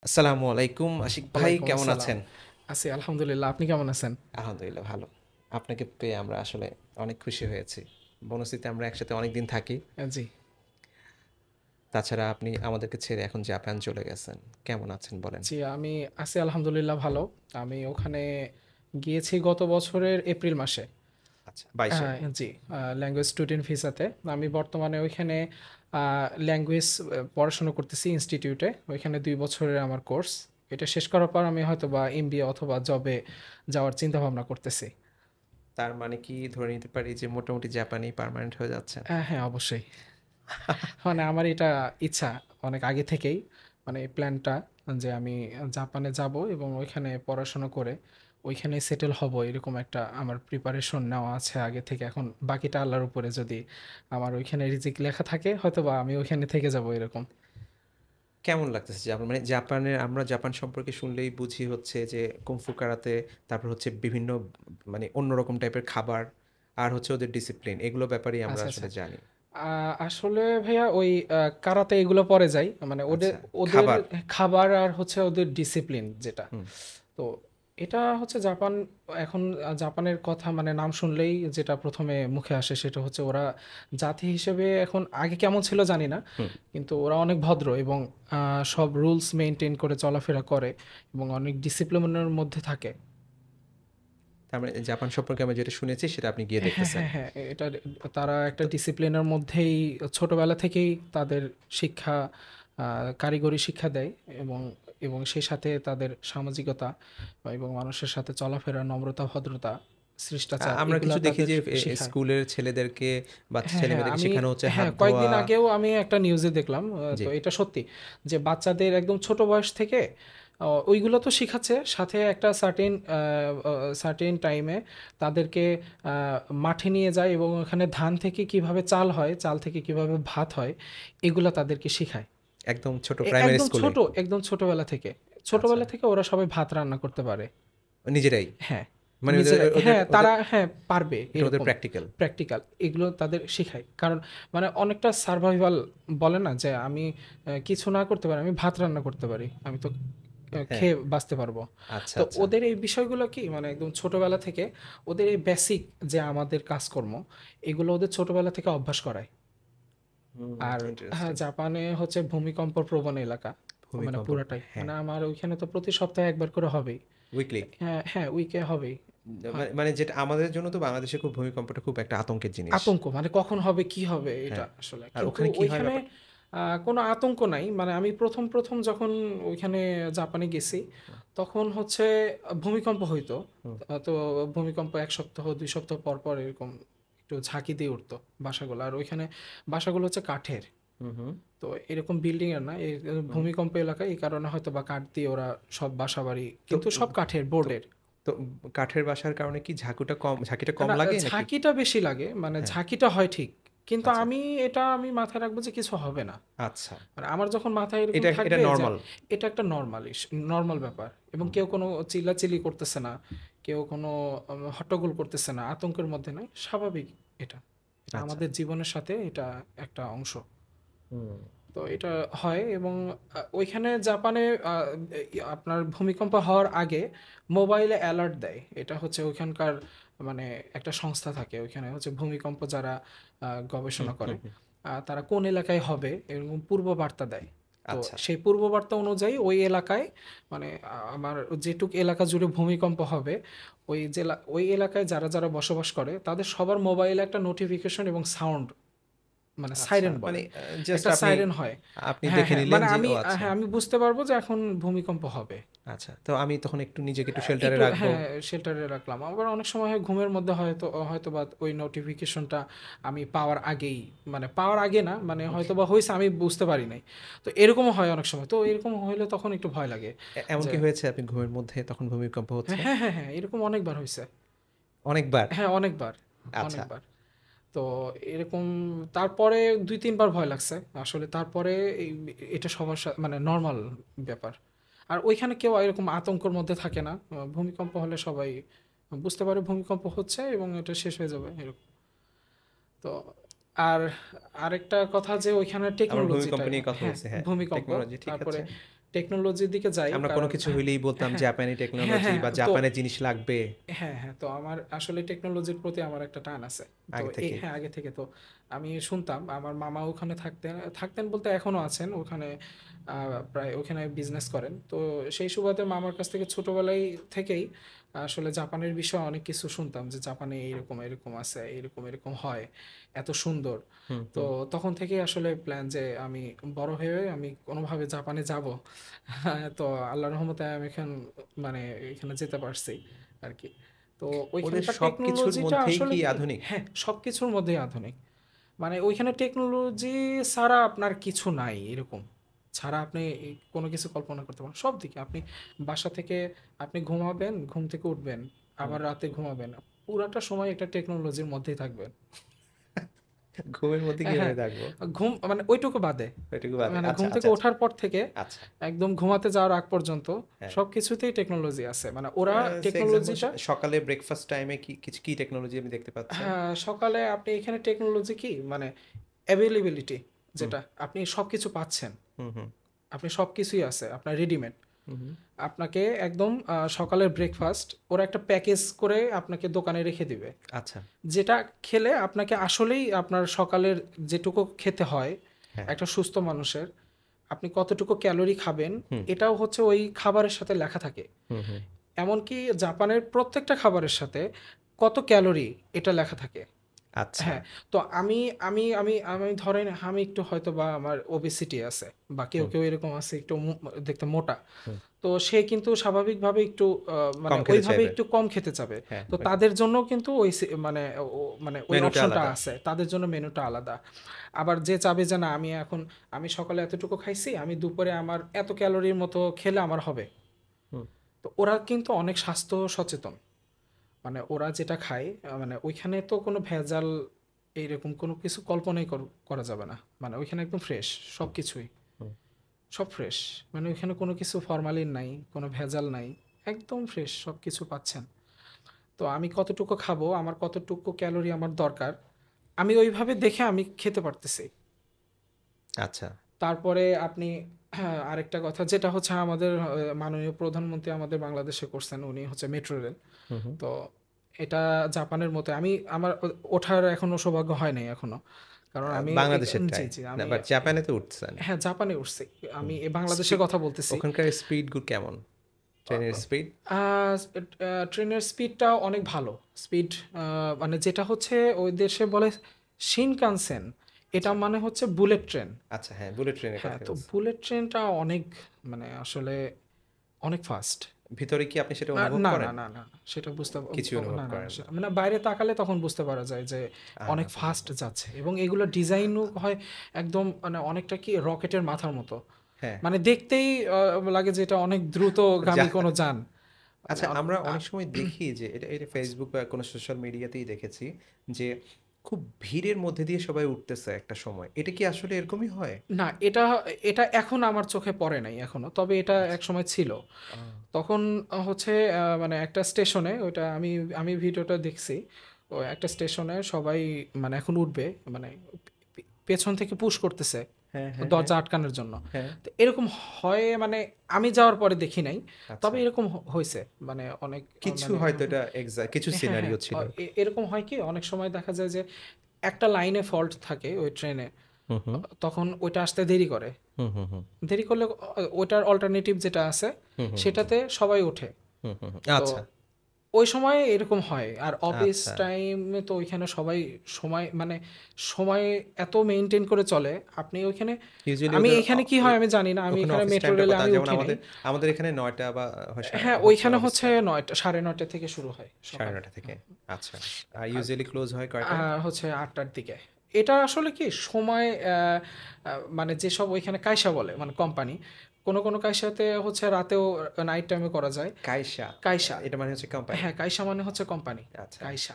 আসসালামু আলাইকুম আশিক ভাই, ওয়ালাইকুম কেমন আসসালাম। আছেন? আছি আলহামদুলিল্লাহ। আপনি কেমন আছেন? আলহামদুলিল্লাহ ভালো। আপনাকে পেয়ে আমরা আসলে অনেক খুশি হয়েছি। বনশ্রীতে আমরা একসাথে অনেকদিন থাকি। জি। তাছাড়া আপনি আমাদেরকে ছেড়ে এখন জাপান চলে গেছেন। কেমন আছেন বলেন? জি, আমি আছি আলহামদুলিল্লাহ ভালো। আমি ওখানে গিয়েছি গত বছরের এপ্রিল মাসে। আচ্ছা, 22-এ। জি, ল্যাঙ্গুয়েজ স্টুডেন্ট ভিসাতে। আমি বর্তমানে ওইখানে ল্যাঙ্গুয়েজ পড়াশোনা করতেছি ইনস্টিটিউটে। ওইখানে ২ বছরের আমার কোর্স। এটা শেষ করার পর আমি হয়তোবা এমবিএ অথবা জবে যাওয়ার চিন্তাভাবনা করতেছি। তার মানে কি ধরে নিতে পারি যে মোটামুটি জাপানি পার্মানেন্ট হয়ে যাচ্ছেন? হ্যাঁ, অবশ্যই। মানে আমার এটা ইচ্ছা অনেক আগে থেকেই, মানে এই প্ল্যানটা যে আমি জাপানে যাব এবং ওইখানে পড়াশোনা করে ওইখানে সেটেল হব, এরকম একটা আমার প্রিপারেশন নেওয়া আছে আগে থেকে। এখন বাকিটা আল্লাহর উপরে, যদি আমার ওইখানে রিজিক লেখা থাকে হয়তো বা আমি ওইখানে থেকে যাব এরকম। কেমন লাগতেছে জাপান? মানে জাপানের আমরা জাপান সম্পর্কে শুনলেই বুঝি হচ্ছে যে কুংফু কারাতে, তারপর হচ্ছে বিভিন্ন মানে অন্যরকম টাইপের খাবার, আর হচ্ছে ওদের ডিসিপ্লিন, এগুলো ব্যাপারেই আমরা আচ্ছা, আচ্ছা। আসলে জানি। আসলে ভাইয়া ওই কারাতে এগুলো পরে যায়, মানে ওদের আচ্ছা, ওদের খাবার। খাবার আর হচ্ছে ওদের ডিসিপ্লিন যেটা। হুম। তো এটা হচ্ছে জাপান। এখন জাপানের কথা মানে নাম শুনলেই যেটা প্রথমে মুখে আসে সেটা হচ্ছে ওরা জাতি হিসেবে এখন, আগে কেমন ছিল জানি না, হুম। কিন্তু ওরা অনেক ভদ্র এবং সব রুলস মেনটেন করে চলাফেরা করে এবং অনেক ডিসিপ্লিনের মধ্যে থাকে। তার মানে জাপান সম্পর্কে আমি যেটা শুনেছি সেটা আপনি গিয়ে হ্যাঁ, দেখতেছেন। হ্যাঁ, হ্যাঁ। এটা তারা একটা তো ডিসিপ্লিনের মধ্যেই ছোটবেলা থেকেই তাদের শিক্ষা, কারিগরি শিক্ষা দেয় এবং এবং সেই সাথে তাদের সামাজিকতা এবং মানুষের সাথে চলাফেরা, নম্রতা, ভদ্রতা, শিষ্টাচার আমরা এগুলা কিছু দেখি তাদের যে শিখায়। স্কুলের ছেলেদেরকে, বাচ্চা হ্যাঁ, হ্যাঁ। ছেলেমেয়েদেরকে শেখানো হচ্ছে হাত হ্যাঁ, ধোয়া। কয়েকদিন আগেও আমি একটা নিউজে দেখলাম। জি। তো এটা সত্যি যে বাচ্চাদের একদম ছোট বয়স থেকে ওইগুলো তো শিখাচ্ছে, সাথে একটা সার্টেন টাইমে তাদেরকে মাঠে নিয়ে যায় এবং ওখানে ধান থেকে কিভাবে চাল হয়, চাল থেকে কিভাবে ভাত হয়, এগুলা তাদেরকে শিখায়। একদম ছোট প্রাইমারি একদম স্কুলে। ছোট, একদম ছোটবেলা থেকে। আচ্ছা, ছোটবেলা থেকে ওরা সবাই ভাত রান্না করতে পারে। নিজেরাই। হ্যাঁ, মানে ওদের নিজেরাই। ওদের হ্যাঁ, ওদের তারা হ্যাঁ পারবে এটা ওদের এরকম। প্র্যাকটিক্যাল। প্র্যাকটিক্যাল এগুলো তাদের শিখায়। কারণ মানে অনেকটা সারভাইভাল, বলে না যে আমি কিছু না করতে পারি, আমি ভাত রান্না করতে পারি। আমি তো হ্যাঁ। খেয়ে বাঁচতে পারবো। আচ্ছা, তো আচ্ছা। ওদের এই বিষয়গুলো কি মানে একদম ছোটবেলা থেকে ওদের এই বেসিক যে আমাদের কাজকর্ম, এগুলো ওদের ছোটবেলা থেকে অভ্যাস করায়। হুম, আর হ্যাঁ, ইন্টারেস্টিং। জাপানে হচ্ছে ভূমিকম্প প্রবণ এলাকা। মানে ভূমিকম্প। পুরাটাই। হ্যাঁ। মানে আমার ওইখানে তো প্রতি সপ্তাহে একবার করে হবেই। উইকলি। হ্যাঁ, হ্যাঁ, উইকে হবেই। হয়। মানে যেটা আমাদের জন্য তো বাংলাদেশে খুব ভূমিকম্পটা খুব একটা আতঙ্কের জিনিস। আতঙ্ক মানে কখন হবে কি হবে এটা হ্যাঁ। আসলে, আর কিন্তু ওখানে কি হয় ওইখানে ব্যাপারটা? কোনো আতঙ্ক নাই। মানে আমি প্রথম প্রথম যখন ওইখানে জাপানে গেছি হুম। তখন হচ্ছে ভূমিকম্প হইতো। হুম। তো ভূমিকম্প ১ সপ্তাহ ২ সপ্তাহ পর পর এরকম একটু ঝাঁকি দিয়ে উঠতো বাসাগুলো। আর ওইখানে বাসাগুলো হচ্ছে কাঠের। হুম। হুম। তো এরকম বিল্ডিং এর না, এই হুম। ভূমিকম্প এলাকায়, এই কারণে হয়তো বা কাঠ দিয়ে ওরা সব বাসা বাড়ি, তো কিন্তু সব কাঠের, তো বোর্ডের। তো কাঠের বাসার কারণে কি ঝাঁকিটা কম না, লাগে নাকি? ঝাঁকিটা বেশি লাগে। মানে হ্যাঁ। ঝাঁকিটা হয় ঠিক। কিন্তু আচ্ছা, আমি মাথায় রাখবো যে কিছু হবে না। আচ্ছা। মানে আমার যখন মাথায় এরকম এটা থাকবে যে নরমাল। এটা একটা নরমাল ব্যাপার এবং হুম। কেউ কোনো চিল্লাচিল্লি করতেছে না, কেউ কোনো হট্টগোল করতেছে না, আতঙ্কের মধ্যে নাই, স্বাভাবিক। এটা এটা আচ্ছা। আমাদের জীবনের সাথে এটা একটা অংশ। হুম। তো এটা হয় এবং ওইখানে জাপানে আপনার ভূমিকম্প হওয়ার আগে মোবাইলে অ্যালার্ট দেয়। এটা হচ্ছে ওইখানকার মানে একটা সংস্থা থাকে ওইখানে, হচ্ছে ভূমিকম্প যারা হুম। গবেষণা করে, হুম। হুম। তারা কোন এলাকায় হবে এরকম পূর্ব বার্তা দেয়। তো আচ্ছা। সেই পূর্ব বার্তা অনুযায়ী ওই এলাকায়, মানে আমার যেটুক এলাকা জুড়ে ভূমিকম্প হবে, ওই এলাকায় যারা যারা বসবাস করে তাদের সবার মোবাইলে একটা নোটিফিকেশন এবং সাউন্ড, মানে আচ্ছা। সাইরেন মানে বলে। জাস্ট একটা আপনি সাইরেন হয়। আপনি হ্যাঁ, দেখে হ্যাঁ। নিলেন মানে যে আমি ও আচ্ছা। হ্যাঁ, আমি বুঝতে পারবো যে এখন ভূমিকম্প হবে। আচ্ছা। তো আমি তখন একটু নিজেকে একটু শেল্টারে একটু রাখবো। হ্যাঁ, শেল্টারে রাখলাম। আবার অনেক সময় হয় ঘুমের মধ্যে হয়তোবা ওই নোটিফিকেশনটা আমি পাওয়ার আগেই, মানে পাওয়ার আগে না, মানে হয়তোবা হইছে আমি বুঝতে পারি নাই। তো এরকমও হয় অনেক সময়। তো এরকম হইলে তখন একটু ভয় লাগে এমন যে কি হয়েছে আপনি ঘুমের মধ্যে তখন ভূমিকম্প হ্যাঁ, হচ্ছে? হ্যাঁ, হ্যাঁ, হ্যাঁ, এরকম অনেকবার হইছে। অনেকবার? হ্যাঁ, অনেকবার, আচ্ছা। অনেকবার। তো এরকম তারপরে ২-৩ বার ভয় লাগছে। আসলে তারপরে এই এটা সবার মানে নরমাল ব্যাপার। আর ওইখানে কেউ এরকম আতঙ্কের মধ্যে থাকে না। ভূমিকম্প হলে সবাই বুঝতে পারে ভূমিকম্প হচ্ছে এবং এটা শেষ হয়ে যাবে এরকম। তো আর আরেকটা কথা যে ওইখানের আমরা টেকনোলজিটা, ভূমিকম্প নিয়ে কথা হ্যাঁ, বলছি। হ্যাঁ, ভূমিকম্প। টেকনোলজি ঠিক তারপরে আছে। টেকনোলজির দিকে যাই আমরা কোনো কারণ কিছু হইলেই বলতাম হ্যাঁ, জাপানি হ্যাঁ, টেকনোলজি হ্যাঁ। বা তো জাপানের জিনিস লাগবে হ্যাঁ, হ্যাঁ। তো আমার আসলে টেকনোলজির প্রতি আমার একটা টান আছে। তো আগে থেকেই। হ্যাঁ, আগে থেকে তো আমি শুনতাম আমার মামা ওখানে থাকতেন, থাকতেন বলতে এখনো আছেন ওখানে, আ প্রায় ওখানে বিজনেস করেন। তো সেই সুবাদে মামার কাছ থেকে ছোটবেলায় থেকেই আসলে জাপানের বিষয়ে অনেক কিছু শুনতাম যে জাপানে এরকম, এরকম আছে, এরকম, এরকম হয়, এত সুন্দর। হুম, তো হুম। তখন থেকেই আসলে প্ল্যান যে আমি বড় হয়ে আমি কোনোভাবে জাপানে যাবো। তো আল্লাহর রহমতে আমি মানে এখানে যেতে পারছি আরকি। তো ওদের ওইখানকার সবকিছুর টেকনোলজিটা মধ্যেই আসলে কি কি, আধুনিক? হ্যাঁ, সবকিছুর মধ্যেই আধুনিক। মানে ওইখানে টেকনোলজি ছাড়া আপনার কিছু নাই এরকম। ছাড়া আপনি কোনো কিছু কল্পনা করতে পারেন। সব দিকে আপনি বাসা থেকে আপনি ঘুমাবেন, ঘুম থেকে উঠবেন, হুম। আবার রাতে ঘুমাবেন। পুরাটা সময় একটা টেকনোলজির মধ্যেই থাকবেন। ঘুমের মধ্যে হ্যাঁ, কিভাবে থাকবো? ঘুম মানে ওইটুকু বাদে। ওইটুকু বাদে। মানে আচ্ছা, ঘুম থেকে আচ্ছা, আচ্ছা। ওঠার পর থেকে আচ্ছা, একদম ঘুমাতে যাওয়ার আগ পর্যন্ত হ্যাঁ। সবকিছুতেই টেকনোলজি আছে। মানে ওরা সে এক্সাম্পল টেকনোলজিটা, সকালে ব্রেকফাস্ট টাইমে কি টেকনোলজি আপনি দেখতে পাচ্ছেন? হ্যাঁ, সকালে আপনি এখানে টেকনোলজি কি মানে অ্যাভেইলেবিলিটি, হুম, যেটা আপনি সবকিছু পাচ্ছেন। হুম, হুম, আপনি সবকিছুই আছে, আপনার রেডিমেড। হুম, হুম। আপনাকে একদম সকালের ব্রেকফাস্ট ওরা একটা প্যাকেজ করে আপনাকে দোকানে রেখে দিবে। আচ্ছা, যেটা খেলে আপনাকে আসলেই আপনার সকালের যেটুকু খেতে হয় হ্যাঁ, একটা সুস্থ মানুষের, আপনি কতটুকু ক্যালোরি খাবেন, হুম, এটাও হচ্ছে ওই খাবারের সাথে লেখা থাকে। হুম, হুম। এমনকি জাপানের প্রত্যেকটা খাবারের সাথে কত ক্যালোরি এটা লেখা থাকে। আচ্ছা, হ্যাঁ, তো আমি আমি আমি আমি ধরেন আমি একটু হয়তোবা আমার ওবেসিটি আছে বা কেউ, হুম, কেউ এরকম আছে একটু দেখতে মোটা। হুম। তো সে কিন্তু স্বাভাবিকভাবে একটু মানে কম খেতে ওইভাবে চাইবে। একটু কম খেতে চাবে। হ্যাঁ, তো ওই তাদের জন্যও কিন্তু ওই মানে মানে ওই মেনুটা অপশনটা আলাদা। আছে। তাদের জন্য মেনুটা আলাদা। আবার যে চাবে যে না আমি সকালে এতটুকু খাইছি, আমি দুপুরে আমার এত ক্যালোরির মতো খেলে আমার হবে। হুম, তো ওরা কিন্তু অনেক স্বাস্থ্য সচেতন। মানে ওরা যেটা খায় মানে ওইখানে তো কোনো ভেজাল এইরকম কোনো কিছু কল্পনাই করা যাবে না। মানে ওইখানে একদম ফ্রেশ সবকিছুই। হুম। সব ফ্রেশ। মানে ওইখানে কোনো কিছু ফরমালিন নাই, কোনো ভেজাল নাই। একদম ফ্রেশ সবকিছু পাচ্ছেন। তো আমি কতটুকু খাবো, আমার কতটুকু ক্যালোরি আমার দরকার, আমি ওইভাবে দেখে আমি খেতে পারতেছি। আচ্ছা। তারপরে আপনি, হ্যাঁ, আরেকটা কথা যেটা হচ্ছে আমাদের মাননীয় প্রধানমন্ত্রী আমাদের বাংলাদেশে করছেন, উনি হচ্ছে মেট্রো রেল। হুম, হুম। তো এটা জাপানের মতো আমার ওঠার এখনো সৌভাগ্য হয় নাই এখনো। কারণ আমি জি, বাংলাদেশেরটায়? জি, না, আমি বাট জাপানে তো উঠছেন। হ্যাঁ, জাপানে উঠছি। হুম। আমি বাংলাদেশের স্পি কথা বলতেছি। ওখানকার স্পিড কেমন? ট্রেনের স্পিড? আ ট্রেনের স্পিডটা অনেক ভালো। স্পিড আ মানে যেটা হচ্ছে ওই দেশে বলে শিনকানসেন। এটা আচ্ছা, মানে হচ্ছে বুলেট ট্রেন। আচ্ছা, হ্যাঁ, বুলেট ট্রেনের হ্যাঁ, কথাই তো বলছি। বুলেট ট্রেনটা অনেক মানে আসলে অনেক ফাস্ট। ভিতরে কি আপনি সেটা অনুভব না, না, করেন? না, না, না। সেটা বুঝতে কিছুই অনুভব না, না, করেন না। সেটা মানে বাইরে তাকালে তখন বুঝতে পারা যায় যে অনেক হুম, হুম, ফাস্ট হুম। যাচ্ছে এবং এগুলোর ডিজাইনও হয় একদম মানে অনেকটা কি রকেটের মাথার মতো। হ্যাঁ, মানে দেখতেই লাগে যে এটা অনেক যা দ্রুতগামী কোনো যান। মানে আচ্ছা, আমরা অনেক সময় দেখি যে এটা Facebook বা কোনো সোশ্যাল মিডিয়াতেই দেখেছি যে খুব ভিড়ের মধ্যে দিয়ে সবাই উঠতেছে একটা সময়। এটা কি আসলে এরকমই হয়? না, এটা এটা এখন আমার চোখে পড়ে নাই এখনো। তবে এটা আচ্ছা। একসময় ছিল। আ তখন হচ্ছে মানে একটা স্টেশনে ওইটা আমি ভিডিওটা দেখছি। ও একটা স্টেশনে সবাই মানে এখন উঠবে মানে পেছন থেকে পুশ করতেছে হ্যাঁ, হ্যাঁ, হ্যাঁ, দরজা আটকানোর জন্য। হ্যাঁ। তো এরকম হয় মানে আমি যাওয়ার পরে দেখি নাই। তবে আচ্ছা। এরকম হইছে। মানে অনেক কিছু মানে হয়তো এটা কিছু হ্যাঁ, সিনারিও হ্যাঁ। ছিল। এরকম হয় কি অনেক সময় দেখা যায় যে একটা লাইনে ফল্ট থাকে ওই ট্রেনে। হুম, হুম, তখন ওইটা আসতে দেরি করে। হুম, হুম, হুম, দেরি করলে ওইটার অল্টারনেটিভ যেটা আছে হুম, হুম, হুম, সেটাতে সবাই ওঠে। হুম, হুম, হুম। তো আচ্ছা, ওই সময় এরকম হয়। আর অফিস আচ্ছা। টাইমে তো ওইখানে সবাই সময় মানে সময় এত মেইনটেইন করে চলে। আপনি ওইখানে ইউজুয়ালি আমি ওদের এখানে কি ওই হয় আমি জানি না। আমি ওখানে এখানে অফিস মেট্রো টাইমটার রেলে কথা আমি যেমন উঠি নাই। আমাদের এখানে ৯টা বা হ্যাঁ, হচ্ছে ওইখানে অফিস হচ্ছে টাইম ৯টা ৯:৩০ থেকে শুরু হয় সকাল। ৯:৩০ থেকে। আচ্ছা। আর আর ইউজুয়ালি ক্লোজ হয় কয়টায়? হচ্ছে ৮টার দিকে। এটা আসলে কি সময় মানে যেসব ওইখানে কাইসা বলে মানে কোম্পানি। কোনো কাইসাতে হচ্ছে রাতেও নাইট টাইমে করা যায়। কাইসা। কাইসা, এটা মানে হচ্ছে কোম্পানি। হ্যাঁ, কাইসা মানে হচ্ছে কোম্পানি। আচ্ছা। কাইসা।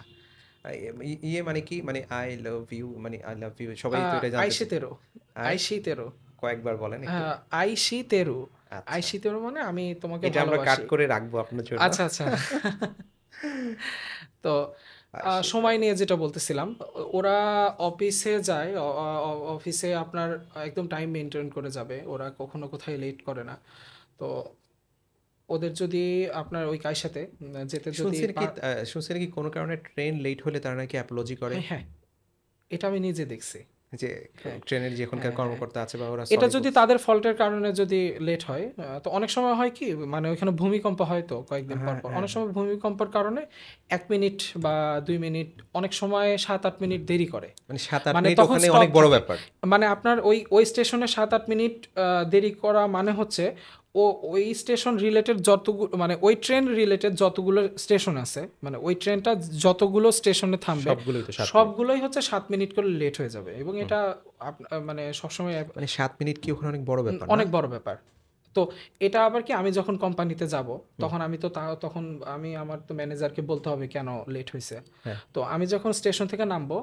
ইয়ে মানে কি? মানে আই লাভ ইউ মানে আই লাভ ইউ সবাই তো এটা জানতে চায়। আইশিতেরো, আই আইশিতেরো, কয়েকবার বলেন একটু। আইশিতেরু, আচ্ছা। আইশিতেরু মানে আমি তোমাকে এটা আমরা কাট ভালোবাসি। করে রাখবো আপনার জন্য। আচ্ছা, আচ্ছা। তো সেটা সময় নিয়ে যেটা বলতেছিলাম, ওরা অফিসে যায়, অফিসে আপনার একদম টাইম মেনটেন করে যাবে, ওরা কখনো কোথায় লেট করে না। তো ওদের যদি আপনার ওই কার সাথে যেতে যদি শুনছি নাকি কোনো কারণে ট্রেন লেট হলে তারা নাকি অ্যাপোলজি করে, হ্যাঁ হ্যাঁ, এটা আমি নিজে দেখছি। যে হ্যাঁ ট্রেনের যে এখনকার হ্যাঁ হ্যাঁ, কর্মকর্তা আছে বা ওরা এটা সরি যদি বলছে। তাদের ফল্টের কারণে যদি লেট হয়, তো অনেক সময় হয় কি, মানে ওইখানে ভূমিকম্প হয় তো কয়েকদিন পর হ্যাঁ পর, হ্যাঁ অনেক হ্যাঁ। সময় ভূমিকম্পের কারণে 1 মিনিট বা 2 মিনিট, অনেক সময় 7-8 মিনিট দেরি করে। মানে 7-8 মিনিট তখন ওখানে স্টপ অনেক বড় থাকে, ব্যাপার। মানে আপনার ওই স্টেশনে 7-8 মিনিট দেরি করা মানে হচ্ছে ও ওই স্টেশন রিলেটেড যতগুলো, মানে ওই ট্রেন রিলেটেড যতগুলো স্টেশন আছে, মানে ওই ট্রেনটা যতগুলো স্টেশনে থামবে সবগুলোই তো 7 মিনিট। সবগুলোই হচ্ছে 7 মিনিট করে লেট হয়ে যাবে, এবং হুম। এটা মানে সবসময় মানে 7 মিনিট কি ওখানে অনেক বড় ব্যাপার না? অনেক বড় ব্যাপার। তো এটা আবার কি, আমি যখন কোম্পানিতে যাব হুম। তখন আমি তো তখন আমি আমার তো ম্যানেজারকে বলতে হবে কেন লেট হয়েছে। হ্যাঁ। তো আমি যখন স্টেশন থেকে নামবো,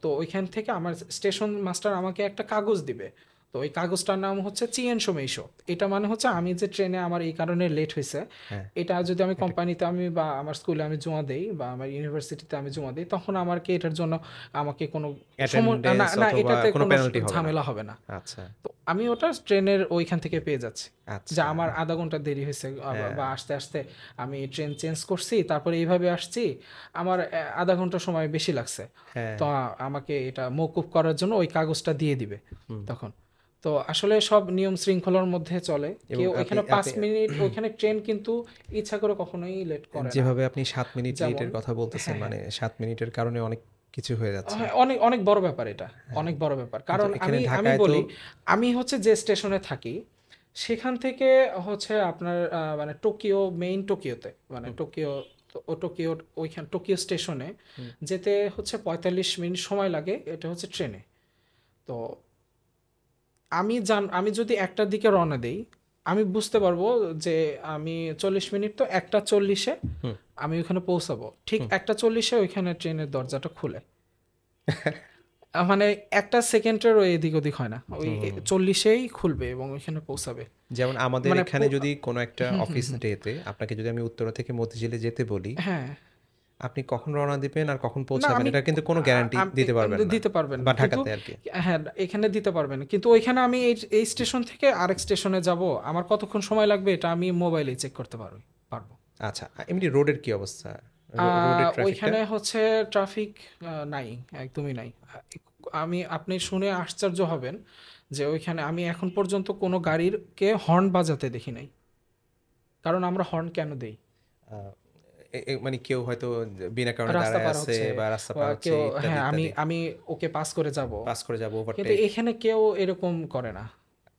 তো ওইখান থেকে আমার স্টেশন মাস্টার আমাকে একটা কাগজ দিবে। তো ওই কাগজটার নাম হচ্ছে চিয়েন সোমেইশো। এটা মানে হচ্ছে আমি যে ট্রেনে আমার এই কারণে লেট হয়েছে, হ্যাঁ। এটা যদি আমি এটা কোম্পানিতে বা আমার স্কুলে আমি জমা দেই বা আমার ইউনিভার্সিটিতে আমি জমা দিই, তখন আমাকে এটার জন্য আমাকে কোনো না অ্যাটেন্ডেন্স না, অথবা এটাতে কোনো কোনো পেনাল্টি হবে না। ঝামেলা হবে না। আচ্ছা, তো আমি ওটা ট্রেনের ওইখান থেকে পেয়ে যাচ্ছি, যে আচ্ছা। আমার আধা ঘন্টা দেরি হয়েছে, হ্যাঁ, বা আসতে আসতে আমি ট্রেন চেঞ্জ করছি, তারপরে এইভাবে আসছি, আমার আধা ঘন্টা সময় বেশি লাগছে। হ্যাঁ। তো আমাকে এটা মওকুফ করার জন্য ওই কাগজটা দিয়ে দিবে হুম। তখন। তো আসলে সব নিয়ম শৃঙ্খলার মধ্যে চলে। এবং কেউ আপনি ওইখানে পাঁচ আপনি মিনিট ওইখানে ট্রেন কিন্তু ইচ্ছা করে কখনোই লেট করে না। যেভাবে আপনি ৭ মিনিট যেমন লেটের কথা বলতেছেন, হ্যাঁ হ্যাঁ মানে ৭ মিনিটের কারণে অনেক কিছু হয়ে যাচ্ছে। হ্যাঁ, অনেক অনেক বড় ব্যাপার এটা, হ্যাঁ। অনেক বড় ব্যাপার। কিন্তু কারণ এখানে আমি আমি ঢাকায় তো বলি, আমি হচ্ছে যে স্টেশনে থাকি সেখান থেকে হচ্ছে আপনার মানে টোকিও, মেইন টোকিওতে, মানে হুম, টোকিও, টোকিও ওইখান টোকিও স্টেশনে হুম। যেতে হচ্ছে 45 মিনিট সময় লাগে, এটা হচ্ছে ট্রেনে। তো আমি যদি 1টার দিকে রওনা দেই, আমি বুঝতে পারবো যে আমি 40 মিনিট, তো 1টা 40-এ হুম, আমি ওখানে পৌঁছাবো। ঠিক হুম। 1টা 40-এ ওইখানে ট্রেনের দরজাটা খুলে, মানে একটা সেকেন্ডেরও এদিক ওদিক হয় না, ওই হুম। 40-এই খুলবে এবং ওইখানে পৌঁছাবে। যেমন আমাদের মানে এখানে যদি কোনো একটা হুম হুম অফিস হুম, ডেতে আপনাকে যদি আমি উত্তরা থেকে মতিঝিলে যেতে বলি, হ্যাঁ, আপনি কখন রওনা দিবেন আর কখন না পৌঁছাবেন আমি এটা কিন্তু কোনো গ্যারান্টি দিতে পারবেন না। দিতে পারবেন বা না কিন্তু, ঢাকাতে আরকি। হ্যাঁ এখানে দিতে পারবেন, কিন্তু ওইখানে আমি এই স্টেশন থেকে আরেক স্টেশনে যাব, আমার কতক্ষণ সময় লাগবে এটা আমি মোবাইলে চেক করতে পারবো। আচ্ছা, এমনি রোডের কি অবস্থা? রোডের ট্রাফিকটা? ওইখানে হচ্ছে ট্রাফিক নাই, একদমই নাই। আপনি শুনে আশ্চর্য হবেন যে ওইখানে আমি এখন পর্যন্ত কোনো গাড়ির হর্ন বাজাতে দেখি নাই। কারণ আমরা হর্ন কেন দেই? আ মানে কেউ হয়তো বিনা কারণে রাস্তা দাঁড়ায় পার আছে হচ্ছে বা রাস্তা বা পার হচ্ছে কেউ, ইত্যাদি, হ্যাঁ, আমি ইত্যাদি। আমি ওকে পাস করে যাব, পাস করে যাবো, কিন্তু ওভারটেক। এখানে কেউ এরকম করে না।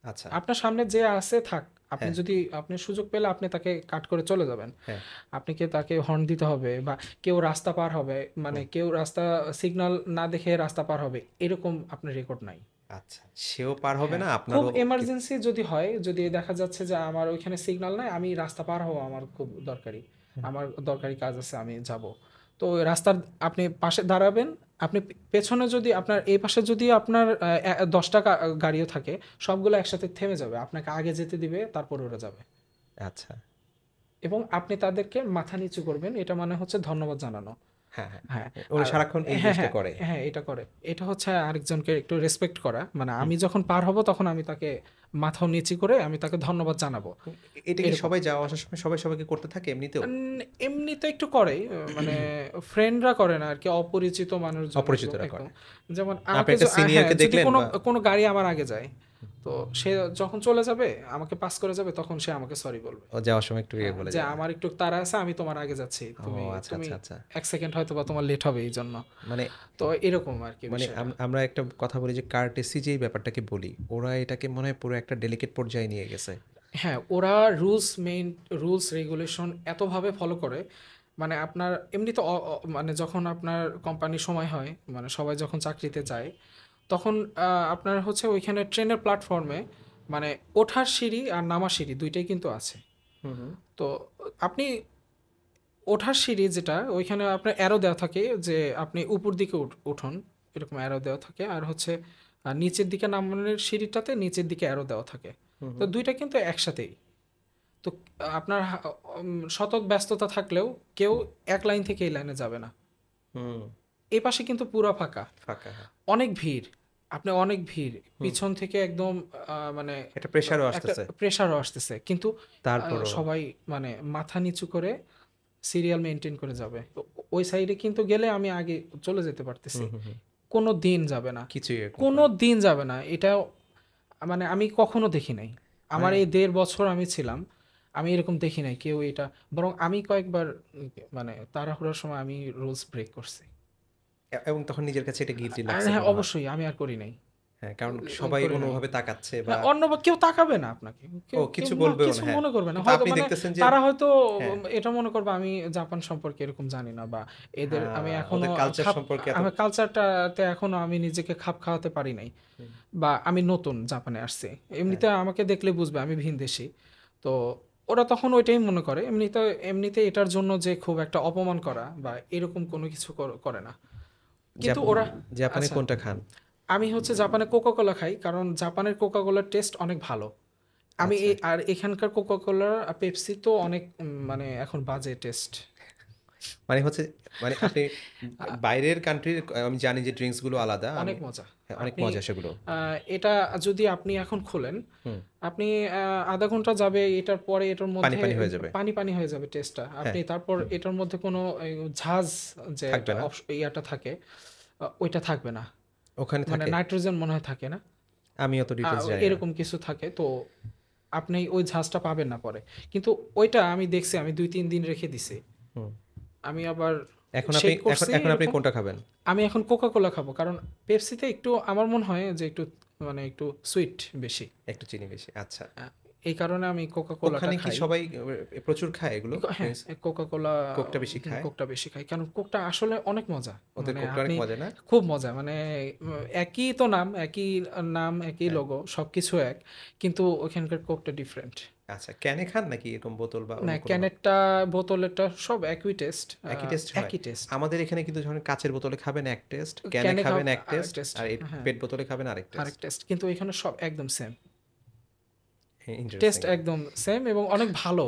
আচ্ছা, আপনার সামনে যে আছে থাক, হ্যাঁ, আপনি সুযোগ পেলে আপনি তাকে কাট করে চলে যাবেন। হ্যাঁ, আপনি কি তাকে হর্ন দিতে হবে, বা কেউ রাস্তা পার হবে, মানে হুম, কেউ রাস্তা সিগন্যাল না দেখে রাস্তা পার হবে, এরকম আপনার রেকর্ড নাই। আচ্ছা। সেও পার হবে হ্যাঁ, না, খুব আপনারও কি এমার্জেন্সি যদি হয়, যদি দেখা যাচ্ছে যে আমার ওইখানে সিগন্যাল নাই, আমি রাস্তা পার হবো, আমার খুব দরকারি, হুম, আমার দরকারি কাজ আছে, আমি যাব। তো ওই রাস্তার আপনি পাশে দাঁড়াবেন, আপনি পেছনে যদি আপনার এই পাশে যদি আপনার 10টা গাড়িও থাকে, সবগুলো একসাথে থেমে যাবে, আপনাকে আগে যেতে দিবে, তারপর ওরা যাবে। আচ্ছা। এবং আপনি তাদেরকে মাথা নিচু করবেন, এটা মানে হচ্ছে ধন্যবাদ জানানো। হ্যাঁ, হ্যাঁ। হ্যাঁ, ওরা আর সারাক্ষণ এই হ্যাঁ, জিনিসটা হ্যাঁ, করে। হ্যাঁ, এটা করে। এটা হচ্ছে আরেকজনকে একটু রেসপেক্ট করা। মানে হুম। আমি যখন পার হব তখন আমি তাকে মাথা নিচু করে আমি তাকে ধন্যবাদ জানাবো। এটা কি এরকম। সবাই যাওয়া আসার সময় সবাই সবাইকে করতে থাকে এমনিতেও? এমনিতে একটু করেই, মানে ফ্রেন্ডরা করে না আরকি, অপরিচিত মানুষজন একদম, অপরিচিতরা করে। একদম। যেমন আপনি আমাকে একটা হ্যাঁ, সিনিয়রকে যদি দেখলেন কোনো বা কোনো গাড়ি আমার আগে যায়, তো সে যখন চলে যাবে, আমাকে পাস করে যাবে, তখন সে আমাকে সরি বলবে। ও যাওয়ার সময় একটু হ্যাঁ, বলে যে যায়। আমার একটু তাড়া আছে, আমি তোমার আগে যাচ্ছি। ও তুমি আচ্ছা, তুমি আচ্ছা, আচ্ছা। ১ সেকেন্ড হয়তোবা তোমার লেট হবে এইজন্য। মানে তো এরকম আরকি মানে বিষয়টা। আমরা একটা কথা বলি যে কার্টেসি যেই ব্যাপারটাকে বলি, ওরা এটাকে মনে হয় পুরো একটা ডেলিকেট পর্যায়ে নিয়ে গেছে। হ্যাঁ, ওরা রুলস রেগুলেশন এতভাবে ফলো করে, মানে আপনার এমনিতে মানে যখন আপনার কোম্পানির সময় হয়, মানে সবাই যখন চাকরিতে যায়, তখন আপনার হচ্ছে ওইখানে ট্রেনের প্ল্যাটফর্মে, মানে ওঠার সিঁড়ি আর নামার সিঁড়ি ২টাই কিন্তু আছে। হুম, হুম। তো আপনি ওঠার সিঁড়ি যেটা, ওইখানে আপনার অ্যারো দেওয়া থাকে যে আপনি উপর দিকে উঠুন, এরকম অ্যারো দেওয়া থাকে। আর হচ্ছে নিচের দিকে নামানোর সিঁড়িটাতে নিচের দিকে অ্যারো দেওয়া থাকে। হুম, তো হুম। ২টা কিন্তু একসাথেই। তো আপনার শতক ব্যস্ততা থাকলেও কেউ এক লাইন থেকে এই লাইনে যাবে না। হুম, এই পাশে কিন্তু পুরা ফাঁকা, ফাঁকা, হ্যাঁ। অনেক ভিড়, আপনি অনেক ভিড়, হুম, পিছন থেকে একদম মানে একটা প্রেশারও একটা আসতেছে। প্রেশারও আসতেছে, কিন্তু তারপরও সবাই মানে মাথা নিচু করে সিরিয়াল মেনটেন করে যাবে। ওই সাইডে কিন্তু গেলে আমি আগে চলে যেতে পারতেছি, হুম, হুম, হুম। কোনো দিন যাবে না, কিছুই এরকম কোনো করে দিন যাবে না। এটা মানে আমি কখনো দেখি নাই, আমার মানে এই 1.5 বছর আমি ছিলাম, আমি এরকম দেখি নাই কেউ এটা। বরং আমি কয়েকবার মানে তাড়াহুড়োর সময় আমি রুলস ব্রেক করছি। এবং তখন নিজের কাছে এটা গিল্টি আর লাগছে হ্যাঁ, মনে হয়। অবশ্যই আমি আর করি নাই, হ্যাঁ, কারণ সবাই করি নাই। অন্যভাবে তাকাচ্ছে বা হ্যাঁ, অন্য বা কেউ তাকাবে না আপনাকে, কেউ কেউ কিছু না, বলবেও না, কিছু হ্যাঁ। মনে করবে না কিন্তু হয়তো, আপনি মানে দেখতেছেন যে তারা হয়তো হ্যাঁ, এটা মনে করবে আমি জাপান সম্পর্কে এরকম জানি না, বা এদের আমি হ্যাঁ, এখনো ওদের কালচার খাপ, সম্পর্কে এত আমি কালচারটাতে এখনো আমি নিজেকে খাপ খাওয়াতে পারি নাই, হুম, বা আমি নতুন জাপানে আসছি, হ্যাঁ, এমনিতে আমাকে দেখলে বুঝবে আমি ভিনদেশী। তো ওরা তখন ওইটাই মনে করে, এমনিতে এমনিতে এটার জন্য যে খুব একটা অপমান করা বা এরকম কোনো কিছু করে না, কিন্তু জাপ ওরা। জাপানে আচ্ছা, কোনটা খান? আমি হচ্ছে জাপানে কোকা কোলা খাই, কারণ জাপানের কোকা কোলার টেস্ট অনেক ভালো। আমি আচ্ছা। এই আর এখানকার কোকা কোলা পেপসি তো অনেক মানে এখন বাজে টেস্ট। মানে হচ্ছে মানে আপনি বাইরের কান্ট্রির আমি জানি যে ড্রিংকস গুলো আলাদা। আমি অনেক মজা। হ্যাঁ, অনেক আপনি মজা সেগুলো। এটা যদি আপনি এখন খোলেন, হুম, আপনি আধা ঘন্টা যাবে এটার পরে এটার পানি, মধ্যে পানি হয়ে যাবে। পানি পানি হয়ে যাবে টেস্টটা। হ্যাঁ, আপনি তারপর এটার মধ্যে কোনো ঝাঁজ যে একটা থাকবে না। ইয়াটা থাকে, ওইটা থাকবে না। ওখানে মানে থাকে? নাইট্রোজেন মনে হয় থাকে না, আমি অত ডিটেইলস জানি না। এরকম কিছু থাকে তো, আপনি ওই ঝাঁজটা পাবেন না পরে। কিন্তু ওইটা আমি দেখছি, আমি 2-3 দিন রেখে দিছি, হুম। আমি আবার এখন আপনি শেক করছি এখন আপনি এরকম। কোনটা খাবেন? আমি এখন কোকা কোলা খাবো, কারণ পেপসিতে একটু আমার মনে হয় যে একটু মানে একটু সুইট বেশি। একটু চিনি বেশি। আচ্ছা। আহ, এই কারণে আমি কোকা কোলাটা ওখানে কি খাই। সবাই প্রচুর খায় এগুলো হ্যাঁ, ড্রিংকস? কোকা কোলা, কোকটা বেশি খায়? কোকটা বেশি খাই, কারণ কোকটা আসলে অনেক মজা। ওদের মানে কোকটা অনেক আপনি মজা না? খুব মজা, মানে একই তো নাম, একই নাম, একই হ্যাঁ। লোগো, সবকিছু এক, কিন্তু ওখানকার কোকটা ডিফারেন্ট। আচ্ছা, ক্যানে খান নাকি এরকম বোতল বা না, অন্য কোনো ভাবে? ক্যানেরটা বোতলেরটা সব একই টেস্ট, একই টেস্ট হয়? একই টেস্ট। আমাদের এখানে কিন্তু যখন কাঁচের বোতলে খাবেন এক টেস্ট, ক্যানে ক্যানে খাও খাবেন এক আরেক টেস্ট, টেস্ট। আর এই হ্যাঁ, পেট বোতলে খাবেন আরেক আরেক টেস্ট। টেস্ট, কিন্তু এখানে সব একদম সেম, টেস্ট ইন্টারেস্টিং। একদম সেম এবং অনেক ভালো।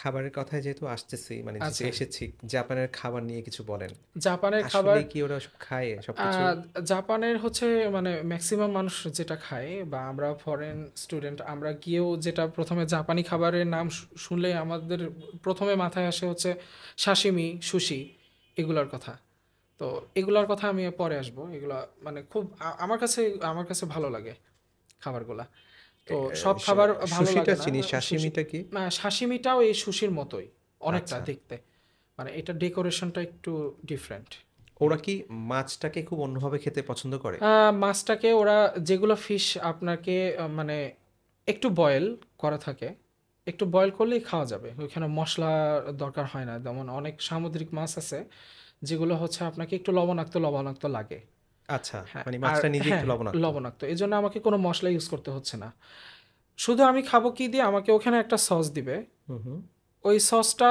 খাবারের কথায় যেহেতু আসতেছি, মানে যেহেতু আচ্ছা, এসেছি, জাপানের খাবার নিয়ে কিছু বলেন। জাপানের খাবার, আসলেই কি ওরা সব খায় সবকিছু? আহ, জাপানের হচ্ছে মানে ম্যাক্সিমাম মানুষ যেটা খায়, বা আমরা ফরেন স্টুডেন্ট আমরা গিয়েও যেটা প্রথমে জাপানি খাবারের নাম শুনলে আমাদের প্রথমে মাথায় আসে হচ্ছে সাশিমি, সুশি, এগুলার কথা। তো এগুলার কথা আমি পরে আসবো, এগুলা মানে খুব আমার কাছে ভালো লাগে খাবারগুলা। তো সব খাবার ভালো সুশিটা লাগে না। চিনি, সুশি, সাশিমিটা কি? সাশিমিটাও এই সুশির মতোই অনেকটা আচ্ছা। দেখতে, মানে এটা ডেকোরেশনটা একটু ডিফারেন্ট। ওরা কি মাছটাকে খুব অন্যভাবে খেতে পছন্দ করে? মাছটাকে ওরা, যেগুলো ফিশ আপনাকে মানে একটু বয়েল করা থাকে, একটু বয়েল করলেই খাওয়া যাবে, ওইখানে মশলা দরকার হয় না। যেমন অনেক সামুদ্রিক মাছ আছে যেগুলো হচ্ছে আপনাকে একটু লবণাক্ত লবণাক্ত লাগে। আচ্ছা, হ্যাঁ, মানে আর মাছটা নিজে হ্যাঁ, একটু লবণাক্ত। লবণাক্ত, এই জন্য আমাকে কোনো মশলা ইউজ করতে হচ্ছে না। শুধু আমি খাবো কি দিয়ে, আমাকে ওখানে একটা সস দিবে, হুম, হুম। ওই সসটা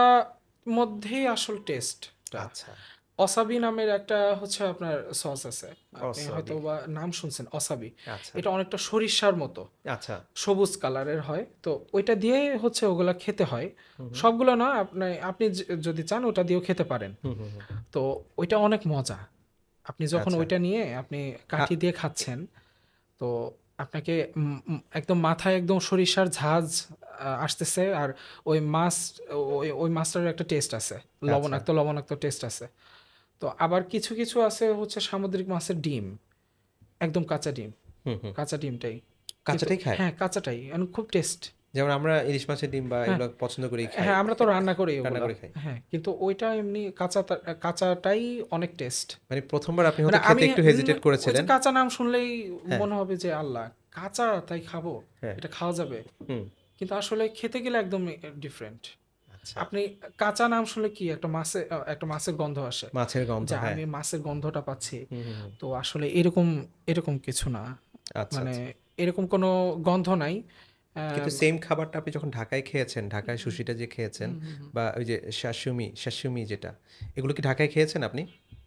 মধ্যেই আসল টেস্টটা। আচ্ছা। অসাবি নামের একটা হচ্ছে আপনার সস আছে, আপনি হয়তো ওয়াসাবি। বা নাম শুনছেন, অসাবি। আচ্ছা, এটা অনেকটা সরিষার মতো, আচ্ছা। সবুজ কালারের হয়, তো ওইটা দিয়ে হচ্ছে ওগুলা খেতে হয়। হুম, হুম। সবগুলো না, আপনি আপনি যদি চান ওটা দিয়েও খেতে পারেন। হুম, হুম, হুম। তো ওইটা অনেক মজা। আপনি যখন আচ্ছা। ওইটা নিয়ে আপনি আ কাঠি দিয়ে খাচ্ছেন, তো আপনাকে একদম মাথায় একদম সরিষার ঝাঁজ আসতেছে, আর ওই মাছ, ওই মাছটার একটা টেস্ট আছে, আচ্ছা। লবণাক্ত লবণাক্ত টেস্ট আছে। তো আবার কিছু কিছু আছে হচ্ছে সামুদ্রিক মাছের ডিম, একদম কাঁচা ডিম, হুম, হুম। কাঁচা ডিমটাই, কিন্তু কাঁচাটাই খায়? হ্যাঁ কাঁচাটাই, খুব টেস্ট। যেমন আমরা ইলিশ মাছের ডিম বা হ্যাঁ, এগুলো পছন্দ করেই খাই। হ্যাঁ, আমরা তো রান্না করি রান্না ওগুলা। করে খাই। হ্যাঁ, কিন্তু ওইটা এমনি কাঁচাটাই অনেক টেস্ট। মানে ১ম বার আপনি মানে হয়তো খেতে আমি একটু হেজিটেট ওই যে করেছিলেন। কাঁচা নাম শুনলেই হ্যাঁ, মনে হবে যে আল্লাহ, কাঁচা তাই খাবো, হ্যাঁ। এটা খাওয়া যাবে। হুম। কিন্তু আসলে খেতে গেলে একদম ডিফারেন্ট। আচ্ছা। আপনি কাঁচা নাম শুনলে কি একটা মাছের গন্ধ আসে, মাছের গন্ধ, যে হ্যাঁ। আমি মাছের গন্ধটা পাচ্ছি। হুম, হুম, হুম। তো আসলে এরকম এরকম কিছু না, আচ্ছা, মানে আচ্ছা। এরকম কোনো গন্ধ নাই। কিন্তু আম, সেইম খাবারটা আপনি যখন ঢাকায় খেয়েছেন, ঢাকায় সুশিটা যে খেয়েছেন হুম, হুম, হুম। বা ওই যে শাশুমি যেটা, এগুলো কি ঢাকায় খেয়েছেন আপনি?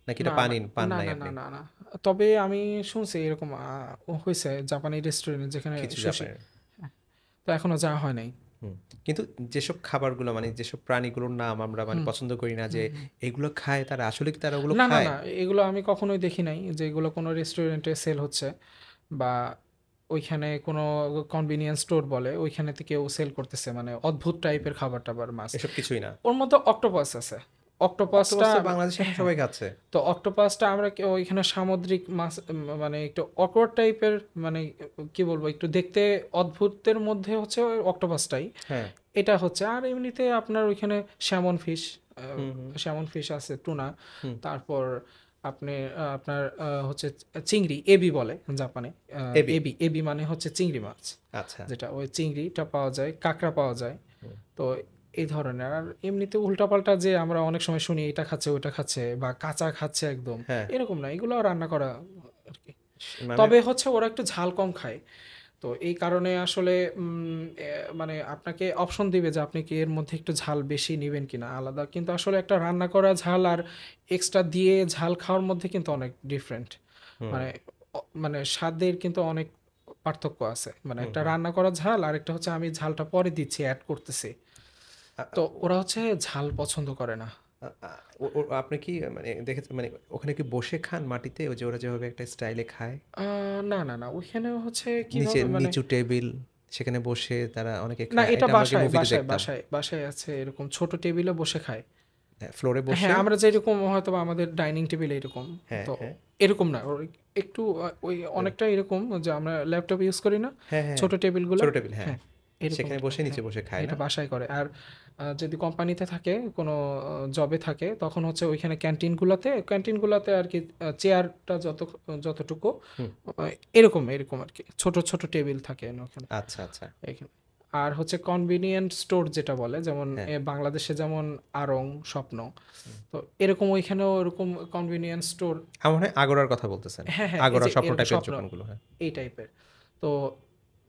নাকি এটা না, না, পান না, নাই না, না, আপনি? না, না। তবে আমি শুনছি এরকম হয়েছে জাপানি রেস্টুরেন্ট যেখানে কিছু সুশি, জাপানের তো এখনো যাওয়া হয় নাই। হুম। কিন্তু যেসব খাবারগুলো মানে যেসব প্রাণীগুলোর নাম আমরা মানে হুম, পছন্দ করি না যে হুম, হুম। এগুলো খায় তারা আসলে কি তারা ওগুলো না, না, খায়? না। এগুলো আমি কখনোই দেখি নাই যে এগুলো কোনো রেস্টুরেন্টে সেল হচ্ছে বা ওইখানে কোনো কনভেনিয়েন্স স্টোর বলে ওইখানে থেকে কেউ সেল করতেছে মানে অদ্ভুত টাইপের খাবার-টাবার মাছ। এসব কিছুই না। ওর মধ্যে অক্টোপাস আছে। অক্টোপাসটা অক্টোপাস তো বাংলাদেশে এখন হ্যাঁ, সবাই খাচ্ছে। তো অক্টোপাসটা আমরা ওইখানে সামুদ্রিক মাছ মানে একটু অকওয়ার্ড টাইপের মানে কি বলবো একটু দেখতে অদ্ভুতের মধ্যে হচ্ছে ওই অক্টোপাসটাই। হ্যাঁ। এটা হচ্ছে আর এমনিতে আপনার ওইখানে স্যামন ফিশ হুম, হুম, স্যামন ফিশ আছে টুনা হুম। তারপর আপনি আপনার হচ্ছে চিংড়ি এবি বলে জাপানে এবি। এবি এবি মানে হচ্ছে চিংড়ি মাছ আচ্ছা। যেটা ওই চিংড়িটা পাওয়া যায় কাঁকড়া পাওয়া যায় হুম। তো এই ধরনের আর এমনিতে উল্টাপাল্টা যে আমরা অনেক সময় শুনি এটা খাচ্ছে ওটা খাচ্ছে বা কাঁচা খাচ্ছে একদম হ্যাঁ। এরকম না এগুলো রান্না করা আর কি মানে তবে হচ্ছে ওরা একটু ঝাল কম খায় তো এই কারণে আসলে মানে আপনাকে অপশন দিবে যে আপনি কি এর মধ্যে একটু ঝাল বেশি নেবেন কিনা আলাদা কিন্তু আসলে একটা রান্না করা ঝাল আর এক্সট্রা দিয়ে ঝাল খাওয়ার মধ্যে কিন্তু অনেক ডিফারেন্ট হুম, মানে মানে স্বাদের কিন্তু অনেক পার্থক্য আছে মানে হুম, একটা হুম। রান্না করা ঝাল আর একটা হচ্ছে আমি ঝালটা পরে দিচ্ছি অ্যাড করতেছি আ আ তো ওরা হচ্ছে ঝাল পছন্দ করে না আ আ ও ও আপনি কি মানে দেখেছেন মানে ওখানে কি বসে খান মাটিতে? ওই যে ওরা যেভাবে একটা স্টাইলে খায়? না না না ওইখানে হচ্ছে নিচে কিভাবে মানে নিচু টেবিল সেখানে বসে তারা অনেকে না খায়। এটা এটা আমরা আগে বাসায় মুভিতে বাসায় দেখতাম। বাসায় বাসায় আছে এরকম ছোট টেবিলে বসে খায় হ্যাঁ, ফ্লোরে হ্যাঁ, বসে আমরা যেরকম হয়তোবা আমাদের ডাইনিং টেবিল এরকম। হ্যাঁ, তো হ্যাঁ, এরকম না। একটু ওই হ্যাঁ, অনেকটা এরকম যে আমরা ল্যাপটপ ইউজ করি না? হ্যাঁ, হ্যাঁ, ছোট টেবিলগুলা? ছোট টেবিল হ্যাঁ। হ্যাঁ, এরকম সেখানে বসে নিচে হ্যাঁ, বসে খায় এটা না? বাসায় করে। আর যদি কোম্পানিতে থাকে কোনো জবে থাকে তখন হচ্ছে ওইখানে ক্যান্টিনগুলাতে আরকি চেয়ারটা যতটুকু হুম। আ এরকম আরকি। ছোট, ছোট টেবিল থাকে ওখানে। আচ্ছা, আচ্ছা। এখানে। আর হচ্ছে কনভেনিয়েন্ট স্টোর যেটা বলে যেমন হ্যাঁ। বাংলাদেশে যেমন আড়ং, স্বপ্ন হুম। তো এরকম ওইখানেও ওরকম কনভেনিয়েন্স স্টোর আমার মনে হয় আগোরার কথা বলতেছেন। হ্যাঁ, হ্যাঁ, এই আগোরা যে স্বপ্ন এরকম টাইপের স্বপ্ন দোকানগুলো হ্যাঁ। এই টাইপের। তো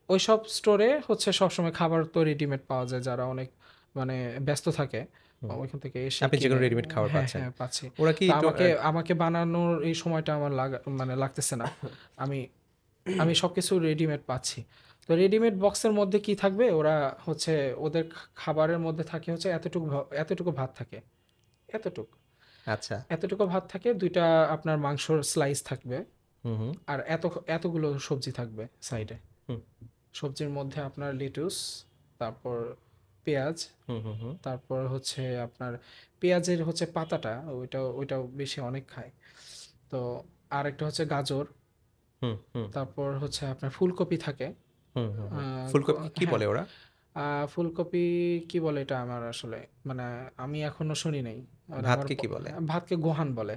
ওইসব স্টোরে হচ্ছে সবসময় খাবার তো রেডিমেড পাওয়া যায় যারা অনেক মানে ব্যস্ত থাকে। হুম। ওইখান থেকে এসে আপনি যেকোনো কিনে রেডিমেড খাবার হ্যাঁ, পাচ্ছেন। হ্যাঁ, পাচ্ছি। ওরা কি তো একটু আমাকে বানানোর এই সময়টা আমার মানে লাগতেছে না। আমি আমি সবকিছু রেডিমেড পাচ্ছি। তো রেডিমেড বক্সের মধ্যে কি থাকবে? ওরা হচ্ছে ওদের খাবারের মধ্যে থাকে হচ্ছে এতটুকু ভাত থাকে। এতটুক। আচ্ছা। এতটুকু ভাত থাকে, ২ টা আপনার মাংসর স্লাইস থাকবে। হুম, হুম, আর এতগুলো সবজি থাকবে হুম, সাইডে। হুম, সবজির মধ্যে আপনার লেটুস, তারপর পেঁয়াজ, হুম, হুম, হুম, তারপর হচ্ছে আপনার পেঁয়াজের হচ্ছে পাতাটা ওইটাও বেশি অনেক খায়। তো আরেকটা হচ্ছে গাজর, হুম, হুম, তারপর হচ্ছে আপনার ফুলকপি থাকে। হুম, হুম, আ হুম। ক ফুলকপিকে কি হ্যাঁ, বলে ওরা? ফুলকপি কি বলে এটা আমার আসলে মানে আমি এখনো শুনি নাই। আর আমার ভাতকে কি বলে? ভাতকে গোহান বলে।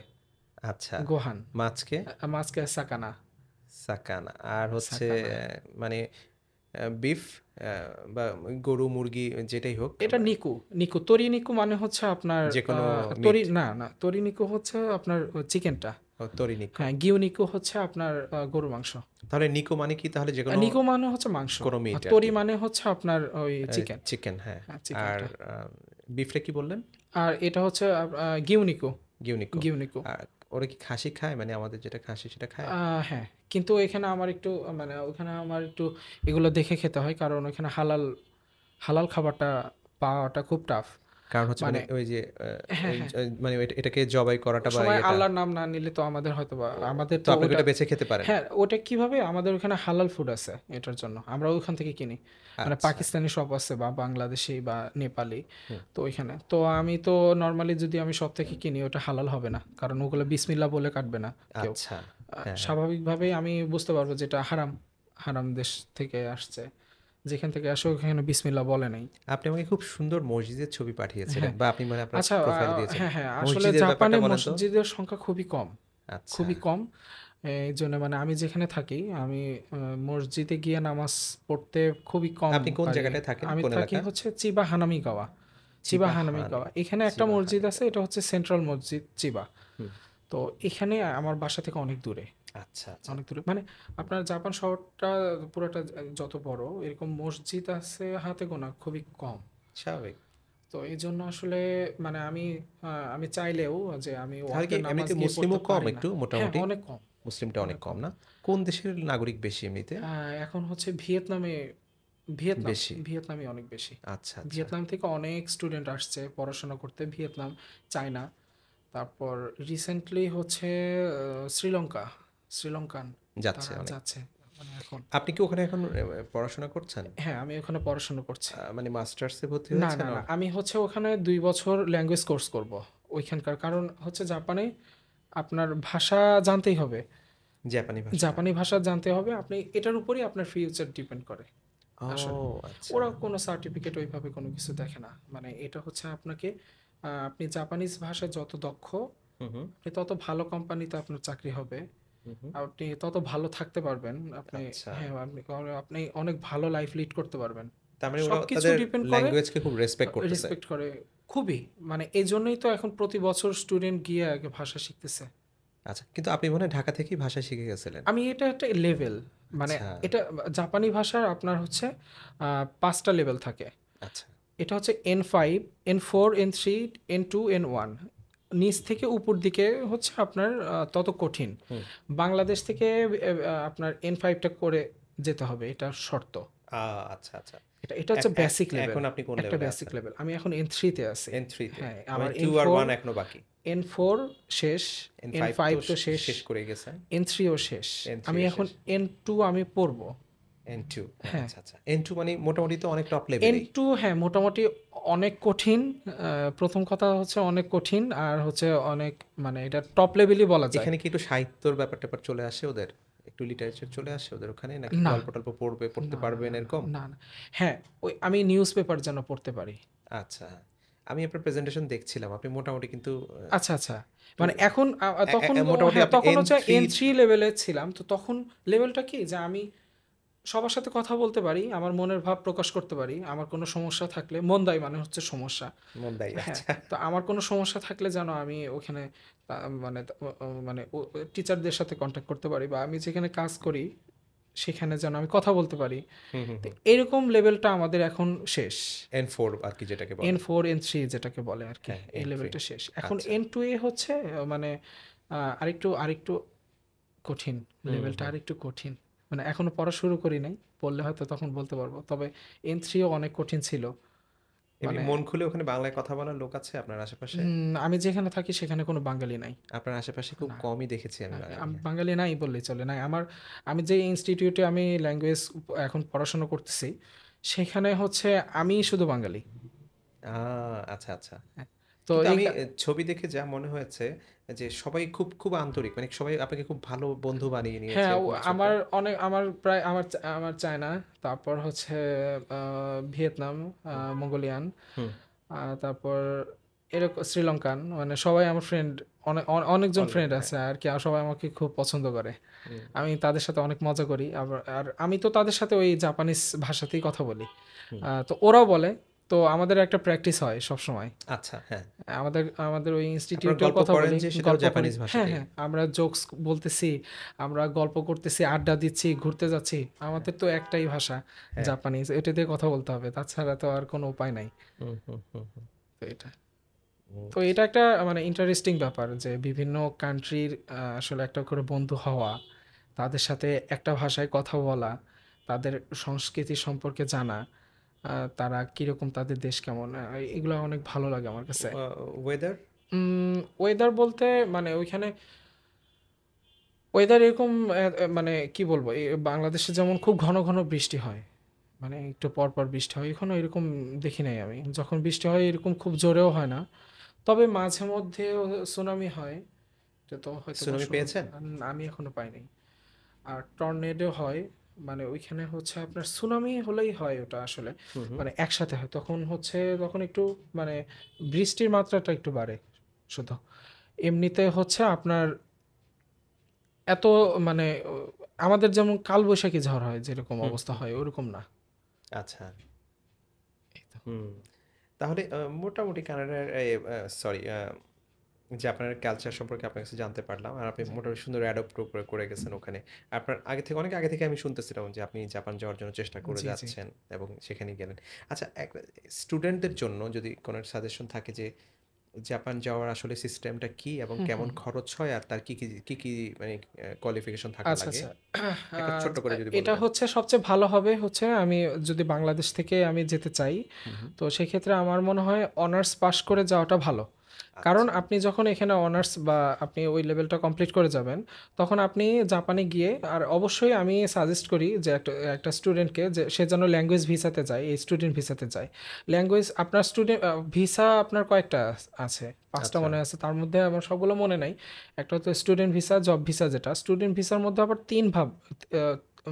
আচ্ছা। গোহান। মাছকে? মাছকে সাকানা, সাকানা। আর হচ্ছে সাকানা। মানে বিফ আ বা গরু, মুরগি যেটাই হোক এটা নিকু, নিকু। তোরি নিকু মানে হচ্ছে আপনার যেকোনো মিট। না, তোরি নিকু হচ্ছে আপনার চিকেনটা। ও তরি নিকো। হ্যাঁ, গিও নিকু হচ্ছে আপনার গরুর মাংস। তাহলে নিকো মানে কি তাহলে যেকোনো নিকু মানে হচ্ছে মাংস। কোনো আর মিট তোরি আরকি। মানে হচ্ছে আপনার ওই চিকেন। চিকেন হ্যাঁ। হ্যাঁ, আর চিকেনটা। আ বিফটা কি বললেন? আর এটা হচ্ছে গিও নিকু, গিউনিকো। গিও নিকু। আর ওরা কি খাসি খায়? মানে আমাদের যেটা খাসি সেটা খায়? হ্যাঁ, কিন্তু এখানে আমার একটু মানে ওখানে আমার একটু এগুলো দেখে খেতে হয়। কারণ ওখানে হালাল খাবারটা পাওয়াটা খুব টাফ। কারণ হচ্ছে মানে মানে ওই যে হ্যাঁ, ওই হ্যাঁ। মানে এটাকে জবাই করাটা বা সবাই ইয়েটা আল্লাহর নাম না নিলে তো আমাদের হয়তোবা ও আমাদের তো তো আপনি কি ওটা ওটা বেছে খেতে পারেন? হ্যাঁ, ওটা কিভাবে আমাদের ওখানে হালাল ফুড আছে এটার জন্য। আমরা ওইখান থেকে কিনি। মানে আচ্ছা। পাকিস্তানি শপ আছে বা বাংলাদেশি বা নেপালি। হুম। তো ওইখানে। তো আমি তো নরমালি যদি আমি শপ থেকে কিনি ওটা হালাল হবে না। কারণ ওগুলো বিসমিল্লাহ বলে কাটবে না কেউ। আচ্ছা। হ্যাঁ, হ্যাঁ। স্বাভাবিকভাবেই আমি বুঝতে পারবো যে এটা হারাম। হারাম দেশ থেকে আসছে। যেখান থেকে আসে ওখানে বিসমিল্লাহ বলে নাই। আপনি আমাকে খুব সুন্দর মসজিদের ছবি পাঠিয়েছিলেন হ্যাঁ। বা আপনি মানে আপনার আচ্ছা প্রোফাইলে দিয়েছেন। হ্যাঁ, হ্যাঁ। আসলে মসজিদের জাপানে ব্যাপারটা বলেন তো? মসজিদের সংখ্যা খুবই কম। আচ্ছা। খুবই কম। এইজন্য মানে আমি যেখানে থাকি আমি মসজিদে গিয়ে নামাজ পড়তে খুবই কম আপনি কোন পারি। জায়গাটায় থাকেন? আমি কোন থাকি এলাকা? হচ্ছে চিবা হানামিগাওয়া। চিবা চিবাহানি, হানামিগাওয়া। এখানে একটা মসজিদ আছে চিবাহানিগা। এটা হচ্ছে সেন্ট্রাল মসজিদ চিবা। হুম। তো এখানে আমার বাসা থেকে অনেক দূরে। আচ্ছা, আচ্ছা। অনেক দূরে। মানে আপনার জাপান শহরটা পুরাটা যত বড় এরকম মসজিদ আছে হাতে গোনা খুবই কম। স্বাভাবিক। তো এইজন্য আসলে মানে আমি চাইলেও যে আমি তাহলে কি ওয়াক্তের নামাজ এমনিতে গিয়ে পড়তে মুসলিমও কম পারি না। একটু হ্যাঁ, মোটামুটি? অনেক কম, মুসলিমটা অনেক অনেক কম কম। না? কোন দেশের নাগরিক বেশি এমনিতে? এখন হচ্ছে ভিয়েতনামে বেশি? ভিয়েতনামই অনেক বেশি। আচ্ছা, আচ্ছা। ভিয়েতনাম থেকে অনেক স্টুডেন্ট আসছে পড়াশোনা করতে, ভিয়েতনাম, চায়না, তারপর রিসেন্টলি হচ্ছে শ্রীলঙ্কান যাচ্ছে তারা অনেক। যাচ্ছে মানে এখন। আপনি কি ওখানে এখন পড়াশোনা করছেন? হ্যাঁ, আমি ওখানে পড়াশোনা করছি। মানে মাস্টার্সে ভর্তি না, হয়েছেন? না, না, আমি হচ্ছে ওখানে 2 বছর ল্যাঙ্গুয়েজ কোর্স করব ওইখানকার। কারণ হচ্ছে জাপানে আপনার ভাষা জানতেই হবে, জাপানি ভাষা। জাপানি ভাষা জানতে হবে। আপনি এটার উপরেই আপনার ফিউচার ডিপেন্ড করে ও আসলে। আচ্ছা। ওরা কোনো সার্টিফিকেট ওইভাবে কোনো কিছু দেখে না। মানে এটা হচ্ছে আপনাকে আপনি জাপানিজ ভাষায় যত দক্ষ, হুম, হুম, আপনি তত ভালো কোম্পানিতে আপনার চাকরি হবে। হুম, হুম। আপনি তত ভালো থাকতে পারবেন। আপনি আচ্ছা। হ্যাঁ, আপনি অনেক ভালো লাইফ লিড করতে পারবেন। তার মানে ওরা সবকিছু তাদের ডিপেন্ড করে, ল্যাঙ্গুয়েজকে খুব রেসপেক্ট করতেছে। রেসপেক্ট করে খুবই। মানে এজন্যই তো এখন প্রতি বছর স্টুডেন্ট গিয়ে আগে ভাষা শিখতেছে। আচ্ছা, কিন্তু আপনি মনে হয় ঢাকা থেকেই ভাষা শিখে গেছিলেন? আমি এটা একটা লেভেল, মানে আচ্ছা, এটা জাপানি ভাষার আপনার হচ্ছে 5টা লেভেল থাকে। আচ্ছা। এটা হচ্ছে N5, N4, N3, N2, N1। নিচ থেকে উপর দিকে হচ্ছে আপনার তত কঠিন। হুম। বাংলাদেশ থেকে আপনার N5টা করে যেতে হবে, এটা শর্ত। আ আচ্ছা, আচ্ছা। এটা হচ্ছে বেসিক লেভেল, এখন আপনি কোন একটা লেভেলে বেসিক আছেন? লেভেল। আমি এখন N3 তে আছি। N3 তে। হ্যাঁ, তার আমার মানে 2 আর N4, 1 এখনো বাকি। N4 শেষ, N5 N5 তো তো শেষ, শেষ করে গেছেন। N3 ও শেষ। N3 আমি ও এখন শেষ। N2 আমি পড়বো। N2 হ্যাঁ, আচ্ছা, আচ্ছা। N2 মানে মোটামুটি তো অনেক টপ লেভেলেই। N2 হ্যাঁ, মোটামুটি অনেক কঠিন। প্রথম কথা হচ্ছে অনেক কঠিন, আর হচ্ছে অনেক, মানে এটা টপ লেভেলই বলা যায়। এখানে কি একটু সাহিত্যর ব্যাপার-ট্যাপার চলে আসে ওদের? একটু লিটারেচার চলে আসে ওদের ওখানে? নাকি না, গল্প-টল্প পড়তে না, না, পারবেন না, না, এরকম? না, না। হ্যাঁ, ওই আমি নিউজ পেপার যেন পড়তে পারি। আচ্ছা। আমি আপনার প্রেজেন্টেশন দেখছিলাম। আপনি মোটামুটি কিন্তু আচ্ছা, আচ্ছা। একটু মানে এখন তখন মোটামুটি হ্যাঁ, আপনি তখন হচ্ছে N3 N3 লেভেলে ছিলাম। তো তখন লেভেলটা কি যে আমি সবার সাথে কথা বলতে পারি, আমার মনের ভাব প্রকাশ করতে পারি। আমার কোনো সমস্যা থাকলে, মন্দাই মানে হচ্ছে সমস্যা। মন্দাই হ্যাঁ, আচ্ছা। তো আমার কোনো সমস্যা থাকলে যেন আমি ওখানে মানে মানে টিচারদের সাথে কনট্যাক্ট করতে পারি, বা আমি যেখানে কাজ করি সেখানে যেন আমি কথা বলতে পারি। হুম, হুম, তো হুম। এরকম লেভেলটা আমাদের এখন শেষ। N4 আরকি যেটাকে বলে। N4, N3 যেটাকে বলে আরকি। হ্যাঁ, এই N3 লেভেলটা শেষ। এখন আচ্ছা। N2 হচ্ছে মানে আরেকটু কঠিন। হুম, লেভেলটা হুম। আরেকটু কঠিন। মানে এখনো পড়া শুরু করি নাই। পড়লে হয়তো তখন বলতে পারব। তবে N3 ও অনেক কঠিন ছিল। এমনি মানে মন খুলে ওখানে বাংলায় কথা বলার লোক আছে আপনার আশেপাশে? আমি যেখানে থাকি সেখানে কোনো বাঙালি নাই। আপনার আশেপাশে খুব না, কমই দেখেছি আমি না, বাঙালি। হ্যাঁ। বাঙালি নাই বললেই চলে। নাই আমি যে ইনস্টিটিউটে আমি ল্যাঙ্গুয়েজ এখন পড়াশোনা করতেছি, সেখানে হচ্ছে আমিই শুধু বাঙালি। আ আচ্ছা, আচ্ছা। হ্যাঁ। তো কিন্তু এই আমি ছবি দেখে যা মনে হয়েছে যে সবাই খুব আন্তরিক। মানে সবাই আপনাকে খুব ভালো বন্ধু বানিয়ে নিয়েছে হ্যাঁ, এরকম কিছু একটা? আমার প্রায় আমার চায়না, তারপর হচ্ছে আ ভিয়েতনাম, হুম, মঙ্গোলিয়ান, হুম। তারপর এরকম শ্রীলঙ্কান, মানে সবাই আমার ফ্রেন্ড। অনেকজন ফ্রেন্ড অলরেডি হ্যাঁ। আছে আরকি। আর সবাই আমাকে খুব পছন্দ করে। হুম, আমি তাদের সাথে অনেক মজা করি। আর আমি তো তাদের সাথে ওই জাপানিজ ভাষাতেই কথা বলি। হুম। তো ওরাও বলে। তো আমাদের একটা প্র্যাকটিস হয় সবসময়। আচ্ছা, হ্যাঁ। আমাদের আমাদের ওই আপনারা ইনস্টিটিউটেও গল্প কথা করেন বলি, যে সেটাও গল্প করি। জাপানিজ হ্যাঁ, ভাষাতেই? হ্যাঁ। আমরা জোকস বলতেছি, আমরা গল্প করতেছি, আড্ডা দিচ্ছি, ঘুরতে যাচ্ছি। হ্যাঁ, আমাদের তো একটাই ভাষা, হ্যাঁ। জাপানিজ। এটা দিয়ে কথা বলতে হবে। তাছাড়া তো আর কোনো উপায় নাই। হুম, হুম, হুম, হুম, তো এটা হুম। তো এটা একটা মানে ইন্টারেস্টিং ব্যাপার যে বিভিন্ন কান্ট্রির আসলে একটা করে বন্ধু হওয়া, তাদের সাথে একটা ভাষায় কথা বলা, তাদের সংস্কৃতি সম্পর্কে জানা, তারা কিরকম, তাদের দেশ কেমন, এগুলো অনেক ভালো লাগে আমার কাছে। আ ওয়েদার? ওয়েদার বলতে মানে ওইখানে ওয়েদার এরকম মানে কি বলবো, বাংলাদেশে যেমন খুব ঘন ঘন বৃষ্টি হয়, মানে একটু পর পর বৃষ্টি হয়, এখনো এরকম দেখি নাই আমি। যখন বৃষ্টি হয় এরকম খুব জোরেও হয় না, তবে মাঝে মধ্যে সুনামি হয়। এটা তো হয়তো বা সুনামি পেয়েছেন? আমি এখনো পাই নাই। আর টর্নেডো হয়, মানে ওইখানে হচ্ছে আপনার সুনামি হলেই হয় ওটা আসলে, হুম, হুম। মানে একসাথে হয়। তখন একটু মানে বৃষ্টির মাত্রাটা একটু বাড়ে শুধু। এমনিতে হচ্ছে আপনার এত মানে আমাদের যেমন কালবৈশাখী ঝড় হয় যেরকম হুম, অবস্থা হুম, হয় হুম। ওরকম না। আচ্ছা। এই তো। হুম। তাহলে মোটামুটি কানাডার সরি জাপানের কালচার সম্পর্কে আপনার কাছে জানতে পারলাম। আর আপনি জি, মোটামুটি সুন্দর অ্যাডপ্ট করে করে গেছেন ওখানে। আপনার অনেক আগে থেকে আমি শুনতেছিলাম যে আপনি জাপান যাওয়ার জন্য চেষ্টা করে জি, জি। যাচ্ছেন এবং সেখানেই গেলেন। আচ্ছা স্টুডেন্টদের জন্য যদি কোনো সাজেশন থাকে যে জাপান যাওয়ার আসলে সিস্টেমটা কি এবং হুম, কেমন হুম। খরচ হয় আর তার কি মানে কোয়ালিফিকেশন থাকা আচ্ছা, লাগে? আচ্ছা। একটা ছোট্ট করে যদি এটা বলতেন। হচ্ছে সবচেয়ে ভালো হবে হচ্ছে আমি যদি বাংলাদেশ থেকে আমি যেতে চাই, হুম, হুম। তো সেক্ষেত্রে আমার মনে হয় অনার্স পাস করে যাওয়াটা ভালো। কারণ আচ্ছা। আপনি যখন এখানে অনার্স বা আপনি ওই লেভেলটা কমপ্লিট করে যাবেন, তখন আপনি জাপানে গিয়ে আর অবশ্যই আমি সাজেস্ট করি যে একটা স্টুডেন্টকে যে সে যেন ল্যাঙ্গুয়েজ ভিসাতে যায়, এই স্টুডেন্ট ভিসাতে যায়। ল্যাঙ্গুয়েজ আপনার স্টুডেন্ট ভিসা আপনার কয়েকটা আছে? ৫ টা আচ্ছা। মনে আছে। তার মধ্যে আমার সবগুলো মনে নাই। একটা হচ্ছে স্টুডেন্ট ভিসা, জব ভিসা যেটা। স্টুডেন্ট ভিসার মধ্যে আবার ৩ ভাগ আ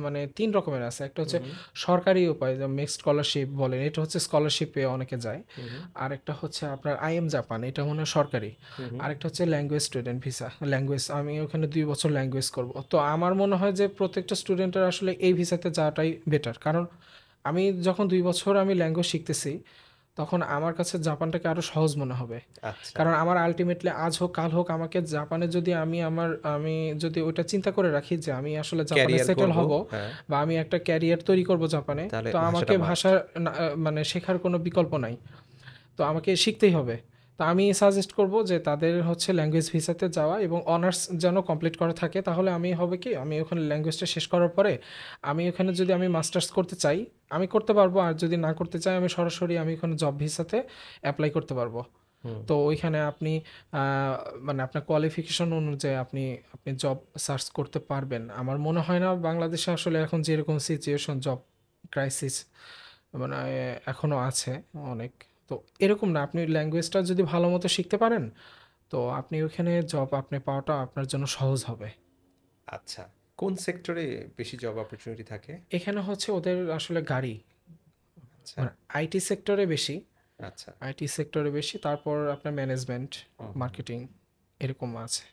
মানে ৩ রকমের আছে। একটা হুম, হচ্ছে হুম। সরকারি উপায় যে মিক্সড স্কলারশিপ বলেন, এটা হচ্ছে স্কলারশিপ পেয়ে অনেকে যায়। হুম, হুম। আরেকটা হচ্ছে আপনার আইএম জাপান, এটা মনে হয় সরকারি। হুম, হুম। আরেকটা হচ্ছে ল্যাঙ্গুয়েজ স্টুডেন্ট ভিসা। ল্যাঙ্গুয়েজ আমি ওখানে ২ বছর ল্যাঙ্গুয়েজ করব। তো আমার মনে হয় যে প্রত্যেকটা স্টুডেন্টের আসলে এই ভিসাতে যাওয়াটাই বেটার। কারণ আমি যখন ২ বছর আমি ল্যাঙ্গুয়েজ শিখতেছি, তখন আমার কাছে জাপানটাকে আরো সহজ মনে হবে। আচ্ছা। কারণ আমার আল্টিমেটলি আজ হোক কাল হোক আমাকে জাপানে যদি আমি যদি ওইটা চিন্তা করে রাখি যে আমি আসলে জাপানে ক্যারিয়ার সেটেল করব। হব হ্যাঁ, বা আমি একটা ক্যারিয়ার তৈরি করব জাপানে, তাহলে তো আমাকে ভাষাটা মাস্ট। ভাষা মানে শেখার কোনো বিকল্প নাই। তো আমাকে শিখতেই হবে। তো আমি সাজেস্ট করব যে তাদের হচ্ছে ল্যাঙ্গুয়েজ ভিসাতে যাওয়া এবং অনার্স যেন কমপ্লিট করা থাকে, তাহলে আমি হবে কি আমি ওখানে ল্যাঙ্গুয়েজটা শেষ করার পরে আমি ওখানে যদি আমি মাস্টার্স করতে চাই আমি করতে পারবো, আর যদি না করতে চাই আমি সরাসরি আমি ওখানে জব ভিসাতে অ্যাপ্লাই করতে পারবো। হুম। তো ওইখানে আপনি মানে আপনার কোয়ালিফিকেশন অনুযায়ী আপনি আপনি জব সার্চ করতে পারবেন। আমার মনে হয় না বাংলাদেশে আসলে এখন যেরকম সিচুয়েশন জব ক্রাইসিস মানে এখনো আছে অনেক। তো এরকম না, আপনি ল্যাঙ্গুয়েজটা যদি ভালো মতো শিখতে পারেন, তো আপনি ওখানে জব আপনি পাওয়াটা আপনার জন্য সহজ হবে। আচ্ছা। কোন সেক্টরে বেশি জব অপরচুনিটি থাকে? এখানে হচ্ছে ওদের আসলে গাড়ি, আচ্ছা, মানে আইটি সেক্টরে বেশি, আচ্ছা। আইটি সেক্টরে বেশি, তারপর আপনার ম্যানেজমেন্ট, হুম, হুম, হুম। মার্কেটিং এরকম আছে।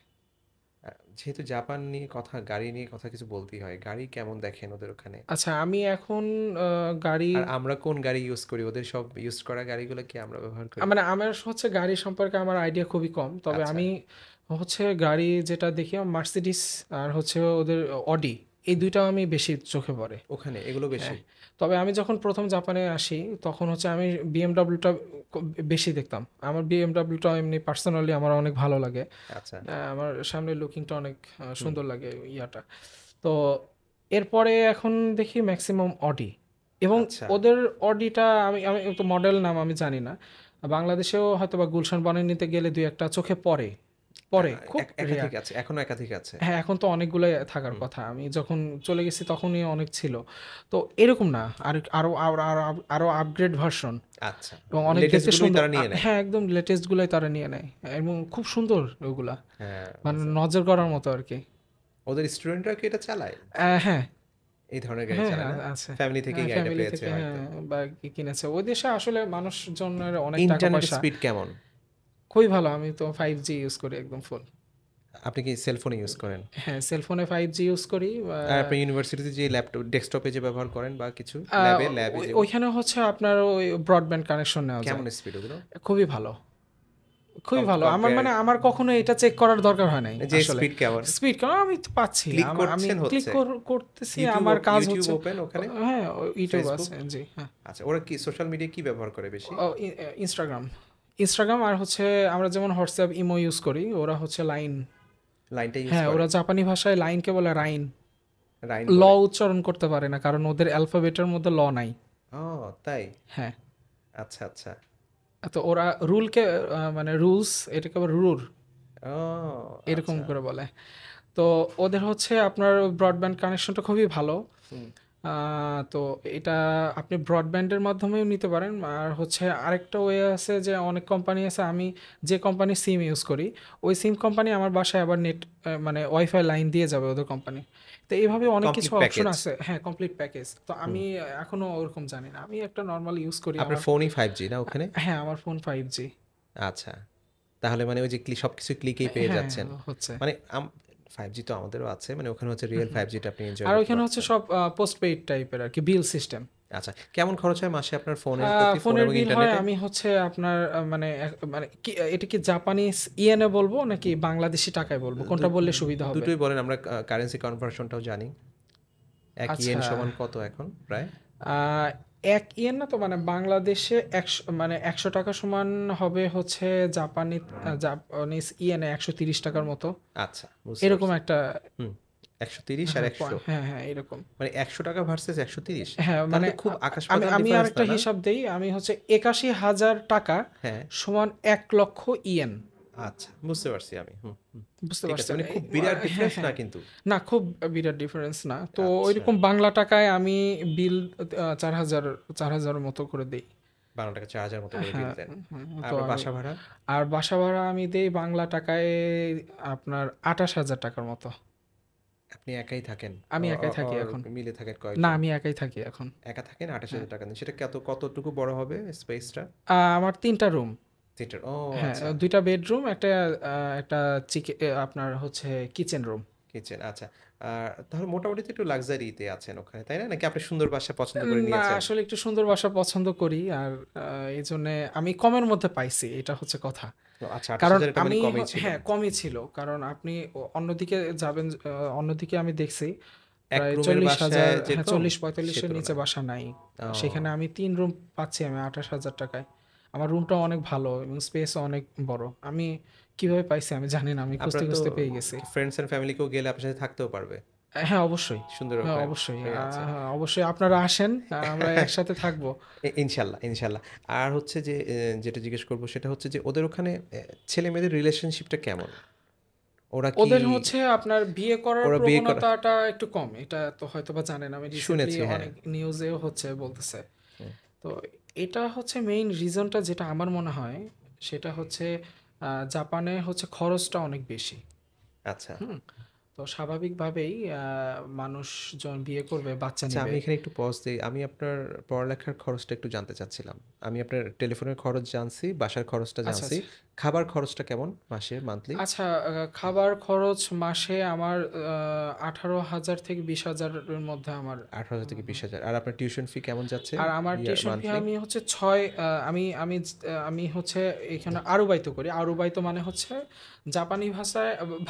আ যেহেতু জাপান নিয়ে কথা, গাড়ি নিয়ে কথা কিছু বলতেই হয়। গাড়ি কেমন দেখেন ওদের ওখানে? আচ্ছা, আমি এখন গাড়ি আর আমরা কোন গাড়ি ইউজ করি? ওদের সব ইউজ করা গাড়িগুলো কি আমরা ব্যবহার করি? মানে আমার হচ্ছে গাড়ি সম্পর্কে আমার আইডিয়া খুবই কম। তবে আচ্ছা, আমি হচ্ছে গাড়ি যেটা দেখি মার্সিডিস আর হচ্ছে ওদের অডি, এই ২ টা আমি বেশি চোখে পড়ে। ওখানে এগুলো বেশি? হ্যাঁ, তবে আমি যখন ১ম জাপানে আসি তখন হচ্ছে আমি বিএমডব্লিউটা বেশি দেখতাম। আমার বিএমডব্লিউটা এমনি পার্সোনালি আমার অনেক ভালো লাগে। আচ্ছা। আমার সামনের লুকিংটা অনেক হুম, সুন্দর লাগে ইয়াটা। তো এরপরে এখন দেখি ম্যাক্সিমাম অডি এবং আচ্ছা। ওদের অডিটা আমি আমি তো মডেল নাম আমি জানি না। বাংলাদেশেও হয়তোবা গুলশান বনানীতে গেলে ২-১ টা চোখে পড়ে। আ পড়ে, খুব রেয়ার। একাধিক আছে। এখনো একাধিক আছে। হ্যাঁ, এখন তো অনেকগুলাই থাকার হুম। কথা। আমি যখন চলে গেছি তখনই অনেক ছিল। তো এরকম না। আরো আরো আরো আরো আপগ্রেড ভার্সন আচ্ছা। এবং অনেক লেটেস্ট দেখতে গুলোই সুন্দর। তারা নিয়ে নেয়। হ্যাঁ, একদম লেটেস্ট গুলাই তারা নিয়ে নেয় এবং খুব সুন্দর ওগুলা। হ্যাঁ, মানে আচ্ছা। নজর করার মতো আরকি। ওদের স্টুডেন্টরা কি এটা চালায়? হ্যাঁ, এই ধরনের গাড়ি হ্যাঁ, চালায় হ্যাঁ, না? আছে। ফ্যামিলি থেকেই গাড়িটা ফ্যামিলি পেয়েছে থেকে হ্যাঁ, হয়তো। বা কিনেছে। ওই দেশে আসলে মানুষজনের অনেক টাকা ইন্টারনেট পয়সা। স্পিড কেমন? খুবই ভালো। আমি তো 5G ইউজ করি একদম ফুল। আপনি কি সেল ফোনে ইউজ করেন? হ্যাঁ, সেলফোনে 5G ইউজ করি। আর আপনি ইউনিভার্সিটিতে যে ল্যাপটপ ডেস্কটপে যে ব্যবহার করেন বা কিছু? আ ল্যাবে যেগুলো? ওইখানে হচ্ছে আপনার ওই ব্রডব্যান্ড কানেকশন নেওয়া যায়। কেমন স্পিড ওগুলো? খুবই ভালো। খুবই ভালো। আমার কম্পেয়ার মানে আমার কখনো এটা চেক করার দরকার হয় নাই যে আসলে। স্পিড কেমন? স্পিড কেন আমি তো পাচ্ছি। ক্লিক আমি করছেন ক্লিক হচ্ছে? করতেছি, আমার কাজ ইউটিউব হচ্ছে। ওপেন ওখানে? হ্যাঁ, ইউটিউব ফেসবুক? আছে। জি, হ্যাঁ। আচ্ছা, ওরা কি সোশ্যাল মিডিয়া কি ব্যবহার করে বেশি? ও ইনস্টাগ্রাম। ইনস্টাগ্রাম আর হচ্ছে আমরা যেমন হোয়াটসঅ্যাপ, ইমো ইউজ করি, ওরা হচ্ছে লাইন। লাইনটা ইউজ হ্যাঁ, করে? ওরা জাপানি ভাষায় লাইনকে বলে রাইন। রাইন ল বলে? উচ্চারণ করতে পারে না কারণ ওদের অ্যালফাবেটের মধ্যে ল নাই। ও তাই? হ্যাঁ। আচ্ছা, আচ্ছা। তো ওরা রুলকে মানে রুলস এটাকে আবার রুর ও এরকম আচ্ছা। করে বলে। তো ওদের হচ্ছে আপনার ব্রডব্যান্ড কানেকশনটা খুবই ভালো। হুম। তো এটা আপনি ব্রডব্যান্ডের মাধ্যমেও নিতে পারেন। আর হচ্ছে আরেকটা ওয়ে আছে যে অনেক কোম্পানি আছে, আমি যে কোম্পানির সিম ইউজ করি, ওই সিম কোম্পানি আমার বাসায় আবার নেট মানে ওয়াইফাই লাইন দিয়ে যাবে ওদের কোম্পানি। তো এইভাবে অনেক কিছু কমপ্লিট অপশন প্যাকেজ। আছে। হ্যাঁ, কমপ্লিট প্যাকেজ। তো হুম। আমি এখনো ওরকম জানি না। আমি একটা নরমাল ইউজ করি আপনার আমার। ফোনই 5G না ওখানে? হ্যাঁ, আমার ফোন 5G। আচ্ছা। তাহলে মানে ওই যে সবকিছু ক্লিকেই পেয়ে হ্যাঁ, যাচ্ছেন। হচ্ছে। মানে 5G তো আমাদেরও আছে। মানে ওখানে হচ্ছে রিয়েল 5G টা আপনি এনজয় আর করতে ওইখানে হচ্ছে পারছেন। সব পোস্টপেইড টাইপের আরকি বিল সিস্টেম। আচ্ছা। কেমন খরচ হয় মাসে আপনার ফোনের প্রতি? ফোন ফোনের এবং বিল হয় ইন্টারনেটে? আমি হচ্ছে আপনার মানে মানে কি এটা কি জাপানিজ ইয়েনে বলবো নাকি বাংলাদেশী টাকায় বলবো? দু কোনটা বললে সুবিধা হবে? দুটোই বলেন, আমরা কারেন্সি কনভার্সনটাও জানি। ১ আচ্ছা, ইয়েন সমান কত এখন প্রায়? আ ইয়েন না তো, মানে বাংলাদেশে 100 টাকা সমান হবে হচ্ছে জাপানিজ ইয়েনে 130 টাকার মতো, আচ্ছা, বুঝতে এরকম পারছি। একটা। হুম, ১৩০ আর হ্যাঁ ১০০ হ্যাঁ হ্যাঁ এরকম। মানে ৳১০০ ভার্সেস ১৩০, হ্যাঁ তাহলে মানে তো খুব আকাশ আমি পাতাল আমি ডিফারেন্স, আরেকটা না না? হিসাব দেই, আমি হচ্ছে ৮১,০০০ টাকা হ্যাঁ, সমান ১ লক্ষ ইয়েন। আচ্ছা, বুঝতে পারছি আমি। হুম, হুম। বুঝতে ঠিক আছে, পারছেন? মানে খুব বিরাট হ্যাঁ ডিফারেন্স না হ্যাঁ। কিন্তু। না খুব বিরাট ডিফারেন্স না তো। আচ্ছা, ওইরকম বাংলা টাকায় আমি বিল ৪,০০০ মতো করে দিই। ৳১২ ৪,০০০ মতো করে বিল হ্যাঁ দেন। আর তো আপনার আমি, বাসা ভাড়া? আর বাসা ভাড়া আমি দেই বাংলা টাকায় আপনার ২৮,০০০ টাকার মতো। আপনি একাই থাকেন? আমি একাই থাকি অর এখন। মিলে থাকেন না কয়েকজন? আমি একাই থাকি এখন। একা থাকেন, হ্যাঁ। ৳২৮,০০০ দেন। সেটা কতটুকু বড় হবে স্পেসটা? আমার ৩টা রুম। থিয়েটার, ও হ্যাঁ, আচ্ছা। ২টা বেডরুম, একটা আপনার হচ্ছে কিচেন রুম। কিচেন, আচ্ছা। আর তাহলে মোটামুটি তো একটু লাক্সারিতে আছেন ওখানে, তাই না? নাকি আপনি সুন্দর বাসা পছন্দ করে না নিয়েছেন? আসলে একটু সুন্দর বাসা পছন্দ করি, আর এইজন্যে আমি কমের মধ্যে পাইছি, এটা হচ্ছে কথা। ও আচ্ছা, কারণ ২৮,০০০ এটা মানে আমি কমই ছিল। হ্যাঁ, কমই ছিল। কারণ আপনি অন্যদিকে যাবেন, অন্যদিকে আমি দেখছি এক প্রায় রুমের ৪০,০০০, বাসায় হ্যাঁ যেরকম, ৪০-৪৫ সে এর নিচে তুলনায়। বাসা নাই। সেখানে ও, আমি ৩ রুম পাচ্ছি আমি ২৮,০০০ টাকায়। আমার রুমটাও অনেক ভালো এবং স্পেসও অনেক বড়। আমি কিভাবে পাইছি আমি জানি না। আমি খুঁজতে, আপনার তো খুঁজতে পেয়ে গেছি। ফ্রেন্ডস এন্ড ফ্যামিলি কেউ গেলে আপনার সাথে থাকতেও পারবে। হ্যাঁ, অবশ্যই। সুন্দর হ্যাঁ, ওখানে অবশ্যই। হয়ে আছে। হ্যাঁ, অবশ্যই আপনারা আসেন। আমরা একসাথে থাকবো। ইনশাল্লাহ, ইনশাল্লাহ। আর হচ্ছে যে যেটা জিজ্ঞেস করব সেটা হচ্ছে যে ওদের ওখানে ছেলে-মেয়েদের রিলেশনশিপটা কেমন? ওরা কি ওদের হচ্ছে আপনার বিয়ে করার ওরা বিয়ে করা প্রবণতাটা একটু কম। এটা তো হয়তোবা জানেন। আমি রিসেন্টলি শুনেছি, হ্যাঁ। অনেক নিউজেও হচ্ছে বলতেছে। হুম, তো এটা হচ্ছে মেইন রিজনটা, যেটা আমার মনে হয় সেটা হচ্ছে জাপানে হচ্ছে খরচটা অনেক বেশি। আচ্ছা। হুম? তো স্বাভাবিকভাবেই মানুষজন বিয়ে করবে, বাচ্চা আচ্ছা, নিবে। আমি এখানে একটু পজ দেই। আমি আপনার পড়ালেখার খরচটা একটু জানতে চাচ্ছিলাম। আমি আপনার টেলিফোনের খরচ জানছি, বাসার খরচটা আচ্ছা, জানছি। আচ্ছা। খাবার খরচটা কেমন মাসে, মান্থলি? আচ্ছা, খাবার খরচ মাসে আমার ১৮,০০০ থেকে ২০,০০০ এর মধ্যে আমার। ১৮,০০০ থেকে ২০,০০০। আর আপনার টিউশন ফি কেমন যাচ্ছে আর আমার টিউশন ফি মান্থলি? আমি হচ্ছে ৬ আমি আমি আমি হচ্ছে এখানে আরুবাইতো করি। আরুবাইতো মানে হচ্ছে জাপানি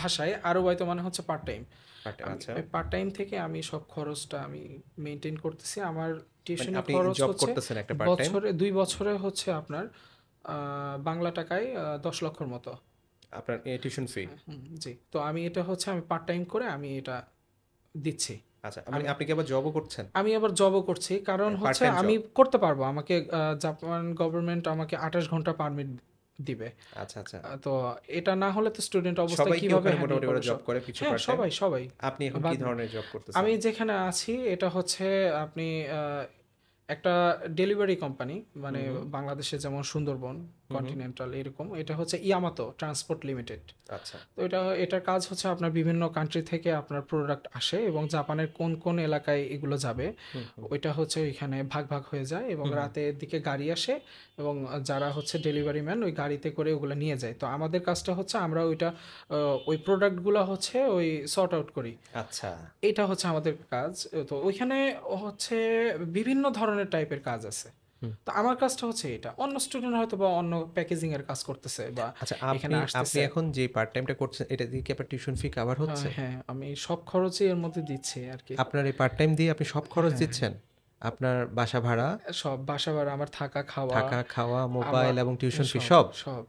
ভাষায় আরুবাইতো মানে হচ্ছে পার্ট টাইম। পার ডে, আমি আচ্ছা। ওই পার্ট টাইম থেকে আমি সব খরচটা আমি মেইনটেইন করতেছি। আমার মানে টিউশনি আপনি খরচ জব হচ্ছে করতেছেন একটা পার্ট টাইম? ২ বছরে হচ্ছে আপনার বাংলা টাকায় ১০ লক্ষর মতো। আপনার টিউশন ফি? জি। তো আমি এটা হচ্ছে আমি পার্ট টাইম করে আমি এটা দিচ্ছি। আচ্ছা, মানে আমি আপনি কি আবার জবও করছেন? আমি আবার জবও করছি। কারণ পার্ট হচ্ছে টাইম আমি জব? করতে পারবো। আমাকে জাপান গভর্নমেন্ট আমাকে ২৮ ঘন্টা পারমিট দিবে। আচ্ছা, আচ্ছা। তো এটা না হলে তো স্টুডেন্ট অবস্থায় সবাই কি কিভাবে ওখানে হ্যান্ডেল মোটামুটি ওরা করবে জব সব? করে কিছু হ্যাঁ, পার্ট টাইম? সবাই, সবাই। আপনি এখন কি বাদ ধরনের জব করতেছেন? আমি যেখানে আছি এটা হচ্ছে আপনি একটা ডেলিভারি কোম্পানি, মানে হুম, হুম, বাংলাদেশে যেমন সুন্দরবন, হুম, হুম। কন্টিনেন্টাল এরকম। এটা হচ্ছে ইয়ামাতো ট্রান্সপোর্ট লিমিটেড। আচ্ছা। তো এটার কাজ হচ্ছে আপনার বিভিন্ন কান্ট্রি থেকে আপনার প্রোডাক্ট আসে এবং জাপানের কোন কোন এলাকায় এগুলো যাবে হুম, হুম, ওইটা হচ্ছে ওইখানে ভাগ ভাগ হয়ে যায় এবং হুম, হুম। রাতের দিকে গাড়ি আসে এবং যারা হচ্ছে ডেলিভারি ম্যান ওই গাড়িতে করে ওগুলো নিয়ে যায়। তো আমাদের কাজটা হচ্ছে আমরা ওইটা ওই প্রোডাক্টগুলো হচ্ছে ওই সর্ট আউট করি। আচ্ছা। এটা হচ্ছে আমাদের কাজ। তো ওইখানে হচ্ছে বিভিন্ন ধরনের টাইপের কাজ আছে। হুম। তো আমার কাজটা হচ্ছে এটা। অন্য স্টুডেন্ট হয়তো বা অন্য প্যাকেজিং এর কাজ করতেছে বা আচ্ছা, এখানে আপনি আসতেছে। এখন যে পার্ট টাইমটা করছেন এটা দিয়ে কি আপনার টিউশন ফি কভার হচ্ছে? হ্যাঁ, আমি সব খরচই এর মধ্যে দিচ্ছি আরকি। আপনার এই পার্ট টাইম দিয়ে আপনি সব খরচ হ্যাঁ, দিচ্ছেন? আপনার বাসা ভাড়া, সব বাসা ভাড়া, আমার থাকা, খাওয়া, থাকা, খাওয়া, আমার মোবাইল এবং টিউশন ফি সব, সব? সব।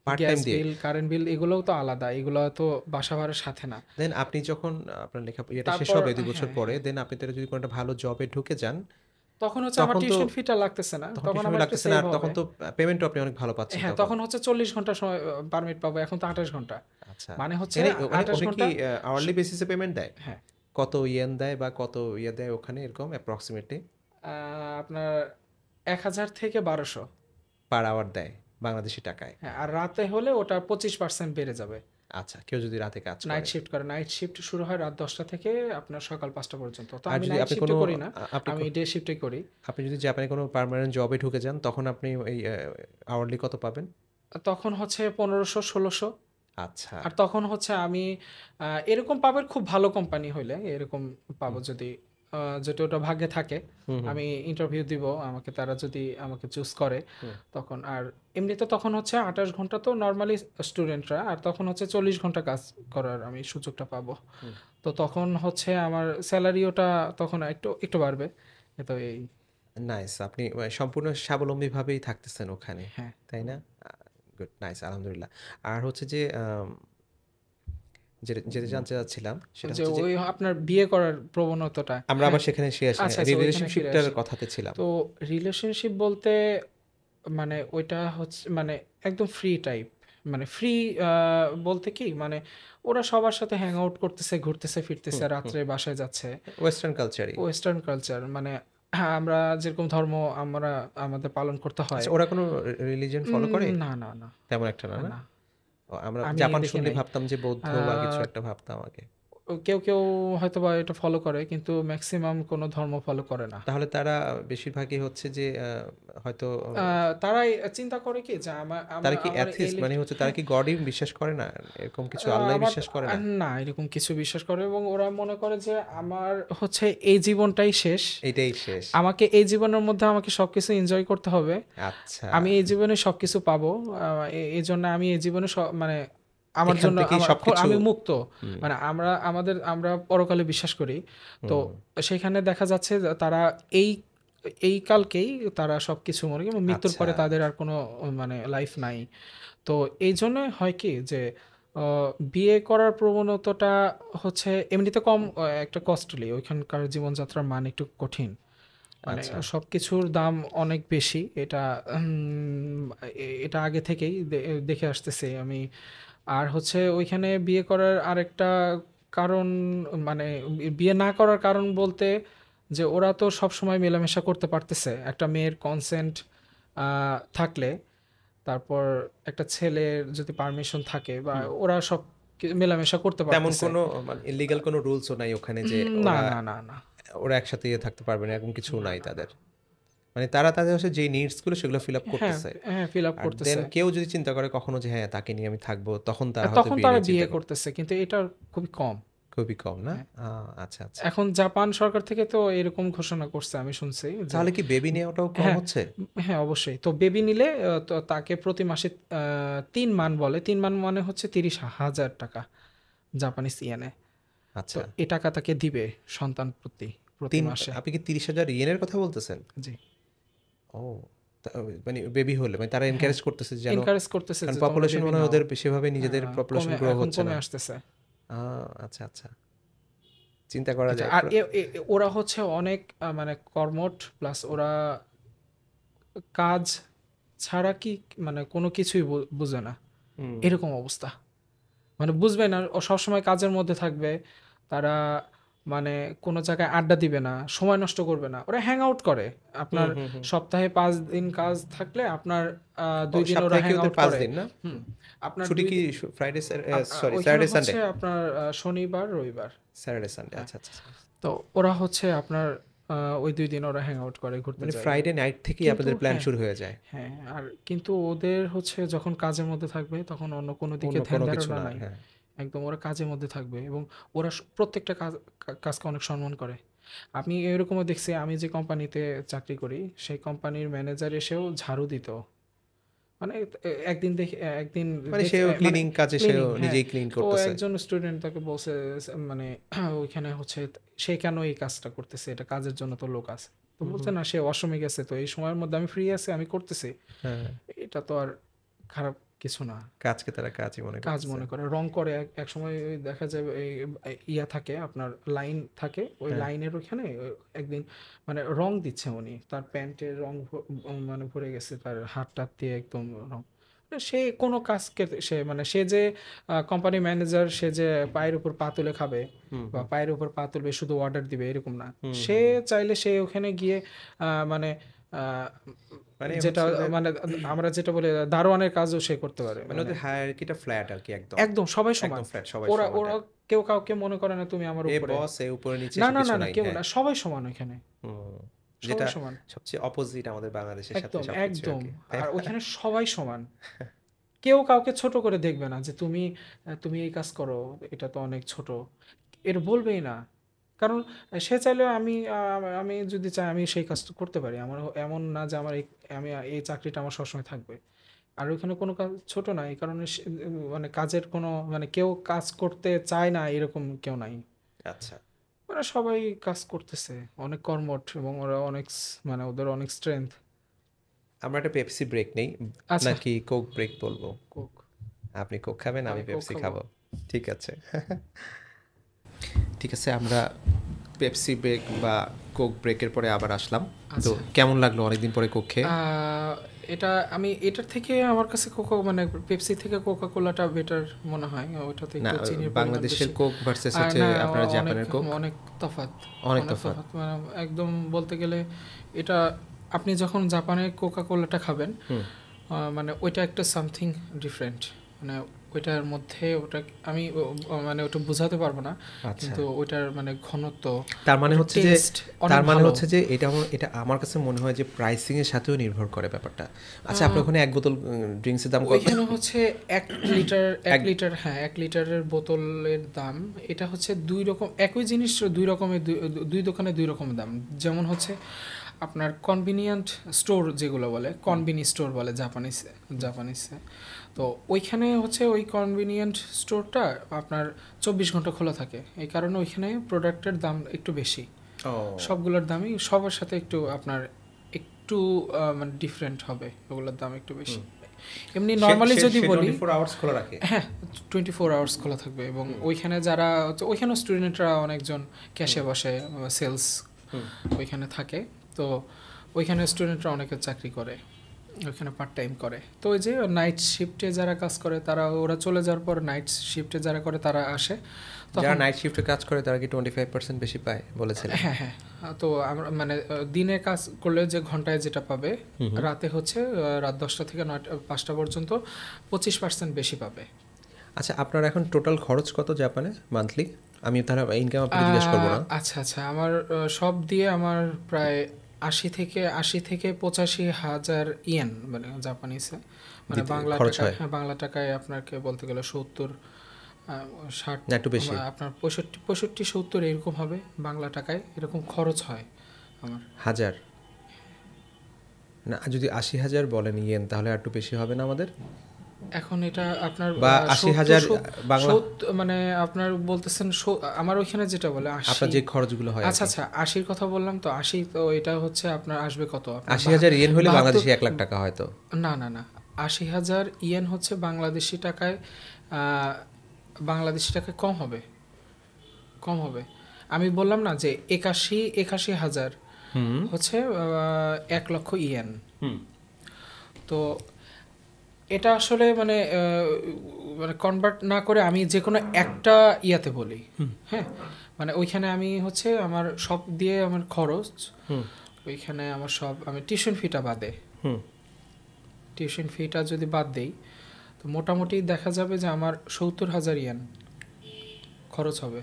পার্ট টাইম গ্যাস দিয়ে? বিল, কারেন্ট বিল এগুলোও তো আলাদা। এগুলো তো বাসা ভাড়ার সাথে না। দেন আপনি যখন আপনার ইয়েটা শেষ তারপর হবে ২ বছর হ্যাঁ, পরে, হ্যাঁ। দেন আপনি তাহলে যদি কোনো একটা ভালো জবে ঢুকে যান, তখন হচ্ছে আমার তখন তো টিউশন ফিটা লাগতেছে না। তখন তখন টিউশন ফি আমার একটু লাগতেছে না, সেভ আর তখন হবে। তো পেমেন্টও আপনি অনেক ভালো পাচ্ছেন হ্যাঁ, তখন। তখন হচ্ছে ৪০ ঘন্টা সময় পারমিট পাবো। এখন তো ২৮ ঘন্টা। আচ্ছা। মানে হচ্ছে এখানে ওখানে ২৮ ওখানে কি ঘন্টা স আওয়ারলি বেসিসে পেমেন্ট দেয়? হ্যাঁ। কত ইয়েন দেয় বা কত দেয় ওখানে এরকম অ্যাপ্রক্সিমেটলি? আ আপনার ১,০০০ থেকে ১,২০০। পার আওয়ার দেয় বাংলাদেশী টাকায়? হ্যাঁ, আর রাতে হলে ওটা ২৫% বেড়ে যাবে। আচ্ছা, কেউ যদি রাতে কাজ নাইট করে। শিফট করে। নাইট শিফট শুরু হয় রাত ১০টা থেকে আপনার সকাল ৫টা পর্যন্ত। তো আর আমি যদি নাইট আপনি শিফটে কোনো করি না। আপনি আমি ডে শিফটে করি। আপনি যদি জাপানে কোনো পার্মানেন্ট জবে ঢুকে যান, তখন আপনি এই আওয়ারলি কত পাবেন? তখন হচ্ছে ১৫০০, ১৬০০। আচ্ছা। আর তখন হচ্ছে আমি এরকম পাবেন খুব ভালো কোম্পানি হইলে এরকম হুম, পাবো যদি যদি ওটা ভাগ্যে থাকে। হুম, হুম, আমি ইন্টারভিউ দিব। তারা যদি আমাকে চুজ করে হুম। তখন। আর এমনিতে তখন হচ্ছে ২৮ ঘন্টা তো নরমালি স্টুডেন্টরা, আর তখন হচ্ছে ৪০ ঘন্টা কাজ করার আমি সুযোগটা পাবো। তো তখন হচ্ছে আমার স্যালারি ওটা তখন একটু বাড়বে। তো এই। নাইস। আপনি সম্পূর্ণ স্বাবলম্বীভাবেই থাকতেছেন ওখানে। হ্যাঁ। তাই না? আ গুড, নাইস, আলহামদুলিল্লাহ। আর হচ্ছে যে যেটা যেটা জানতে চাচ্ছিলাম সেটা যে হচ্ছে যে ওই আপনার বিয়ে করার প্রবণতাটা। আমরা হ্যাঁ, আবার সেখানে আচ্ছা, আচ্ছা ওইখানে ফিরে রিলেশনশিপটার আসি। কথাতে ছিলাম। তো রিলেশনশিপ বলতে মানে ওইটা হচ্ছে মানে একদম ফ্রি টাইপ। মানে ফ্রি বলতে কি মানে ওরা সবার সাথে হ্যাং আউট করতেছে, ঘুরতেছে, ফিরতেছে, হুম, হুম। রাত্রে বাসায় যাচ্ছে। ওয়েস্টার্ন কালচারই। ওয়েস্টার্ন কালচার মানে হ্যাঁ, আমরা যেরকম ধর্ম আমরা আমাদের পালন করতে হয়। আচ্ছা, ওরা কোনো রিলিজিয়ন ফলো করে? না, না, না, তেমন একটা না, না? না। ও, আমরা আমি জাপান দেখি শুনলেই নাই। ভাবতাম যে বৌদ্ধ আ বা কিছু একটা ভাবতাম আগে। কেউ হয়তোবা এটা ফলো করে কিন্তু মেক্সিমাম কোনো ধর্ম ফলো করে না। তাহলে তারা বেশিরভাগই হচ্ছে যে হয়তো আ তারাই চিন্তা করে কি যে তারা কি আমার এই অ্যাথিস্ট, মানে হচ্ছে তারা হ্যাঁ, কি গডই বিশ্বাস করে না? এরকম কিছু আল্লাহই আমার বিশ্বাস করে না? না এরকম কিছু বিশ্বাস করে এবং ওরা মনে করে যে আমার হচ্ছে এই জীবনটাই শেষ। এইটাই শেষ। আমাকে এই জীবনের মধ্যে আমাকে সবকিছু এনজয় করতে হবে। আচ্ছা। আমি এই জীবনে সবকিছু পাবো। এজন্য আমি এই জীবনে মানে আমার এখান জন্য থেকেই সবকিছু। আমি মুক্ত। হুম, মানে আমরা পরকালে বিশ্বাস করি। তো হুম। সেখানে দেখা যাচ্ছে যে তারা এই এই কালকেই তারা সবকিছু মনে করে এবং মৃত্যুর আচ্ছা। পরে তাদের আর কোনো মানে লাইফ নাই। তো এইজন্য হয় কি যে বিয়ে করার প্রবণতাটা হচ্ছে এমনিতে কম একটা কস্টলি। ওইখানকার জীবনযাত্রার মান একটু কঠিন। মানে আচ্ছা। সবকিছুর দাম অনেক বেশি। এটা আগে থেকেই দেখে আসতেছি আমি। আর হচ্ছে ওইখানে বিয়ে করার আরেকটা কারণ মানে বিয়ে না করার কারণ বলতে যে ওরা তো সবসময় মেলামেশা করতে পারতেছে। একটা মেয়ের কনসেন্ট থাকলে তারপর একটা ছেলের যদি পারমিশন থাকে বা হুম। ওরা সব মেলামেশা করতে তেমন পারতেছে। কোনো মানে ইল্লিগাল কোনো রুলসও নাই ওখানে যে না, ওরা না, না, না, ওরা একসাথে থাকতে পারবে না, এরকম কিছু না, নাই না, না। তাদের। মানে তারা তাদের হচ্ছে যে নিডস গুলো সেগুলো ফিল আপ হ্যাঁ, করতেছে। হ্যাঁ, ফিল আপ আর দেন করতেছে। কেউ যদি চিন্তা করে কখনো যে হ্যাঁ তাকে নিয়ে আমি থাকবো, তখন তারা হয়তো তখন বিয়ে তারা নিয়ে চিন্তা বিয়ে করে। করতেছে কিন্তু এটা খুবই কম। খুবই কম না? হ্যাঁ। আচ্ছা, আচ্ছা। এখন জাপান সরকার থেকে তো এরকম ঘোষণা করছে আমি শুনছি যে তাহলে কি বেবি নেওয়াটাও কম হ্যাঁ, হচ্ছে? হ্যাঁ অবশ্যই। তো বেবি নিলে তো তাকে প্রতি মাসে ৩ মান বলে। ৩ মান মানে হচ্ছে ৳৩০,০০০ জাপানিজ ইয়েনে। তো আচ্ছা। এ টাকা তাকে দিবে সন্তান প্রতি মাসে। আপনি কি ৩০,০০০ ইয়েনের কথা বলতেছেন? জি। ও! তা মানে বেবি হলে মানে তারা হ্যাঁ, এনকারেজ করতেছে যেন, এনকারেজ করতেছে কারণ যে তোমরা পপুলেশন বেবি মনে হয় নাও। ওদের সেভাবে নিজেদের পপুলেশন গ্রো এখন হচ্ছে না। কমে আসতেছে। আ আচ্ছা, আচ্ছা। চিন্তা করা এটা যায় আর ওরা হচ্ছে অনেক মানে কর্মঠ প্লাস ওরা কাজ ছাড়া কি মানে কোনো কিছুই বুঝে না। হুম, এরকম অবস্থা। মানে বুঝবে না ও সবসময় কাজের মধ্যে থাকবে। তারা মানে কোনো জায়গায় আড্ডা দিবে না, সময় নষ্ট করবে না। ওরা হ্যাং আউট করে। হুম, আপনার হুম, হুম। সপ্তাহে ৫ দিন কাজ থাকলে আপনার ২ দিন ওরা সপ্তাহে কি হ্যাং ওদের আউট ৫ করে। দিন না? হুম। আপনার ছুটি ২ কি দিন ফ্রাইডে, সরি, ওইখানে স্যাটারডে, সানডে? হচ্ছে আপনার শনিবার, রবিবার। Saturday, Sunday. হ্যাঁ। আচ্ছা, আচ্ছা, আচ্ছা। তো ওরা হচ্ছে আপনার ওই ২ দিন ওরা হ্যাং আউট করে, ঘুরতে মানে যায়। ফ্রাইডে নাইট থেকেই কিন্তু আপনাদের প্ল্যান হ্যাঁ, শুরু হয়ে যায়। হ্যাঁ। আর কিন্তু ওদের হচ্ছে যখন কাজের মধ্যে থাকবে তখন অন্য কোনো দিকে অন্য ধ্যান কোনো কিছু ধারণা না। নাই। হ্যাঁ। একদম ওরা কাজের মধ্যে থাকবে এবং ওরা প্রত্যেকটা কাজকে অনেক সম্মান করে। আমি এরকমও দেখছি আমি যে কোম্পানিতে চাকরি করি সেই কোম্পানির ম্যানেজার এসেও ঝাড়ু দিত। মানে একদিন একদিন মানে দেখছি সেও মানে ক্লিনিং কাজে সেও ক্লিনিং হ্যাঁ। নিজেই ক্লিন তো করতেছে। একজন স্টুডেন্ট তাকে বলছে মানে ওইখানে হচ্ছে সে কেন এই কাজটা করতেছে? এটা কাজের জন্য তো লোক আছে। তো হুম, বলছে হুম। না সে ওয়াশরুমে গেছে তো এই সময়ের মধ্যে আমি ফ্রি আছি আমি করতেছি। হ্যাঁ, এটা তো আর খারাপ কিছু না। কাজকে তারা কাজই মনে কাজ করতেছে। মনে করে রং করে একসময় ওই দেখা যায় ইয়া থাকে আপনার লাইন থাকে ওই হ্যাঁ। লাইনের ওইখানে একদিন মানে রং দিচ্ছে উনি তার প্যান্টের রং মানে ভরে গেছে তার হাত টাত দিয়ে একদম রং সে কোনো কাজকে সে মানে সে যে কোম্পানি ম্যানেজার সে যে পায়ের উপর পা তুলে খাবে হুম, বা হুম। পায়ের উপর পা তুলবে শুধু অর্ডার দিবে এরকম না হুম, সে হুম, হুম। চাইলে সে ওখানে গিয়ে মানে আহ, মানে যেটা হচ্ছে ওদের মানে আমরা যেটা বলি দারোয়ানের কাজও সে করতে পারে মানে মানে ওদের হায়ারার্কিটা ফ্ল্যাট আরকি একদম। একদম সবাই সমান। একদম ফ্ল্যাট, সবাই ওরা সমান, ওরা হ্যাঁ। কেউ কাউকে মনে করে না তুমি আমার এ উপরে। বস, এ উপরে নিচে না, এসব না, না, কিছু না নাই। কেউ হ্যাঁ। না। সবাই সমান ওইখানে। হুম। যেটা সবাই সমান। সবচেয়ে অপোজিট আমাদের বাংলাদেশের সাথে একদম, সবকিছু একদম। আরকি। তাই আর না? ওইখানে সবাই সমান। কেউ কাউকে ছোট করে দেখবে না যে তুমি এই কাজ করো, এটা তো অনেক ছোট। এর বলবেই না। কারণ সে চাইলেও আমি যদি চাই আমি সেই কাজটা করতে পারি। আমার এমন না যে আমি এই চাকরিটা আমার সবসময় থাকবে। আর ওইখানে কোনো কাজ ছোট না। এই কারণে মানে কাজের কোনো মানে কেউ কাজ করতে চায় না এরকম কেউ নাই। আচ্ছা। ওরা সবাই কাজ করতেছে। অনেক কর্মঠ এবং ওরা অনেক মানে ওদের অনেক স্ট্রেংথ। আমরা একটা পেপসি ব্রেক নেই আচ্ছা, নাকি কোক ব্রেক বলবো? কোক। আপনি কোক খাবেন, আমি আমি কোক পেপসি খাবো। খাবো। ঠিক আছে। ঠিক আছে, আমরা পেপসি ব্রেক বা কোক ব্রেকের পরে আবার আসলাম। তো আচ্ছা। কেমন লাগলো অনেকদিন পরে কোক খেয়ে? এটা আমি এটার থেকে আমার কাছে কোকা মানে পেপসি থেকে কোকা কোলাটা বেটার মনে হয়। ওটাতে না, একটু চিনির পরিমাণ বাংলাদেশের বেশি। কোক ভার্সেস আর হচ্ছে না, আপনার অনেক জাপানের কোক অনেক তফাৎ। অনেক অনেক তফাৎ। তফাৎ মানে একদম বলতে গেলে এটা আপনি যখন জাপানের কোকা কোলাটা খাবেন, হুম। মানে ওইটা একটা সামথিং ডিফারেন্ট। মানে ওইটার মধ্যে ওটা আমি মানে ওটা বোঝাতে পারবো না, আচ্ছা, কিন্তু ওইটার মানে ঘনত্ব, তার মানে ওইটার হচ্ছে যে টেস্ট অনেক তার মানে ভালো। হচ্ছে যে এটা আমার কাছে মনে হয় যে প্রাইসিং এর সাথেও নির্ভর করে ব্যাপারটা। আচ্ছা, আপনার ওখানে এক বোতল ড্রিঙ্কসের দাম কত? ওইখানে হচ্ছে 1 লিটার এক 1 লিটার, হ্যাঁ 1 লিটারের বোতলের দাম। এটা হচ্ছে দুই রকম, একই জিনিস দুই রকমের, দুই দোকানে দুই রকমের দাম। যেমন হচ্ছে আপনার কনভিনিয়েন্ট স্টোর যেগুলো বলে, কনভিনি স্টোর বলে জাপানিসে। তো ওইখানে হচ্ছে ওই কনভিনিয়েন্ট স্টোরটা আপনার 24 ঘন্টা খোলা থাকে, এই কারণে ওইখানে প্রোডাক্টের দাম একটু বেশি। ও, সবগুলোর দামই সবার সাথে একটু আপনার একটু মানে ডিফারেন্ট হবে, ওগুলোর দাম একটু বেশি। এমনি নর্মালি যদি বলি, 24 আওয়ার্স খোলা রাখে। হ্যাঁ 24 আওয়ার্স খোলা থাকবে। এবং ওইখানে যারা ওইখানেও স্টুডেন্টরা অনেকজন ক্যাশে বসে, সেলস ওইখানে থাকে। তো ওইখানে স্টুডেন্টরা অনেকে চাকরি করে, ওইখানে পার্ট টাইম করে। তো ওই যে নাইট শিফটে যারা কাজ করে তারা, ওরা চলে যাওয়ার পর নাইট শিফটে যারা করে তারা আসে যারা তখন। নাইট শিফটে কাজ করে তারা কি 25% বেশি পায় বলেছিলেন? হ্যাঁ হ্যাঁ। তো আমরা মানে দিনে কাজ করলে যে ঘন্টায় যেটা পাবে, রাতে হচ্ছে রাত 10টা থেকে 5টা পর্যন্ত 25% বেশি পাবে। আচ্ছা, আপনার এখন টোটাল খরচ কত জাপানে মান্থলি? আমি তাহলে ইনকাম আপনাকে জিজ্ঞেস করবো না। আচ্ছা আচ্ছা, আমার সব দিয়ে আমার প্রায় 80 থেকে 85 হাজার ইয়েন, মানে জাপানিসে, মানে বাংলা খরচ টাকায়, হয় হ্যাঁ বাংলা টাকায় আপনাকে বলতে গেলে 70, 60, না একটু বেশি? আপনার 65, 70 এরকম হবে বাংলা টাকায়, এরকম খরচ হয় আমার। হাজার? না, যদি 80,000 বলেন ইয়েন তাহলে আর একটু বেশি হবে না আমাদের? এখন এটা আপনার বা 80,000 বাংলা, মানে আপনার বলতেছেন আমার ওইখানে যেটা বলে 80। আপনার যে খরচগুলো হয়? আচ্ছা আচ্ছা, 80-র কথা বললাম তো, 80 তো এটা হচ্ছে আপনার আসবে কত, 80,000 ইয়েন হলে 72। বাংলাদেশে 1 লাখ টাকা হয়তো। না না না, 80,000 ইয়েন হচ্ছে বাংলাদেশি টাকায়, আহ, বাংলাদেশি টাকায় কম হবে, কম হবে। আমি বললাম না যে 81 হাজার হচ্ছে 1 লক্ষ ইয়েন। তো এটা আসলে মানে মানে কনভার্ট না করে আমি যে কোনো একটা ইয়াতে বলি, হ্যাঁ মানে ওইখানে আমি হচ্ছে আমার সব দিয়ে আমার খরচ, ওইখানে আমার সব, আমি টিউশন ফিটা বাদে, টিউশন ফিটা যদি বাদ দেই, তো মোটামুটি দেখা যাবে যে আমার 70,000 ইয়েন খরচ হবে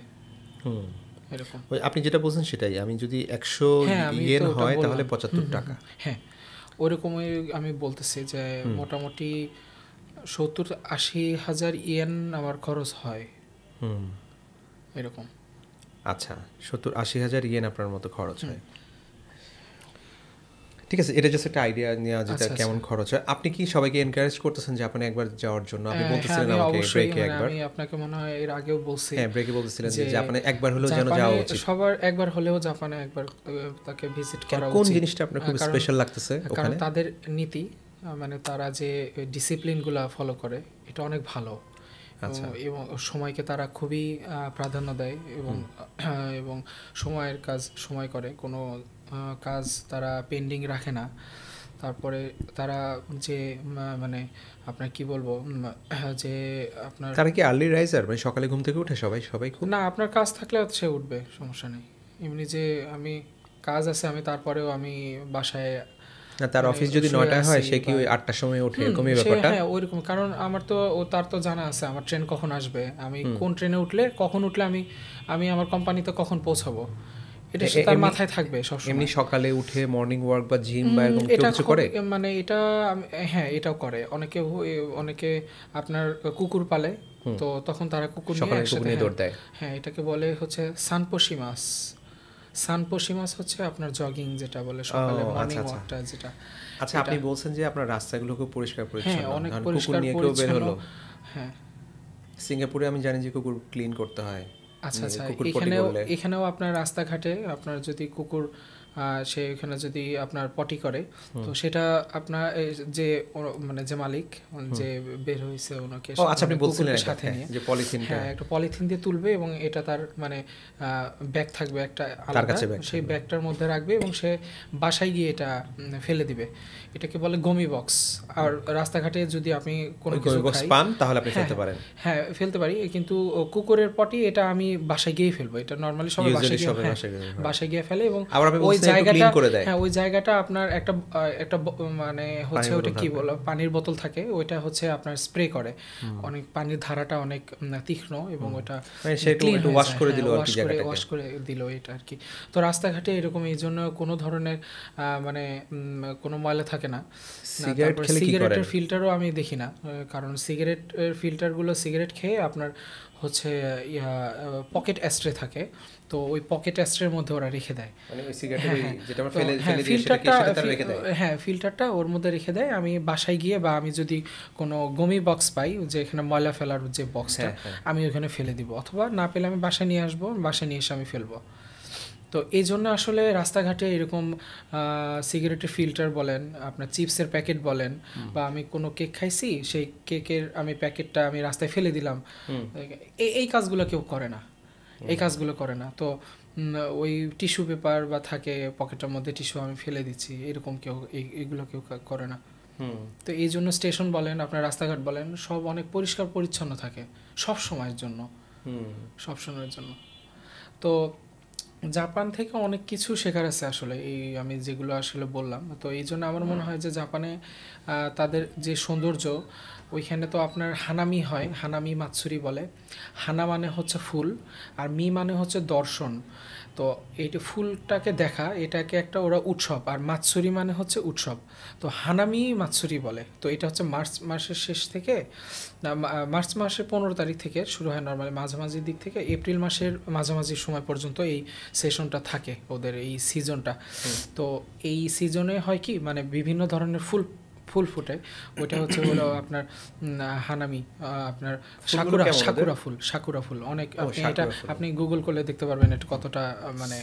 এরকম। ওই আপনি যেটা বলছেন সেটাই, আমি যদি 100 হ্যাঁ আমি ইয়েন তো ওটা হয় বললাম। তাহলে 75 টাকা। হ্যাঁ ওরকমই আমি বলতেছি যে মোটামুটি 70-80 হাজার ইয়েন আমার খরচ হয় এরকম। আচ্ছা, 70-80,000 ইয়েন আপনার মতো খরচ হয়। ঠিক আছে, এটা জাস্ট একটা আইডিয়া নেওয়া যেটা আচ্ছা, কেমন আচ্ছা। খরচ হয়। আপনি কি সবাইকে এনকারেজ করতেছেন জাপানে একবার যাওয়ার জন্য? আপনি হ্যাঁ বলতেছিলেন আমি আমাকে অবশ্যই, ব্রেকে মানে একবার। আমি আপনাকে মনে হয় এর আগেও বলছি, হ্যাঁ, ব্রেকে বলতেছিলেন যে যে জাপানে একবার হলেও যেন জাপানে যাওয়া উচিত। সবার একবার হলেও জাপানে একবার তাকে ভিজিট করা কোন উচিত। জিনিসটা আপনার খুব কারণ স্পেশাল লাগতেছে কারণ ওখানে? তাদের নীতি, মানে তারা যে ডিসিপ্লিনগুলো ফলো করে এটা অনেক ভালো। আচ্ছা। এবং সময়কে তারা খুবই প্রাধান্য দেয়, এবং এবং সময়ের কাজ সময় করে, কোনো কাজ তারা পেন্ডিং রাখে না। তারপরে তারা যে মানে আপনার কি বলবো, যে আপনার, তারা কি আর্লি রাইজার, মানে সকালে ঘুম থেকে উঠে সবাই সবাই খুব? না আপনার কাজ থাকলে সে উঠবে, সমস্যা নেই। এমনি যে আমি কাজ আছে আমি তারপরেও আমি বাসায়, না, তার মানে অফিস যদি শুয়ে 9টায় হয় আছি সে কি বা- ওই 8টার সময় ওঠে, এরকমই সে ব্যাপারটা? হ্যাঁ ওইরকম, কারণ আমার তো তার তো জানা আছে আমার ট্রেন কখন আসবে, আমি কোন ট্রেনে উঠলে কখন উঠলে আমি আমি আমার কোম্পানিতে কখন পৌঁছাবো, এটা সে তার মাথায় থাকবে সবসময়। এমনি সকালে উঠে মর্নিং ওয়াক বা জিম বা এরকম এটা কিছু খুব করে? মানে এটা হ্যাঁ এটাও করে অনেকে। অনেকে আপনার কুকুর পালে, তো তখন তারা কুকুর নিয়ে সকালে কুকুর একসাথে, নিয়ে দৌড় দেয়। হ্যাঁ এটাকে বলে হচ্ছে সানপোশিমাস। সানপোশিমাস হচ্ছে আপনার জগিং, যেটা বলে সকালে মর্নিং আচ্ছা। ওয়াকটা যেটা। আচ্ছা, আপনি বলছেন যে আপনার রাস্তাগুলো খুব পরিষ্কার হ্যাঁ পরিচ্ছন্ন, অনেক কুকুর পরিষ্কার নিয়ে কেউ বের পরিচ্ছন্ন। হলো? হ্যাঁ সিঙ্গাপুরে আমি জানি যে কুকুর ক্লিন করতে হয়। আচ্ছা আচ্ছা, কুকুর পটি এখানেও করলে। এখানেও আপনার রাস্তাঘাটে আপনার যদি কুকুর সে এখানে যদি আপনার পটি করে, তো সেটা আপনার এই যে মানে যে মালিক যে বের হয়েছে ওনাকে ও আচ্ছা, আপনি মানে বলছিলেন কুকুরকে এটা, সাথে হ্যাঁ, নিয়ে, যে পলিথিনটা হ্যাঁ একটা পলিথিন দিয়ে তুলবে এবং এটা তার মানে ব্যাগ থাকবে একটা তার আলাদা, কাছে ব্যাগ সেই ব্যাগটার মধ্যে রাখবে এবং সে বাসায় গিয়ে এটা ফেলে দিবে। এটাকে বলে গমি বক্স। আর রাস্তাঘাটে যদি আপনি কোনো কিছু বক্স খাই, পান তাহলে আপনি হ্যাঁ ফেলতে পারেন। হ্যাঁ ফেলতে পারি, কিন্তু কুকুরের পটি এটা আমি বাসায় গিয়েই ফেলবো। এটা নর্মালি সবাই বাসায় ইউজুয়ালি গিয়ে, সবাই হ্যাঁ বাসায় গিয়ে, হ্যাঁ। বাসায় গিয়ে ফেলে এবং আবার আপনি ওই বলছেন একটু জায়গাটা, ক্লিন করে দেয়। হ্যাঁ ওই জায়গাটা আপনার একটা মানে হচ্ছে পানির ওটা বোতল কি থাকবে। বলো, পানির বোতল থাকে, ওইটা হচ্ছে আপনার স্প্রে করে, অনেক পানির ধারাটা অনেক তীক্ষ্ণ এবং ওটা মানে সে একটু ক্লিন একটু হয়ে ওয়াশ যায়, করে হ্যাঁ দিল আর কি জায়গাটাকে। ওয়াশ করে দিল এটা আর কি। তো রাস্তাঘাটে এরকম এই জন্য কোনো ধরনের মানে কোনো ময়লা থাকে না। সিগারেট তারপরে খেলে কি করেন? সিগারেটের ফিল্টারও আমি দেখি না, কারণ সিগারেটের ফিল্টারগুলো সিগারেট খেয়ে আপনার হচ্ছে পকেট অ্যাস্ট্রে থাকে, তো ওই পকেট অ্যাস্ট্রের মধ্যে ওরা রেখে দেয়। মানে ওই সিগারেটের হ্যাঁ ওই হ্যাঁ, যেটা আমরা তো ফেলে হ্যাঁ ফেলে দিই সেটাকে ফিল্টারটা, সেটা তারা রেখে দেয়। হ্যাঁ ফিল্টারটা ওর মধ্যে রেখে দেয়। আমি বাসায় গিয়ে বা আমি যদি কোনো গমি বক্স পাই, যে এখানে ময়লা ফেলার যে বক্সটা, হ্যাঁ, হ্যাঁ। আমি ওখানে ফেলে দিব, অথবা না পেলে আমি বাসায় নিয়ে আসবো, বাসায় নিয়ে এসে আমি ফেলবো। তো এই জন্য আসলে রাস্তাঘাটে এরকম সিগারেটের ফিল্টার বলেন, আপনার চিপসের প্যাকেট বলেন, বা আমি কোনো কেক খাইছি সেই কেকের আমি প্যাকেটটা আমি রাস্তায় ফেলে দিলাম, এই কাজগুলো কেউ করে না, এই কাজগুলো করে না। তো ওই টিস্যু পেপার বা থাকে পকেটের মধ্যে টিস্যু আমি ফেলে দিচ্ছি, এরকম কেউ এইগুলো কেউ করে না। তো এই জন্য স্টেশন বলেন, আপনার রাস্তাঘাট বলেন, সব অনেক পরিষ্কার পরিচ্ছন্ন থাকে সব সময়ের জন্য, সব সময়ের জন্য। তো জাপান থেকে অনেক কিছু শেখার আছে আসলে, এই আমি যেগুলো আসলে বললাম। তো এই জন্য আমার মনে হয় যে জাপানে তাদের যে সৌন্দর্য, ওইখানে তো আপনার হানামি হয়, হানামি মাতসুরি বলে। হানা মানে হচ্ছে ফুল, আর মি মানে হচ্ছে দর্শন। তো এইটা ফুলটাকে দেখা, এটাকে একটা ওরা উৎসব, আর মাতসুরি মানে হচ্ছে উৎসব। তো হানামি মাতসুরি বলে। তো এটা হচ্ছে মার্চ মাসের শেষ থেকে, মার্চ মাসের 15 তারিখ থেকে শুরু হয় নর্মালি, মাঝামাঝি দিক থেকে এপ্রিল মাসের মাঝামাঝি সময় পর্যন্ত এই সেশনটা থাকে, ওদের এই সিজনটা। তো এই সিজনে হয় কি, মানে বিভিন্ন ধরনের ফুল ফুল ফুটে, ওইটা হচ্ছে হলো আপনার হানামি, আপনার সাকুরা, সাকুরা ফুল অনেক, আপনি এটা আপনি গুগল করলে দেখতে পারবেন এটা কতটা মানে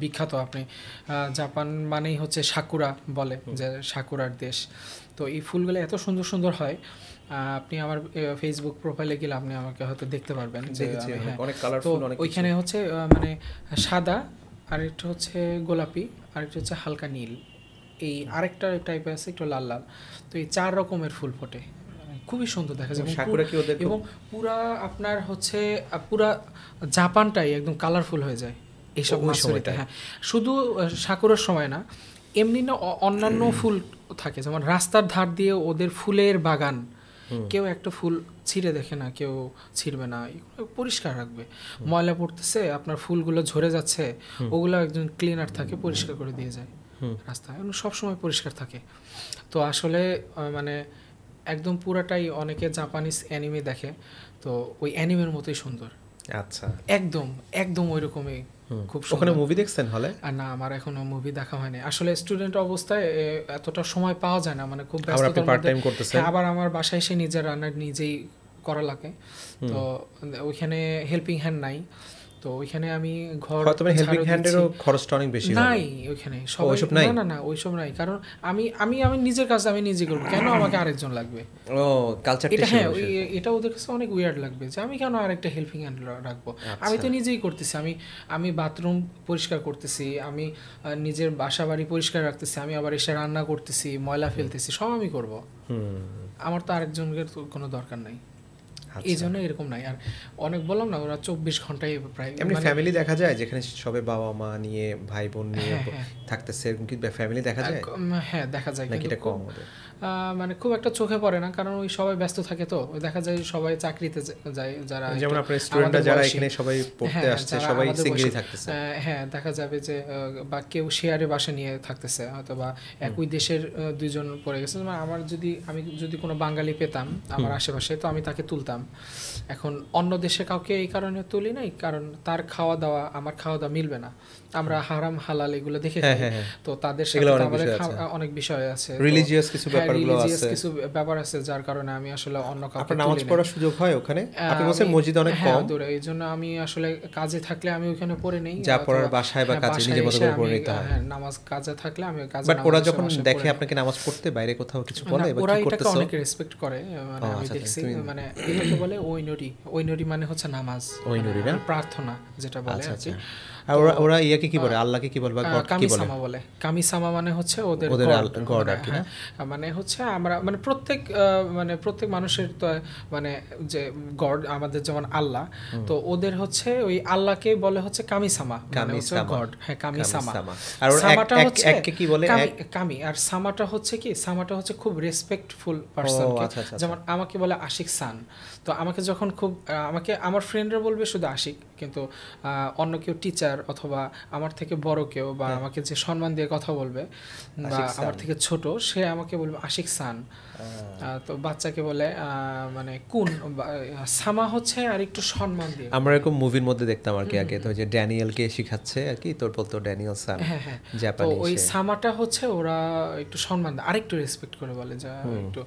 বিখ্যাত। আপনি জাপান মানেই হচ্ছে সাকুরা বলে, যে সাকুরার দেশ। তো এই ফুলগুলো এত সুন্দর সুন্দর হয়, আপনি আমার ফেসবুক প্রোফাইলে গেলে আপনি আমাকে হয়তো দেখতে পারবেন যে হ্যাঁ। তো ওইখানে হচ্ছে মানে সাদা, আরেকটা হচ্ছে গোলাপি, আরেকটা হচ্ছে হালকা নীল, এই আরেকটা টাইপের আছে একটু লাল লাল। তো এই 4 রকমের ফুল ফোটে, খুবই সুন্দর দেখা যায়। এবং পুরা আপনার হচ্ছে পুরা জাপানটাই একদম কালারফুল হয়ে যায় এইসব মাসুরিতে। হ্যাঁ, শুধু সাকুরার সময় না, এমনি না অন্যান্য ফুল থাকে, যেমন রাস্তার ধার দিয়ে ওদের ফুলের বাগান, কেউ একটা ফুল ছিঁড়ে দেখে না, কেউ ছিঁড়বে না, পরিষ্কার রাখবে। ময়লা পড়তেছে, আপনার ফুলগুলো ঝরে যাচ্ছে, ওগুলো একজন ক্লিনার থাকে, পরিষ্কার করে দিয়ে যায় রাস্তা, সবসময় পরিষ্কার থাকে। তো আসলে মানে একদম পুরাটাই, অনেকে জাপানিজ অ্যানিমে দেখে, তো ওই অ্যানিমের মতোই সুন্দর। আচ্ছা, একদম একদম ওই রকমই, খুব সুন্দর। ওখানে মুভি দেখছেন হলে? আর না, আমার এখনো মুভি দেখা হয়নি আসলে, স্টুডেন্ট অবস্থায় এতটা সময় পাওয়া যায় না, মানে খুব ব্যস্ততার মধ্যে। আবার আমার বাসায় এসে নিজের রান্না নিজেই করা লাগে, তো ওইখানে হেল্পিং হ্যান্ড নাই, তো ওইখানে আমি ঘর হেল্পিং হ্যান্ডেরও খরচটা অনেক বেশি নাই ওইখানে, সবাই না না ওইসব নাই, কারণ আমি আমি আমি নিজের কাজ আমি নিজে করবো, কেন আমাকে আরেকজন লাগবে? ও কালচারটা, এটা হ্যাঁ, এটা ওদের কাছে অনেক উইয়ার্ড লাগবে যে আমি কেন আরেকটা হেল্পিং হ্যান্ড রাখবো। আমি তো নিজেই করতেছি, আমি বাথরুম পরিষ্কার করতেছি, আমি নিজের বাসা বাড়ি পরিষ্কার রাখতেছি, আমি আবার এসে রান্না করতেছি, ময়লা ফেলতেছি, সব আমি করবো। আমার তো আরেকজনের কোনো দরকার নাই, এই জন্য এরকম নাই। আর অনেক বললাম না, ওরা 24 ঘন্টায় প্রায়, এমনি ফ্যামিলি দেখা যায় যেখানে সবে বাবা মা নিয়ে ভাই বোন নিয়ে থাকতেছে, এরকম কি ফ্যামিলি দেখা যায়? হ্যাঁ দেখা যায়, নাকি এটা কম ওদের? মানে খুব একটা চোখে পড়ে না, কারণ ওই সবাই ব্যস্ত থাকে, তো ওই দেখা যায় সবাই চাকরিতে যায়, যারা যেমন আপনার স্টুডেন্টরা যারা এখানে সবাই পড়তে আসছে, সবাই সিঙ্গেলই থাকতেছে। হ্যাঁ দেখা যাবে যে বা কেউ শেয়ারে বাসা নিয়ে থাকতেছে, হয়তো বা একই দেশের দুইজন পড়ে গেছে। আমার আমি যদি কোনো বাঙালি পেতাম আমার আশেপাশে, তো আমি তাকে তুলতাম। এখন অন্য দেশে কাউকে এই কারণে তুলি নাই, কারণ তার খাওয়া দাওয়া আমার খাওয়া দাওয়া মিলবে না, আমরা হারাম হালাল এগুলো দেখে খাই, তো তাদের সাথে আমাদের অনেক বিষয় আছে, রিলিজিয়াস কিছু ব্যাপার ব্যাপারগুলো রিলিজিয়াস আছে। কিছু ব্যাপার আছে যার কারণে আমি আসলে অন্য কাউকে আপনার নামাজ তুলি না। পড়ার সুযোগ হয় ওখানে? আপনি বলছেন আমি মসজিদ অনেক হ্যাঁ কম। দূরে, এই জন্য আমি আসলে কাজে থাকলে আমি ওইখানে পড়ে নেই, যা পড়ার অথবা বাসায় বা হ্যাঁ কাজে বাসায় নিজের মতো এসে করে আমি পড়ে নিতে হয়। হ্যাঁ নামাজ কাজে থাকলে আমি কাজে বাট নামাজ ওরা এসে যখন বাসায় দেখে পড়ে নিই। আপনাকে নামাজ পড়তে বাইরে কোথাও কিছু না, বলে বা ওরা কি এটাকে করতেছো? অনেক রেসপেক্ট করে, মানে ও আমি আচ্ছা, আচ্ছা, দেখছি, তুমি মানে এটাকে বলে ওইনুরি। ওইনুরি মানে হচ্ছে নামাজ, ওই মানে নুরি না? প্রার্থনা যেটা বলে আচ্ছা আর কি। আচ্ছা। আর তো ওরা ওরা ইয়াকে কি বলে, আল্লাহকে কি বলে বা গডকে কি বলে? কামিসামা বলে। কামিসামা মানে হচ্ছে ওদের ওদের গড, গড মানে আর কি না? হ্যাঁ, মানে হচ্ছে আমরা মানে মানে প্রত্যেক মানুষের তো মানে যে গড আমাদের যেমন আল্লাহ, তো ওদের হচ্ছে ওই আল্লাহকে বলে হচ্ছে কামিসামা, মানে হচ্ছে কামিসামা। গড। হ্যাঁ কামিসামা। কামিসামা। আর ওর এক সামাটা এক হচ্ছে এককে কি বলে? কামি এক। কামি আর সামাটা হচ্ছে কি, সামাটা হচ্ছে খুব রেসপেক্টফুল ও পার্সনকে। আচ্ছা আচ্ছা আচ্ছা। যেমন আমাকে বলে আশিক সান, তো আমাকে যখন খুব আমাকে আমার ফ্রেন্ডরা বলবে শুধু আশিক, কিন্তু অন্য কেউ টিচার অথবা আমার থেকে বড় কেউ বা হ্যাঁ। আমাকে যে সম্মান দিয়ে কথা বলবে বা আশিক আমার সান। থেকে ছোট, সে আমাকে বলবে আশিক সান। তো বাচ্চাকে বলে মানে কুন সামা হচ্ছে আর একটু সম্মান দিয়ে। আমরা এরকম মুভির মধ্যে দেখতাম আর কি আগে, তো ওই যে ড্যানিয়েলকে শিখাচ্ছে আর কি, তোর বলতো ড্যানিয়েল সান, হ্যাঁ হ্যাঁ। তো জাপানি ওই সে। সামাটা হচ্ছে ওরা একটু সম্মান দেয়, আরেকটু রেসপেক্ট করে বলে, যা একটু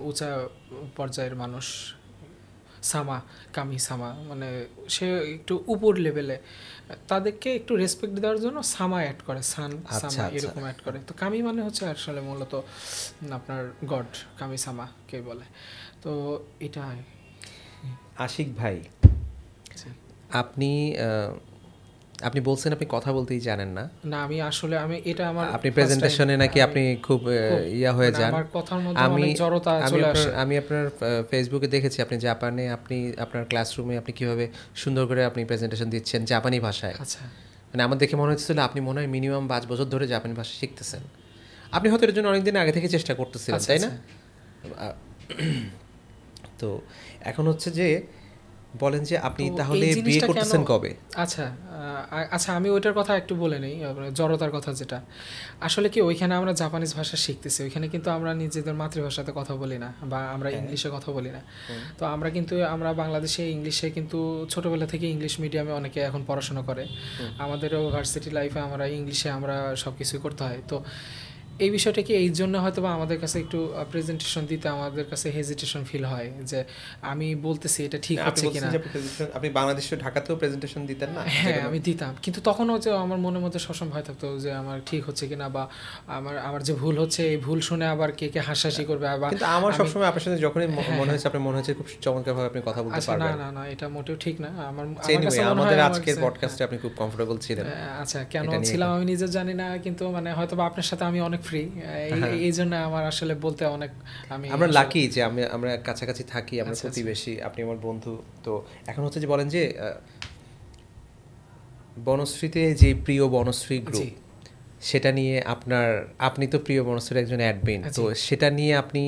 উঁচা পর্যায়ের মানুষ। সামা, কামি সামা, মানে সে একটু উপর লেভেলে, তাদেরকে একটু রেসপেক্ট দেওয়ার জন্য সামা অ্যাড করে, সান আচ্ছা সামা আচ্ছা। এরকম অ্যাড করে। তো কামি মানে হচ্ছে আসলে মূলত আপনার গড, কামি সামা কে বলে। তো এটা আশিক ভাই, জি। আপনি আপনি বলছেন আপনি কথা বলতেই জানেন না। না আমি আসলে আমি এটা আমার আপনি ফার্স্ট টাইম। প্রেজেন্টেশনে নাকি আপনি খুব ইয়া হয়ে মানে যান। আমার কথার মধ্যে আমি অনেক জড়তা আমি চলে আপনার আসে। আমি আপনার ফেসবুকে দেখেছি আপনি জাপানে, আপনি আপনার ক্লাসরুমে আপনি কিভাবে সুন্দর করে আপনি প্রেজেন্টেশন দিচ্ছেন জাপানি ভাষায়। আচ্ছা মানে আমার দেখে মনে হচ্ছিল আপনি মনে হয় মিনিমাম 5 বছর ধরে জাপানি ভাষা শিখতেছেন। আপনি হয়তো এর জন্য অনেকদিন আগে থেকে চেষ্টা করতেছিলেন, আচ্ছা তাই না? আচ্ছা। তো এখন হচ্ছে যে বলেন যে আপনি তো তাহলে এই বিয়ে জিনিসটা কেন, করতেছেন কবে? আচ্ছা আচ্ছা আমি ওইটার কথা একটু বলে নেই, জড়তার কথা যেটা। আসলে কি ওইখানে আমরা জাপানিজ ভাষা শিখতেছি, ওইখানে কিন্তু আমরা নিজেদের মাতৃভাষাতে কথা বলি না, বা আমরা হ্যাঁ। ইংলিশে কথা বলি না। তো আমরা কিন্তু আমরা বাংলাদেশে ইংলিশে কিন্তু ছোটোবেলা থেকে ইংলিশ মিডিয়ামে অনেকে এখন পড়াশোনা করে। আমাদেরও ভার্সিটি লাইফে আমরা ইংলিশে আমরা সব কিছুই করতে হয়। তো এই বিষয়টা কি এই জন্য হয়তো বা আমাদের কাছে একটু প্রেজেন্টেশন দিতে আমাদের কাছে হেজিটেশন ফিল হয়, যে আমি বলতেছি এটা ঠিক আপনি হচ্ছে বলছেন কিনা। যে আপনি বাংলাদেশে ঢাকাতেও প্রেজেন্টেশন দিতেন না? হ্যাঁ আমি দিতাম, কিন্তু তখনও যে আমার মনের মধ্যে সবসময় ভয় থাকতো যে আমার ঠিক হচ্ছে কিনা, বা আমার যে ভুল হচ্ছে এই ভুল শুনে আবার কে কে হাসাহাসি করবে। আবার কিন্তু আমার আমি সবসময় আপনার সাথে যখনই হ্যাঁ, মনে হয়েছে, আপনার মনে হয়েছে খুব চমৎকারভাবে আপনি কথা বলতে আচ্ছা না পারবেন। না না এটা মোটেও ঠিক না। আমার আচ্ছা, আমার কাছে anyway, মনে হয় আমাদের আমার আজকের কাছে পডকাস্টে আপনি খুব কমফোর্টেবল ছিলেন। আচ্ছা কেন এটা নিয়ে ছিলাম আমি নিজে জানি না, কিন্তু মানে হয়তো বা আপনার সাথে আমি অনেক ফ্রি, এই জন্য আমার আসলে বলতে অনেক আমি আমরা আসলে- লাকি যে আমরা কাছাকাছি থাকি, আমরা আচ্ছা, প্রতিবেশী, আপনি আমার বন্ধু। তো এখন হচ্ছে যে বলেন যে বনশ্রীতে যে প্রিয় বনশ্রী জি গ্রুপ, সেটা নিয়ে আপনি তো প্রিয় বনশ্রীর একজন অ্যাডমিন, জি। তো সেটা নিয়ে আপনি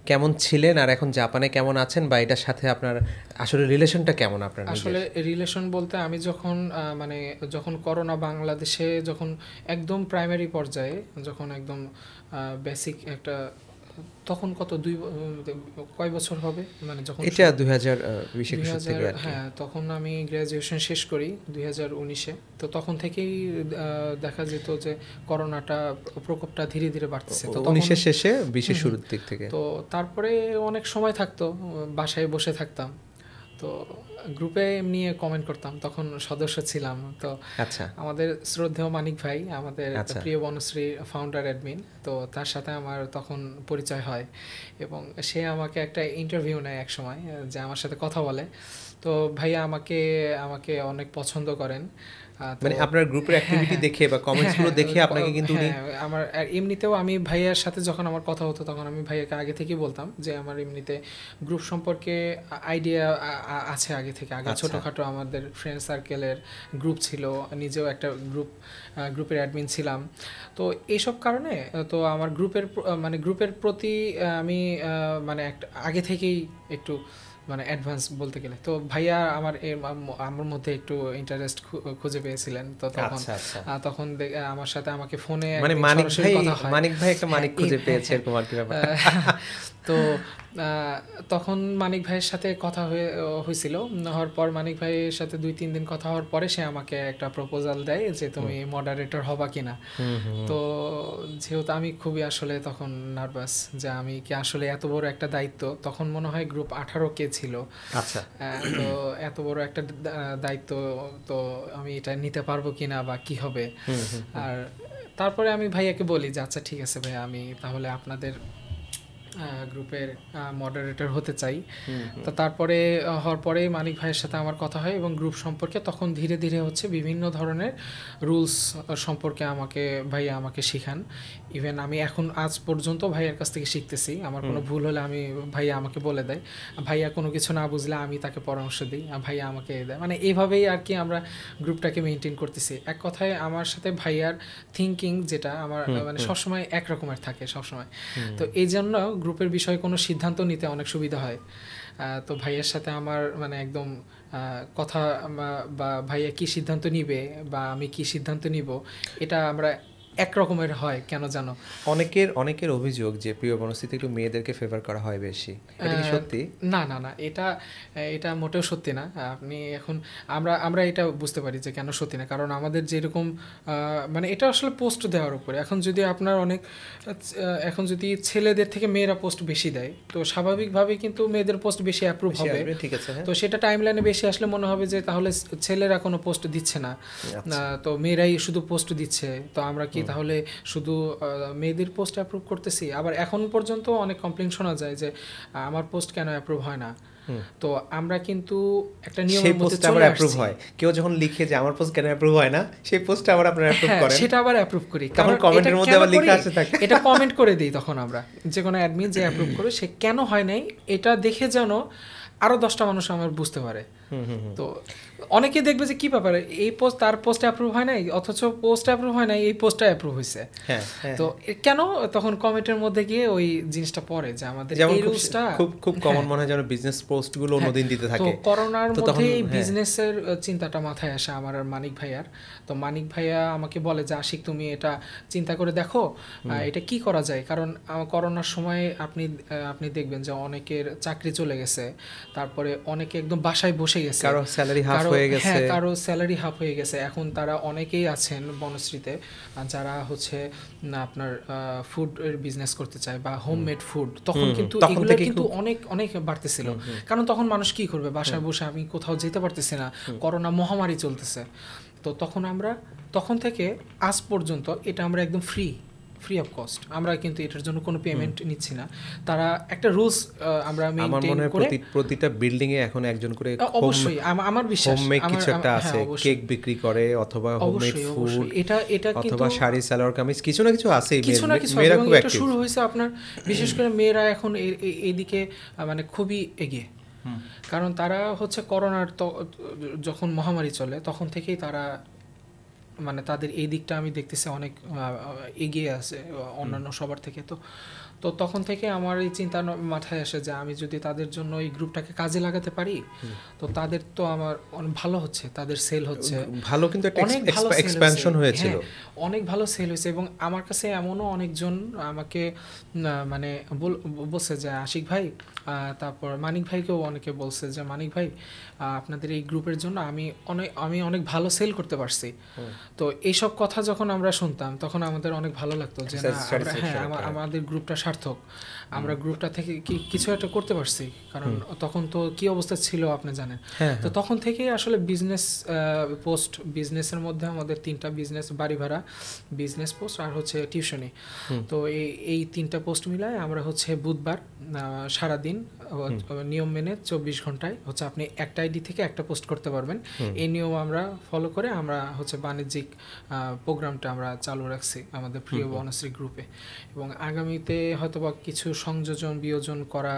কেমন ছিলেন আর এখন জাপানে কেমন আছেন, বা এটার সাথে আপনার আসলে রিলেশনটা কেমন আপনার নিজের? আসলে রিলেশন বলতে আমি যখন মানে যখন করোনা বাংলাদেশে যখন একদম প্রাইমারি পর্যায়ে, যখন একদম বেসিক একটা, তখন কত কয় বছর হবে, মানে যখন এটা 2020-21 থেকে আর কি। হ্যাঁ তখন আমি গ্র্যাজুয়েশন শেষ করি 2019-এ। তো তখন থেকেই দেখা যেত যে করোনাটা প্রকোপটা ধীরে ধীরে বাড়তেছে। তো তখন 19-এর শেষে 20-এর শুরুর দিক থেকে। তো তারপরে অনেক সময় থাকতো, বাসায় বসে থাকতাম, তো গ্রুপে নিয়ে কমেন্ট করতাম, তখন সদস্য ছিলাম। তো আচ্ছা আমাদের শ্রদ্ধেয় মানিক ভাই, আমাদের আচ্ছা। প্রিয় বনশ্রী ফাউন্ডার অ্যাডমিন, তো তার সাথে আমার তখন পরিচয় হয়, এবং সে আমাকে একটা ইন্টারভিউ নেয় এক সময়, যে আমার সাথে কথা বলে। তো ভাইয়া আমাকে আমাকে অনেক পছন্দ করেন। মানে আপনার গ্রুপের অ্যাক্টিভিটি দেখে বা কমেন্টস গুলো দেখে আপনাকে কিন্তু উনি। হ্যাঁ আমার এমনিতেও আমি ভাইয়ার সাথে যখন আমার কথা হতো তখন আমি ভাইয়াকে আগে থেকেই বলতাম যে আমার এমনিতে গ্রুপ সম্পর্কে আইডিয়া আছে আগে থেকে। আগে আচ্ছা। ছোটোখাটো আমাদের ফ্রেন্ড সার্কেলের গ্রুপ ছিল, নিজেও একটা গ্রুপের অ্যাডমিন ছিলাম। তো এইসব কারণে তো আমার গ্রুপের মানে গ্রুপের প্রতি আমি মানে একটা আগে থেকেই একটু মানে অ্যাডভান্স বলতে গেলে। তো ভাইয়া আমার মধ্যে একটু ইন্টারেস্ট খুঁজে পেয়েছিলেন। তো তখন আচ্ছা, আচ্ছা। তখন আমার সাথে আমাকে ফোনে মানে একদিন মানিক সরাসরি ভাই, কথা হয়। মানিক ভাই একটা হ্যাঁ, মানিক খুঁজে হ্যাঁ, পেয়েছে হ্যাঁ। এরকম আর কি ব্যাপার। তো তখন মানিক ভাইয়ের সাথে কথা হয়েছিল। হওয়ার পর মানিক ভাইয়ের সাথে ২-৩ দিন কথা হওয়ার পরে সে আমাকে একটা প্রপোজাল দেয় যে হুম, তুমি মডারেটর হবা কিনা। হুম, হুম। তো যেহেতু আমি খুবই আসলে তখন নার্ভাস যে আমি কি আসলে এত বড় একটা দায়িত্ব, তখন মনে হয় গ্রুপ 18 কে ছিল। আচ্ছা। তো এত বড় একটা দায়িত্ব, তো আমি এটা নিতে পারবো কিনা বা কি হবে। হুম, হুম, হুম, আর তারপরে আমি ভাইয়াকে বলি যে আচ্ছা ঠিক আছে ভাইয়া, আমি তাহলে আপনাদের গ্রুপের মডারেটর হতে চাই। হুম, হুম, তো তারপরে হওয়ার পরে মানিক ভাইয়ের সাথে আমার কথা হয় এবং গ্রুপ সম্পর্কে তখন ধীরে ধীরে হচ্ছে বিভিন্ন ধরনের রুলস সম্পর্কে ভাইয়া আমাকে শিখান। ইভেন আমি এখন আজ পর্যন্ত ভাইয়ার কাছ থেকে শিখতেছি। আমার কোনো হুম। ভুল হলে ভাইয়া আমাকে বলে দেয়। ভাইয়া কোনো কিছু না বুঝলে আমি তাকে পরামর্শ দিই, ভাইয়া আমাকে দেয়। মানে এইভাবেই আর কি আমরা গ্রুপটাকে মেনটেন করতেছি। এক কথায় আমার সাথে ভাইয়ার থিঙ্কিং যেটা আমার হুম, মানে হুম, সবসময় একরকমের থাকে সবসময়। হুম। তো এই জন্য গ্রুপের বিষয়ে কোনো সিদ্ধান্ত নিতে অনেক সুবিধা হয়। তো ভাইয়ের সাথে আমার মানে একদম কথা বা ভাইয়া কি সিদ্ধান্ত নিবে বা আমি কি সিদ্ধান্ত নিব, এটা আমরা একরকমের হয় কেন জানো। অনেকের অভিযোগ যে প্রিয় বনস্থিতে একটু মেয়েদেরকে ফেভার করা হয় বেশি। এটা কি সত্যি? না না না, এটা এটা মোটেও সত্যি না। আপনি এখন আমরা এটা বুঝতে পারি যে কেন সত্যি না, কারণ আমাদের যেরকম মানে এটা আসলে পোস্ট দেওয়ার উপরে। এখন যদি ছেলেদের থেকে মেয়েরা পোস্ট বেশি দেয়, তো স্বাভাবিকভাবেই কিন্তু মেয়েদের পোস্ট বেশি অ্যাপ্রুভ বেশি হবে। আসবে, ঠিক আছে, হ্যাঁ। তো সেটা টাইম লাইনে বেশি আসলে মনে হবে যে তাহলে ছেলেরা কোনো পোস্ট দিচ্ছে না, আচ্ছা। তো মেয়েরাই শুধু পোস্ট দিচ্ছে। তো আমরা কি হুম, তাহলে শুধু মেয়েদের পোস্ট অ্যাপ্রুভ করতেছি? আবার এখন পর্যন্ত অনেক কমপ্লেন শোনা যায় যে আমার পোস্ট কেন অ্যাপ্রুভ হয় না। হুম। তো আমরা কিন্তু একটা সেই নিয়মের মধ্যে পোস্টটা আবার চলে অ্যাপ্রুভ আসছি। হয়। কেউ যখন লিখে যে আমার পোস্ট কেন অ্যাপ্রুভ হয় না, সেই পোস্টটা আবার আপনারা অ্যাপ্রুভ হ্যাঁ, করেন। সেটা আবার অ্যাপ্রুভ করি। তখন কারণ এটা কমেন্টের মধ্যে কেন আবার করি? লিখে আসতে থাকে। এটা কমেন্ট করে দিই তখন আমরা। যে কোনো অ্যাডমিন যে অ্যাপ্রুভ করে সে কেন হয় নাই এটা দেখে যেন আরো 10টা মানুষ আমার বুঝতে পারে। হুম, হুম, হুম। তো অনেকে দেখবে যে কি ব্যাপারে এই পোস্ট, তার পোস্ট অ্যাপ্রুভ হয় নাই, অথচ পোস্ট অ্যাপ্রুভ হয় নাই, এই পোস্টটা অ্যাপ্রুভ হয়েছে। হ্যাঁ, হ্যাঁ, তো হ্যাঁ। কেন তখন কমেন্টের মধ্যে গিয়ে ওই জিনিসটা পড়ে যে আমাদের যেমন এই খুব রুলসটা। খুব খুব কমন হ্যাঁ, মনে হয় যেন বিজনেস পোস্টগুলো হ্যাঁ। অন্যদিন দিতে তো থাকে। করোনার তো মধ্যে তখন এই হ্যাঁ। বিজনেসের চিন্তাটা মাথায় আসে আমার আর মানিক ভাইয়ার। তো মানিক ভাইয়া আমাকে বলে যে আশিক তুমি এটা চিন্তা করে দেখো, এটা কি করা যায়। কারণ করোনার সময় আপনি দেখবেন যে অনেকের চাকরি চলে গেছে, তারপরে অনেকে একদম বাসায় বসে গেছে, কারো স্যালারি হাফ কারো হয়ে গেছে। হ্যাঁ কারো স্যালারি হাফ হয়ে গেছে। এখন তারা অনেকেই আছেন বনশ্রীতে যারা হচ্ছে না আপনার ফুড এর বিজনেস করতে চায় বা হোমমেড ফুড। তখন কিন্তু তখন এগুলোর থেকে কিন্তু খুব অনেক অনেক বাড়তেছিল। কারণ তখন মানুষ কি করবে, বাসায় বসে আমি কোথাও যেতে পারতেছি না, করোনা মহামারী চলতেছে। তো তখন থেকে আজ পর্যন্ত এটা আমরা একদম ফ্রি অফ কস্ট, আমরা কিন্তু এটার জন্য কোনো পেমেন্ট নিচ্ছি না। তারা একটা রুলস আমরা আমার মেইনটেইন মনে হয় করে। প্রতিটা বিল্ডিং এ এখন একজন করে অবশ্যই আমার বিশ্বাস হোমমেড কিছু একটা হ্যাঁ আছে, অবশ্যই কেক বিক্রি করে অথবা হোমমেড অবশ্যই ফুড অবশ্যই এটা কিন্তু অথবা শাড়ি সালোয়ার কামিজ কিছু না কিছু আছে। কিছু না কিছু আছে। মেয়েরা এবং খুব এটা অ্যাক্টিভ। শুরু হয়েছে আপনার বিশেষ করে মেয়েরা এখন এইদিকে মানে খুবই এগিয়ে। কারণ তারা হচ্ছে করোনার যখন মহামারী চলে তখন থেকেই তারা মানে তাদের এই দিকটা আমি দেখতেছি অনেক এগিয়ে আছে অন্যান্য সবার থেকে। তো তো তখন থেকে আমার এই চিন্তা মাথায় আসে যে আমি যদি তাদের জন্য এই গ্রুপটাকে কাজে লাগাতে পারি, তো তাদের তো আমার অনেক ভালো হচ্ছে, তাদের সেল হচ্ছে ভালো, কিন্তু একটা অনেক ভালো সেল এক্সপ্যানশন হয়েছে। হয়েছিল। হ্যাঁ, অনেক ভালো সেল হয়েছে। এবং আমার কাছে এমনও অনেকজন আমাকে মানে বলছে যে আশিক ভাই, তারপর মানিক ভাইকেও অনেকে বলছে যে মানিক ভাই আপনাদের এই গ্রুপের জন্য আমি অনেক ভালো সেল করতে পারছি। তো এইসব কথা যখন আমরা শুনতাম তখন আমাদের অনেক ভালো লাগতো যে না হ্যাঁ আমাদের গ্রুপটা সার্থক, আমরা গ্রুপটা থেকে কিছু একটা করতে পারছি। কারণ তখন তো কি অবস্থা ছিল আপনি জানেন। তো তখন থেকেই আসলে বিজনেসের মধ্যে আমাদের 3টা বিজনেস, বাড়ি ভাড়া, বিজনেস পোস্ট আর হচ্ছে টিউশনি। তো এই 3টা পোস্ট মিলায় আমরা হচ্ছে বুধবার সারাদিন নিয়ম মেনে 24 ঘন্টায় হচ্ছে আপনি একটা আইডি থেকে একটা পোস্ট করতে পারবেন। এই নিয়ম আমরা ফলো করে আমরা হচ্ছে বাণিজ্যিক প্রোগ্রামটা আমরা চালু রাখছি আমাদের প্রিয় বনশ্রী গ্রুপে। এবং আগামীতে হয়তোবা কিছু সংযোজন বিয়োজন করা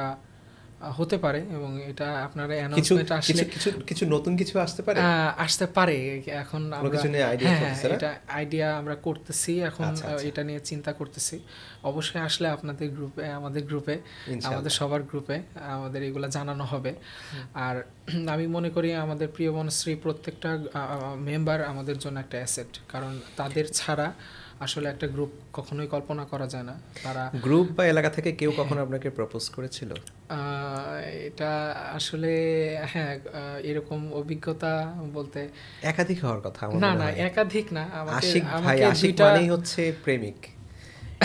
হতে পারে এবং এটা আপনারা কিছু অ্যানাউন্সমেন্ট কিছু আসলে কিছু কিছু নতুন কিছু আসতে পারে, আসতে পারে। এখন কোনো আমরা কিছু নিয়ে আইডিয়া হ্যাঁ, হ্যাঁ, চলতেছে না? এটা আইডিয়া আমরা করতেছি এখন, আচ্ছা আচ্ছা, এটা নিয়ে চিন্তা করতেছি। অবশ্যই আসলে আপনাদের গ্রুপে, আমাদের গ্রুপে, আমাদের ইনশাআল্লাহ। সবার গ্রুপে আমাদের এগুলা জানানো হবে। হুম। আর আমি মনে করি আমাদের প্রিয় বনশ্রী প্রত্যেকটা মেম্বার আমাদের জন্য একটা অ্যাসেট, কারণ তাদের ছাড়া আসলে একটা গ্রুপ কখনোই কল্পনা করা যায় না। তারা গ্রুপ বা এলাকা থেকে কেউ কখনো আপনাকে প্রপোজ করেছিল? এটা আসলে হ্যাঁ, এরকম অভিজ্ঞতা বলতে একাধিক হওয়ার কথা আমার না মনে না হয়। একাধিক না, আমাকে আশিক ভাই, আমাকে আশিক দুইটা মানেই হচ্ছে প্রেমিক।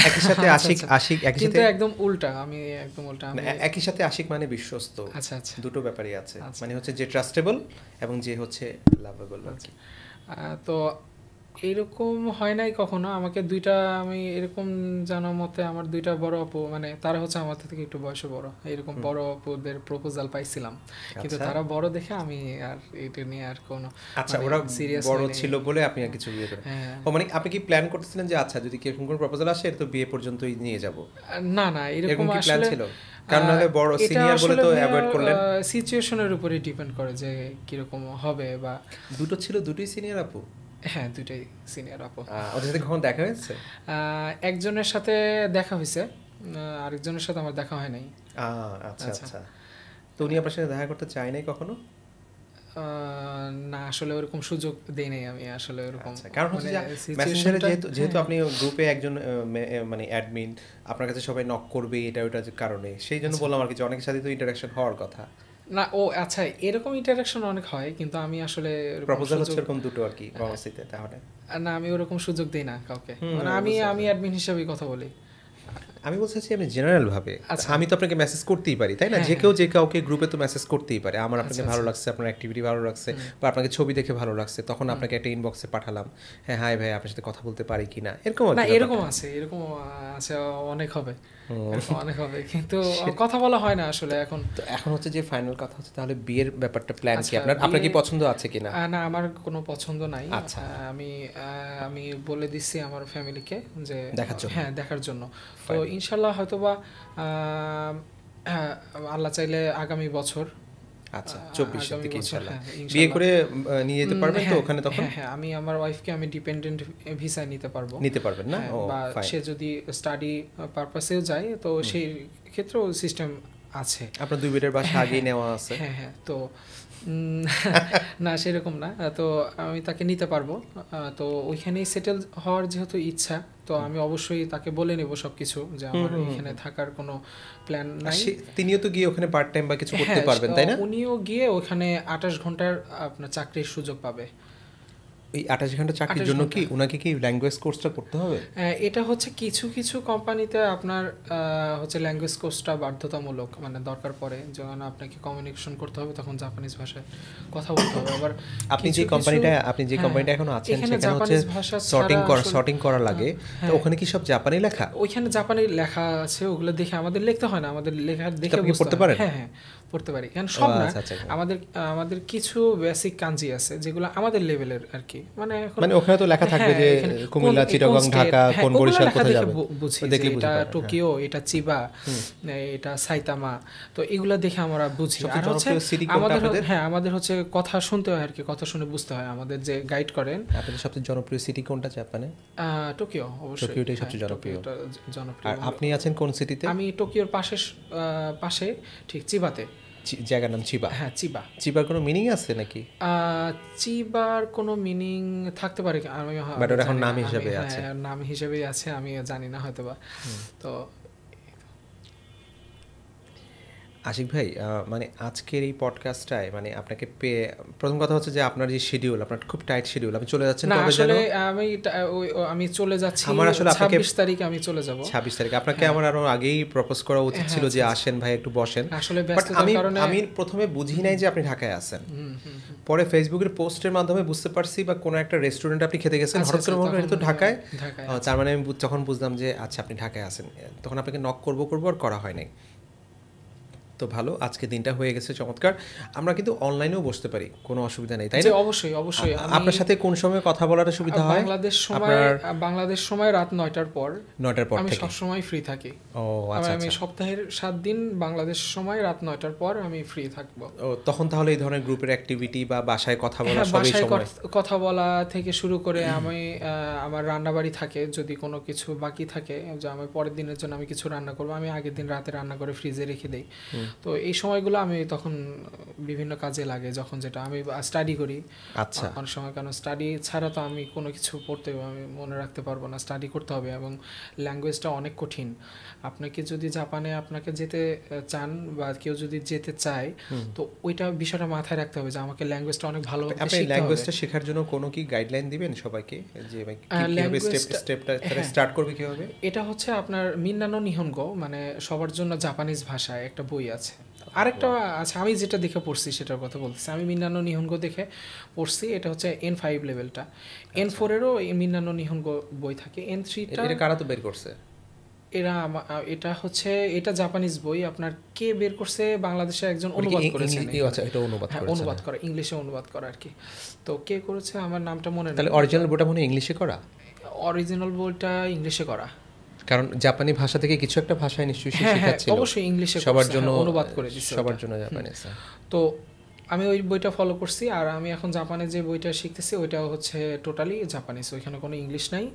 একই সাথে আচ্ছা আশিক, আচ্ছা, আশিক একই কিন্তু সাথে, একদম উল্টা, আমি একদম উল্টা, না, আমি একই সাথে আশিক মানে বিশ্বস্ত, আচ্ছা আচ্ছা দুটো ব্যাপারই আছে। আচ্ছা মানে হচ্ছে যে ট্রাস্টেবল এবং যে হচ্ছে লাভেবল আর আচ্ছা। কি। তো এরকম হয় নাই কখনো আমাকে দুইটা, আমি এরকম জানা মতে আমার দুইটা বড় আপু, মানে তারা হচ্ছে আমার থেকে একটু বয়সে বড়, এরকম বড় আপুদের প্রপোজাল পাইছিলাম, কিন্তু আচ্ছা তারা বড় দেখে আমি আর এটা নিয়ে আর কোনো আচ্ছা, মানে ওরা সিরিয়াস বড় হয়নি। ছিল বলে আপনি আর কিছু বিয়ে করেন? হ্যাঁ, ও মানে আপনি কি প্ল্যান করতেছিলেন যে আচ্ছা যদি এরকম কোনো প্রপোজাল আসে এটা তো বিয়ে পর্যন্তই নিয়ে যাব, না না এরকম এরকম কি প্ল্যান আসলে ছিল? কারণ নাহলে বড় এটা সিনিয়র বলে আসলে তো ভাইয়া অ্যাভয়েড করলেন। সিচুয়েশনের উপরে ডিপেন্ড করে যে কিরকম হবে বা দুটো ছিল, দুটোই সিনিয়র আপু? হ্যাঁ, দুইটাই সিনিয়র আপু। ওদের সাথে কখন দেখা হয়েছে? একজনের সাথে দেখা হয়েছে, আরেকজনের সাথে আমার দেখা হয় নাই। আচ্ছা আচ্ছা। আচ্ছা। তো উনি আপনার সাথে দেখা করতে চায় নাই কখনো? না আসলে ওরকম সুযোগ দেই নাই আমি আসলে ওরকম, আচ্ছা, কারণ হচ্ছে মানে যে মেসেঞ্জারে সিচুয়েশনটা যেহেতু যেহেতু হ্যাঁ, আপনি গ্রুপে একজন মানে অ্যাডমিন, আপনার কাছে সবাই নক করবে এটা ওটার কারণে, সেই জন্য আচ্ছা। বললাম আর কি, যে অনেকের সাথে তো ইন্টারাকশন হওয়ার কথা। না ও আচ্ছা, এরকম ইন্টারাকশন অনেক হয় কিন্তু আমি আসলে ওরকম প্রপোজাল হচ্ছে সুযোগ এরকম দুটো আর কি বনশ্রীতে তাহলে? না, আমি ওরকম সুযোগ দেই না কাউকে, হুম, মানে হুম, আমি বুঝতে আমি পারলাম। অ্যাডমিন হিসেবেই কথা বলি। আমি বলতে চাচ্ছি আমি জেনারেল ভাবে, আচ্ছা। আমি তো আপনাকে মেসেজ করতেই পারি তাই না, হ্যাঁ, যে হ্যাঁ। কেউ যে কাউকে গ্রুপে তো মেসেজ করতেই পারে, আমার আপনাকে আচ্ছা ভালো আচ্ছা। লাগছে, আপনার অ্যাক্টিভিটি ভালো লাগছে, হুম, বা আপনাকে ছবি দেখে ভালো লাগছে, তখন হুম। আপনাকে একটা ইনবক্সে পাঠালাম, হ্যাঁ হাই ভাই আপনার সাথে কথা বলতে পারি কিনা, এরকম আর না কি এরকম ব্যাপারটা। আছে, এরকম আছে, অনেক হবে, হুম। এরকম অনেক হবে, কিন্তু সে- কথা বলা হয় না আসলে এখন। তো এখন হচ্ছে যে ফাইনাল কথা হচ্ছে তাহলে বিয়ের ব্যাপারটা প্ল্যান কি আচ্ছা, আপনার, আপনার কি বিয়ে পছন্দ আছে কিনা? না আমার কোনো পছন্দ নাই। আচ্ছা। আমি বলে দিচ্ছি আমার ফ্যামিলিকে যে দেখার জন্য? হ্যাঁ, দেখার জন্য। তো Fine. ইনশাল্লাহ হয়তোবা হ্যাঁ, আল্লাহ চাইলে আগামী বছর, আচ্ছা 24-এর আগামী দিকে বছর, ইনশাল্লাহ হ্যাঁ বিয়ে ইনশাল্লাহ। করে নিয়ে যেতে পারবেন তো হ্যাঁ ওখানে তখন? হ্যাঁ হ্যাঁ, আমি আমার ওয়াইফকে আমি ডিপেন্ডেন্ট ভিসায় নিতে পারবো। নিতে পারবেন না? হ্যাঁ, ও বা ফাইন। সে যদি স্টাডি পারপাসেও যায় তো সেই ক্ষেত্রেও সিস্টেম আছে। আপনার 2 বেডের বাসা হ্যাঁ, আগেই হ্যাঁ, নেওয়া আছে? হ্যাঁ হ্যাঁ, তো না সেরকম না, তো আমি তাকে নিতে পারবো। তো ওইখানেই সেটেল হওয়ার যেহেতু ইচ্ছা, তো আমি অবশ্যই তাকে বলে নেব সবকিছু যে আমার এখানে থাকার কোনো প্ল্যান আর নাই। তিনিও তো গিয়ে ওখানে পার্ট টাইম বা কিছু করতে হ্যাঁ, পারবেন তাই না? উনিও গিয়ে ওখানে 28 ঘন্টার আপনার চাকরির সুযোগ পাবে। এই 28 ঘন্টা চাকরির 28 জন্য কি ঘন্টা। উনাকে কি ল্যাঙ্গুয়েজ কোর্সটা করতে হবে? এটা হচ্ছে কিছু কিছু কোম্পানিতে আপনার হচ্ছে ল্যাঙ্গুয়েজ কোর্সটা বাধ্যতামূলক, মানে দরকার পড়ে যখন আপনাকে কমিউনিকেশন করতে হবে তখন জাপানিজ ভাষায় কথা বলতে হবে। আবার আপনি কিছু যে কিছু কোম্পানিটা হ্যাঁ, এখনো আছেন এখানে সেখানে হচ্ছে জাপানিজ ভাষা ছাড়া আসলে সর্টিং করা লাগে, তো হ্যাঁ, ওখানে কি সব জাপানি লেখা? ওইখানে জাপানি লেখা আছে, ওগুলো দেখে আমাদের লিখতে হয় না, আমাদের লেখা দেখে আপনি কি বুঝতে পড়তে হয়। পারেন? হ্যাঁ হ্যাঁ, পড়তে পারি, কারণ সব না, আচ্ছা আচ্ছা। আমাদের আমাদের কিছু বেসিক কাঞ্জি আছে যেগুলো আমাদের লেভেলের আর কি, মানে এখন মানে ওখানে তো লেখা থাকবে যে এখানে কুমিল্লা, কোন চিটাগং, state, ঢাকা, হ্যাঁ, কোন ওগুলো বরিশাল লেখা কোথায় দেখে যাবে, বুঝি যে দেখলে এটা বুঝতে পারেন। টোকিও, এটা চিবা, এটা সাইতামা, তো এগুলো দেখে আমরা বুঝি। সবচেয়ে আর হচ্ছে জনপ্রিয় সিটি কোনটা আমাদের আপনাদের? হ্যাঁ, আমাদের হচ্ছে কথা শুনতে হয় আর কি, কথা শুনে বুঝতে হয়, আমাদের যে গাইড করেন। আপনাদের সবচেয়ে জনপ্রিয় সিটি কোনটা জাপানে? টোকিও অবশ্যই, টোকিওটাই হ্যাঁ, সবচেয়ে জনপ্রিয়। টোকিওটা জনপ্রিয়। আর আপনি আছেন কোন সিটিতে? আমি টোকিওর পাশে ঠিক চিবাতে। জায়গার নাম চিবা? হ্যাঁ, চিবা। চিবার কোনো মিনিং আছে নাকি? চিবার কোনো মিনিং থাকতে পারে আমি বাট ওর এখন জানি না। নাম হিসাবে হ্যাঁ, আছে। নাম হিসেবেই আছে, আমি জানি না হয়তোবা। তো আশিক ভাই, মানে আজকের এই পডকাস্টটায় মানে আপনাকে পেয়ে প্রথম কথা হচ্ছে যে আপনার যে শিডিউল, আপনার খুব টাইট শিডিউল, আপনি চলে যাচ্ছেন না কবে যেন? আসলে আমি চলে যাচ্ছি আমার আসলে আপনাকে 26 তারিখে আমি চলে যাব। 26 তারিখ আপনাকে আমার আরো আগেই প্রপোজ করা উচিত ছিল যে আসেন ভাই একটু বসেন, আসলে বাট ব্যস্ততার কারণে আমি প্রথমে বুঝি নাই যে আপনি ঢাকায় আছেন। পরে ফেসবুকের পোস্টের মাধ্যমে বুঝতে পারছি, বা কোনো একটা রেস্টুরেন্টে আপনি খেতে গেছেন, হঠাৎ করে মনে হলো এটা তো ঢাকায়। তার মানে আমি তখন বুঝলাম যে আচ্ছা আপনি ঢাকায় আছেন, তখন আপনাকে নক করবো আর করা হয় নাই। তো ভালো, আজকে দিনটা হয়ে গেছে চমৎকার। আমরা কিন্তু অনলাইনেও বসতে পারি, কোনো অসুবিধা নেই, তাই জি না? অবশ্যই, অবশ্যই। আমি আপনার সাথে কোন সময় কথা বলাটা সুবিধা হয়? আপনার বাংলাদেশ সময় রাত ৯টার পর ৯টার পর আমি থেকে? সবসময় ফ্রি থাকি। ও আচ্ছা আমি আচ্ছা। সপ্তাহের ৭ দিন বাংলাদেশ সময় রাত ৯টার পর আমি ফ্রি থাকবো। ও তখন তাহলে এই ধরনের গ্রুপের অ্যাক্টিভিটি বা বাসায় কথা বলা হ্যাঁ, সবই বাসায় সময়। কথা বলা থেকে শুরু করে আমি আমার রান্নাবাড়ি থাকে, যদি কোনো কিছু বাকি থাকে যে আমি পরের দিনের জন্য আমি কিছু রান্না করবো, আমি আগের দিন রাতে রান্না করে ফ্রিজে রেখে দেই। তো এই সময়গুলো আমি তখন বিভিন্ন কাজে লাগে, যখন যেটা আমি স্টাডি করি আচ্ছা। অনেক সময়, কারণ স্টাডি ছাড়া তো আমি কোনো কিছু পড়তে আমি মনে রাখতে পারবো না, স্টাডি করতে হবে এবং ল্যাঙ্গুয়েজটা অনেক কঠিন। আপনাকে যদি জাপানে আপনাকে যেতে চান বা কেউ যদি যেতে চায়, তো ওইটা বিষয়টা মাথায় রাখতে হবে যে আমাকে ল্যাঙ্গুয়েজটা অনেক ভালোভাবে আপনি শিখতে হবে। ল্যাঙ্গুয়েজটা শেখার জন্য কোনো কি গাইডলাইন দিবেন সবাইকে, যে কিভাবে স্টেপটা স্টার্ট করবে কিভাবে? এটা হচ্ছে আপনার মিন্নানো নিহনগো, মানে সবার জন্য জাপানিজ ভাষায় একটা বই আছে। আরেকটা আছে, আমি যেটা দেখে পড়ছি সেটার কথা বলতেছি। আমি মিন্নানো নিহনগো দেখে পড়ছি, এটা হচ্ছে N5 লেভেলটা। N4-এরও মিন্নানো নিহনগো বই থাকে। N3টা এটা কারা তো বের করছে? এটা হচ্ছে, এটা জাপানিজ বই। আপনার কে বের করছে? বাংলাদেশের একজন অনুবাদ করেছেন। আচ্ছা, এটা অনুবাদ হ্যাঁ, করেছে। অনুবাদ করা, ইংলিশে অনুবাদ করা আর কি। তো কে করেছে আমার নামটা মনে নেই। তাহলে অরিজিনাল বইটা মনে হয় ইংলিশে করা? অরিজিনাল বইটা ইংলিশে করা, কারণ জাপানি ভাষা থেকে কিছু একটা ভাষায় নিশ্চয়ই সে হ্যাঁ হ্যাঁ শেখাচ্ছিল অবশ্যই ইংলিশে সবার করছে, জন্য, হ্যাঁ, অনুবাদ করে দিচ্ছে সবার ওটা। জন্য জাপানিজ। তো আমি ওই বইটা ফলো করছি, আর আমি এখন জাপানে যে বইটা শিখতেছি ওইটাও হচ্ছে টোটালি জাপানিজ, ওইখানে কোনো ইংলিশ নাই।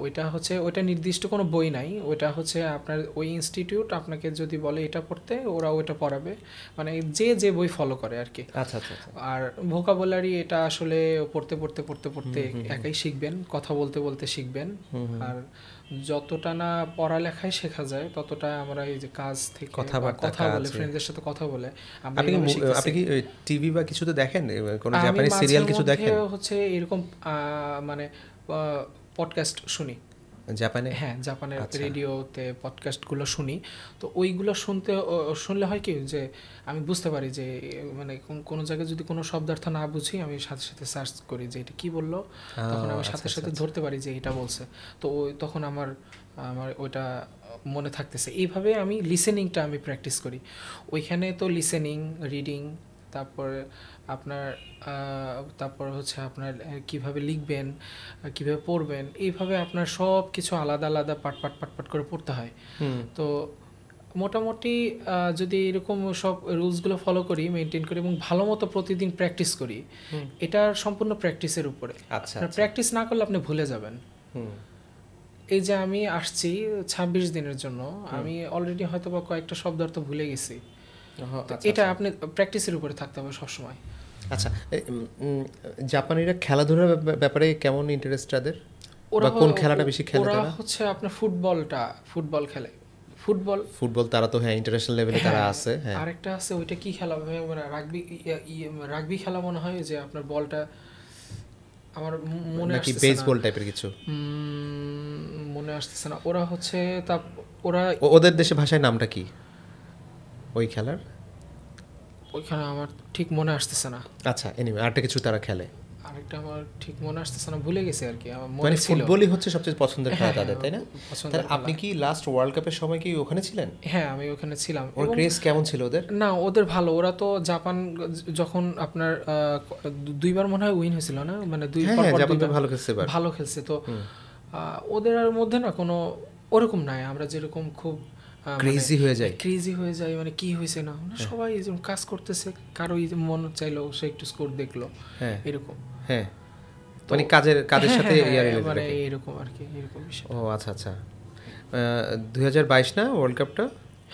ওইটা হচ্ছে, ওইটা নির্দিষ্ট কোনো বই নাই, ওইটা হচ্ছে আপনার ওই ইনস্টিটিউট আপনাকে যদি বলে এটা পড়তে, ওরা ওইটা পড়াবে, মানে যে যে বই ফলো করে আর কি। আচ্ছা আচ্ছা আচ্ছা। আর ভোকাবুলারি এটা আসলে পড়তে পড়তে পড়তে পড়তে একাই শিখবেন, কথা বলতে বলতে শিখবেন। আর যতটা না পড়ালেখায় শেখা যায়, ততটা আমরা এই যে কাজ থেকে কথা বলে, ফ্রেন্ডদের সাথে কথা বলে আমরা এইভাবে শিখতেছি। আপনি কি টিভি বা কিছু তো দেখেন, কোন জাপানি সিরিয়াল কিছু দেখেন? আমি হচ্ছে এরকম মানে পডকাস্ট শুনি জাপানে? হ্যাঁ, জাপানের রেডিওতে পডকাস্টগুলো শুনি। তো ওইগুলো শুনলে হয় কি যে আমি বুঝতে পারি যে মানে কোনো জায়গায় যদি কোনো শব্দার্থ না বুঝি, আমি সাথে সাথে সার্চ করি যে এটা কি বললো, তখন আমি সাথে সাথে ধরতে পারি যে এটা বলছে। তো তখন আমার আমার ওইটা মনে থাকতেছে। এইভাবে আমি লিসেনিংটা আমি প্র্যাকটিস করি। ওইখানে তো লিসেনিং, রিডিং, তারপরে আপনার তারপর হচ্ছে আপনার কিভাবে লিখবেন, কিভাবে পড়বেন, এইভাবে আপনার সব কিছু আলাদা আলাদা পাট পাট পাট পাট করে পড়তে হয়। তো মোটামুটি যদি এরকম সব রুলসগুলো ফলো করি, মেনটেন করি এবং ভালো মতো প্রতিদিন প্র্যাকটিস করি, এটা সম্পূর্ণ প্র্যাকটিসের উপরে। আচ্ছা, প্র্যাকটিস না করলে আপনি ভুলে যাবেন। এই যে আমি আসছি 26 দিনের জন্য, আমি অলরেডি হয়তো বা কয়েকটা শব্দার্থ ভুলে গেছি। এটা আপনি প্র্যাকটিসের উপরে থাকতে হবে সবসময়। আচ্ছা, জাপানিরা খেলাধুলার ব্যাপারে কেমন ইন্টারেস্ট তাদের? ওরা কোন খেলাটা বেশি খেলে তারা? ওরা হচ্ছে আপনার ফুটবল খেলে। ফুটবল তারা তো হ্যাঁ ইন্টারন্যাশনাল লেভেলে তারা আছে। হ্যাঁ, আরেকটা আছে, ওইটা কি খেলা ভাই, মানে রাগবি খেলা মনে হয়, যে আপনার বলটা আমার মনে আসছে না, বেসবল টাইপের কিছু মনে আসতেছে না। ওরা হচ্ছে ওরা ওদের দেশে ভাষায় নামটা কি ওই খেলার? ওইখানে আমার ঠিক মনে আসতেছে না। আচ্ছা, এনিওয়ে আরেকটা কিছু তারা খেলে, আরেকটা আমার ঠিক মনে আসতেছে না, ভুলে গেছি আর কি। আমার মানে মনে ছিল ফুটবলই হচ্ছে সবচেয়ে পছন্দের খেলা তাদের, তাই না? পছন্দের তাহলে আপনি কি লাস্ট ওয়ার্ল্ড কাপের সময় কি ওখানে ছিলেন? হ্যাঁ, আমি ওখানে ছিলাম। ওর ক্রেজ কেমন ছিল ওদের? না, ওদের ভালো। ওরা তো জাপান যখন আপনার দুইবার মনে হয় উইন হয়েছিল না, মানে ভালো খেলছে। তো ওদের মধ্যে না কোনো ওরকম নাই, আমরা যেরকম খুব ক্রেজি হয়ে যায়, মানে কি হয়েছে না, সবাই যেরকম কাজ করতেছে, কারো মন চাইলো সে একটু স্কোর দেখলো, এরকম। হ্যাঁ, মানে কাজের সাথে মানে এরকম আর কি, এরকম বিষয়। ও আচ্ছা আচ্ছা। 2022 না ওয়ার্ল্ড কাপটা?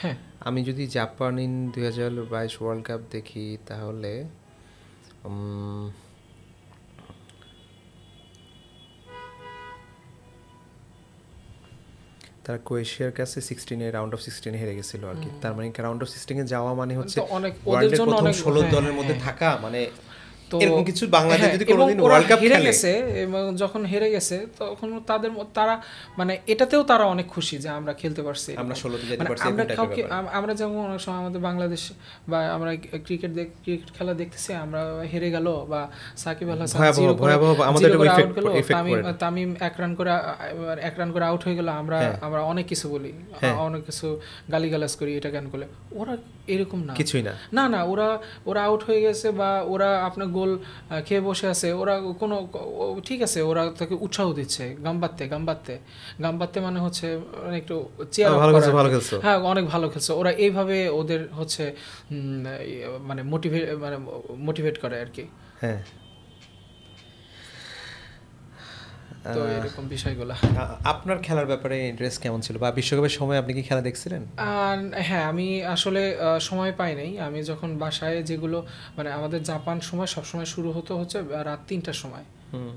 হ্যাঁ, আমি যদি জাপান 2022 ওয়ার্ল্ড কাপ দেখি, তাহলে তারা ক্রোয়েশিয়ার কাছে 16 রাউন্ড অফ 16 হেরে গেছিল আর কি। তার মানে রাউন্ড অফ 16 যাওয়া মানে হচ্ছে ওয়ার্ল্ডের প্রথম 16 দলের মধ্যে থাকা, মানে তো এরকম কিছু বাংলাদেশ হ্যাঁ, যদি এবং কোনোদিন ওরা ওয়ার্ল্ড কাপ হেরে খেলে, গেছে, এবং যখন হেরে গেছে তখন তারা মানে এটাতেও তারা অনেক খুশি যে আমরা খেলতে পারছি আমরা এরকম। 16তে যেতে মানে পারছি আমরা এরকম টাইপের কাউকে ব্যাপার। আমরা যেমন অনেক সময় আমাদের বাংলাদেশ বা আমরা ক্রিকেট খেলা দেখতেছি, আমরা হেরে গেল বা সাকিব আল হাসান ভয়াবহ ভয়াবহ আমাদের জিরো করে আউট ইফেক্ট গেল, ইফেক্ট তামিম করে দেয়। তামিম 1 রান করে আউট হয়ে গেল, আমরা হ্যাঁ আমরা অনেক কিছু বলি, হ্যাঁ, অনেক কিছু গালিগালাজ করি, এটা কেন করলে। ওরা এরকম না, কিছুই না। না না, ওরা ওরা আউট হয়ে গেছে বা ওরা আপনার গোল খেয়ে বসে আছে, ওরা কোনো ঠিক আছে, ওরা তাকে উৎসাহ দিচ্ছে, গাম্বাত্তে গাম্বাত্তে গাম্বাত্তে, মানে হচ্ছে মানে একটু চেয়ার আপ ভালো করা খেলছো আর ভালো কি। খেলছো। হ্যাঁ, অনেক ভালো খেলছে ওরা, এইভাবে ওদের হচ্ছে মানে মোটিভেট করে আর কি। হ্যাঁ, তো এরকম বিষয়গুলো। আপনার খেলার ব্যাপারে ইন্টারেস্ট কেমন ছিল, বা বিশ্বকাপের সময় আপনি কি খেলা দেখছিলেন? আর হ্যাঁ, আমি আসলে সময় পাই নাই। আমি যখন বাসায় যেগুলো মানে আমাদের জাপান সময় সবসময় শুরু হতো হচ্ছে রাত 3টার সময়। হুম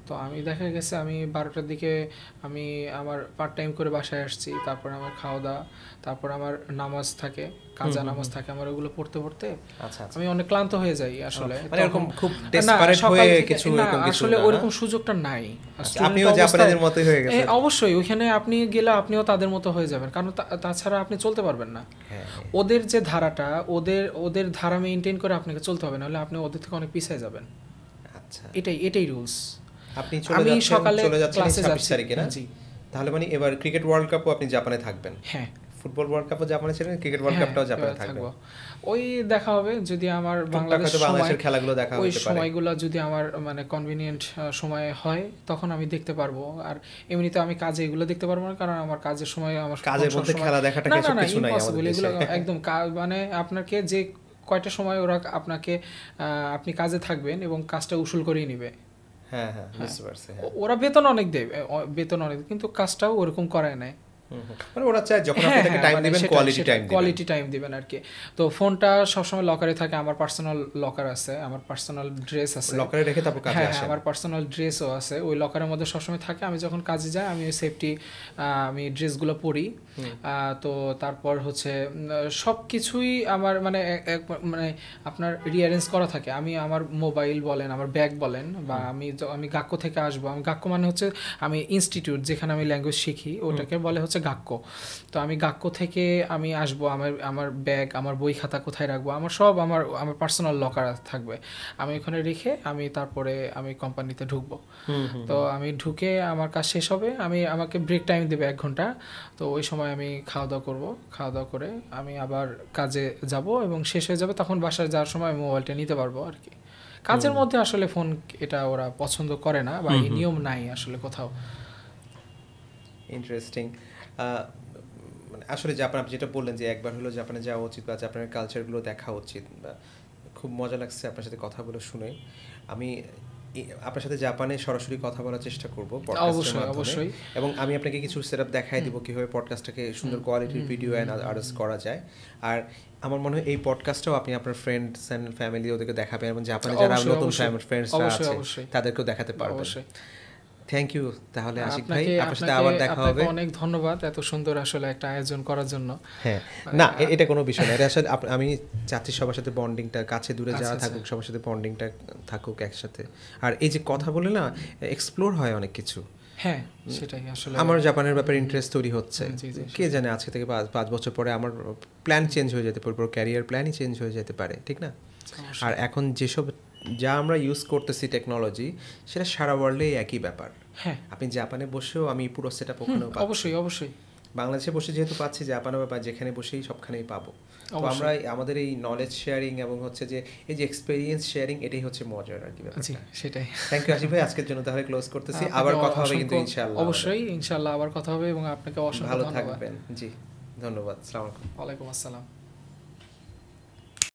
তো আমি দেখা গেছে আমি 12টার দিকে আমি আমার পার্ট টাইম করে বাসায় আসছি, তারপর আমার খাওয়া দাওয়া, তারপর আমার নামাজ থাকে, কাজা নামাজ থাকে, আমার ওগুলো পড়তে পড়তে আচ্ছা আচ্ছা, আমি অনেক ক্লান্ত হয়ে যাই আসলে। মানে এরকম খুব না, ডেসপারেট সকাল হয়ে থেকে কিছু না, এরকম কিছু আসলে না, ওইরকম সুযোগটা নাই। আচ্ছা, স্টুডেন্ট আপনিও অবস্থায় জাপানিদের মতোই হয়ে গেছেন। অবশ্যই ওইখানে আপনি গেলে আপনিও তাদের মতো হয়ে যাবেন, কারণ তাছাড়া আপনি চলতে পারবেন না। হ্যাঁ, ওদের যে ধারাটা, ওদের ধারা মেনটেন করে আপনাকে চলতে হবে, নাহলে আপনি ওদের থেকে অনেক পিছিয়ে যাবেন। আচ্ছা, এটাই রুলস। আপনি আমি সকালে চলে যাচ্ছেন ক্লাসে 26 যাচ্ছি। তারিখে না? জি তাহলে মানে এবার ক্রিকেট ওয়ার্ল্ড কাপও আপনি জাপানে থাকবেন। হ্যাঁ ফুটবল ওয়ার্ল্ড কাপও জাপানে ছিলেন, ক্রিকেট ওয়ার্ল্ড হ্যাঁ, কাপটাও জাপানে এবার থাকবেন। থাকবো। ওই দেখা হবে যদি আমার টুকটাক বাংলাদেশ হয়তো সময়, বাংলাদেশের খেলাগুলো দেখা ওই হতে পারে। সময়গুলো যদি আমার মানে কনভিনিয়েন্ট সময় হয়, তখন আমি দেখতে পারবো। আর এমনিতে আমি কাজে এগুলো দেখতে পারবো না, কারণ আমার কাজের সময় আমার কাজের মধ্যে সবসময়- খেলা দেখাটা না না এসব না, কিছু নাই আমাদের ইম্পসিবল দেশে। এগুলো একদম। মানে আপনাকে যে কয়টা সময় ওরা আপনাকে আপনি কাজে থাকবেন এবং কাজটা উসুল করেই নিবে। হ্যাঁ হ্যাঁ, বুঝতে পারছি। হ্যাঁ, ওরা বেতন অনেক দেবে, বেতন অনেক, কিন্তু কাজটাও ওরকম করায় নেয়। মানে ওরা চায় যখন আপনি হ্যাঁ তাকে হ্যাঁ, টাইম মানে দিবেন, সেটাই, কোয়ালিটি সেটাই, টাইম দিবেন। কোয়ালিটি টাইম দিবেন আর কি। তো ফোনটা সবসময় লকারে থাকে, আমার পার্সোনাল লকার আছে, আমার পার্সোনাল ড্রেস আছে, লকারে রেখে তারপর কাজে হ্যাঁ হ্যাঁ, আসেন। আমার পার্সোনাল ড্রেসও আছে, ওই লকারের মধ্যে সবসময় থাকে। আমি যখন কাজে যাই আমি ওই সেফটি আমি ড্রেসগুলো পরি। তো তারপর হচ্ছে সব কিছুই আমার মানে মানে আপনার রিঅ্যারেঞ্জ করা থাকে। আমি আমার মোবাইল বলেন, আমার ব্যাগ বলেন, বা আমি গাক্কো থেকে আসবো। আমি গাক্কো মানে হচ্ছে আমি ইনস্টিটিউট যেখানে আমি ল্যাঙ্গুয়েজ শিখি, ওটাকে বলে হচ্ছে গাক্কো। তো আমি গাক্কো থেকে আমি আসবো, আমার ব্যাগ, আমার বই খাতা কোথায় রাখবো, আমার সব আমার পার্সোনাল লকার থাকবে। আমি ওখানে রেখে তারপরে আমি কোম্পানিতে ঢুকবো। তো আমি ঢুকে আমার কাজ শেষ হবে, আমাকে ব্রেক টাইম দেবে 1 ঘন্টা। তো ওই সময় আমি খাওয়া দাওয়া করবো, খাওয়া দাওয়া করে আমি আবার কাজে যাব, এবং শেষ হয়ে যাবে তখন বাসায় যাওয়ার সময় আমি মোবাইলটা নিতে পারবো আর কি। কাজের মধ্যে আসলে ফোন এটা ওরা পছন্দ করে না, বা এই নিয়ম নাই আসলে কোথাও। ইন্টারেস্টিং। মানে আসলে জাপান, আপনি যেটা বললেন যে একবার হলো জাপানে যাওয়া উচিত বা জাপানের কালচারগুলো দেখা উচিত, খুব মজা লাগছে আপনার সাথে কথা বলে শুনে। আমি আপনার সাথে জাপানে সরাসরি কথা বলার চেষ্টা করব পডকাস্টের মাধ্যমে, অবশ্যই। এবং আমি আপনাকে কিছু সেটআপ দেখাই দিব কিভাবে পডকাস্টটাকে সুন্দর কোয়ালিটির ভিডিও এন্ড আদার্স করা যায়। আর আমার মনে হয় এই পডকাস্টটাও আপনি আপনার ফ্রেন্ডস এন্ড ফ্যামিলি ওদেরকে দেখাবেন, এবং জাপানে যারা নতুন ফ্রেন্ডসরা আছে তাদেরকেও দেখাতে পারবেন। অবশ্যই। Thank you. তাহলে আশিক ভাই, আপনার সাথে আবার দেখা হবে। আপনাকে অনেক ধন্যবাদ এত সুন্দর আসলে একটা আয়োজন করার জন্য। হ্যাঁ, না এটা কোনো বিষয় না, এটা আসলে আমি চাচ্ছি সবার সাথে বন্ডিংটা, কাছে দূরে যারা থাকুক সবার সাথে বন্ডিংটা থাকুক একসাথে। আর এই যে কথা বলে না এক্সপ্লোর হয় অনেক কিছু। হ্যাঁ, সেটাই আসলে আমার জাপানের ব্যাপারে ইন্টারেস্ট তৈরি হচ্ছে। কে জানে আজকে থেকে 5 বছর পরে আমার প্ল্যান চেঞ্জ হয়ে যেতে পারে, পুরো ক্যারিয়ার প্ল্যানই চেঞ্জ হয়ে যেতে পারে, ঠিক না? আর এখন যা আমরা ইউজ করতেছি টেকনোলজি, সেটা সারা ওয়ার্ল্ডে একই ব্যাপার। হ্যাঁ, আপনি জাপানে বসেও আমি পুরো সেটআপ ওখানেও পাচ্ছি। অবশ্যই। বাংলাদেশে বসে যেহেতু পাচ্ছি, জাপানেও বা যেখানে বসেই সবখানেই পাবো। তো আমরা আমাদের এই নলেজ শেয়ারিং এবং হচ্ছে যে এই যে এক্সপেরিয়েন্স শেয়ারিং, এটাই হচ্ছে মজার আর কি ব্যাপারটা। সেটাই। থ্যাংক ইউ আশিক ভাই, আজকের জন্য তাহলে ক্লোজ করতেছি। আবার কথা হবে কিন্তু ইনশাআল্লাহ। অবশ্যই ইনশাআল্লাহ আবার কথা হবে, এবং আপনাকে অসংখ্য ভালো ধন্যবাদ। থাকবেন। জি, ধন্যবাদ। আসসালামু আলাইকুম। ওয়ালাইকুম আসসালাম।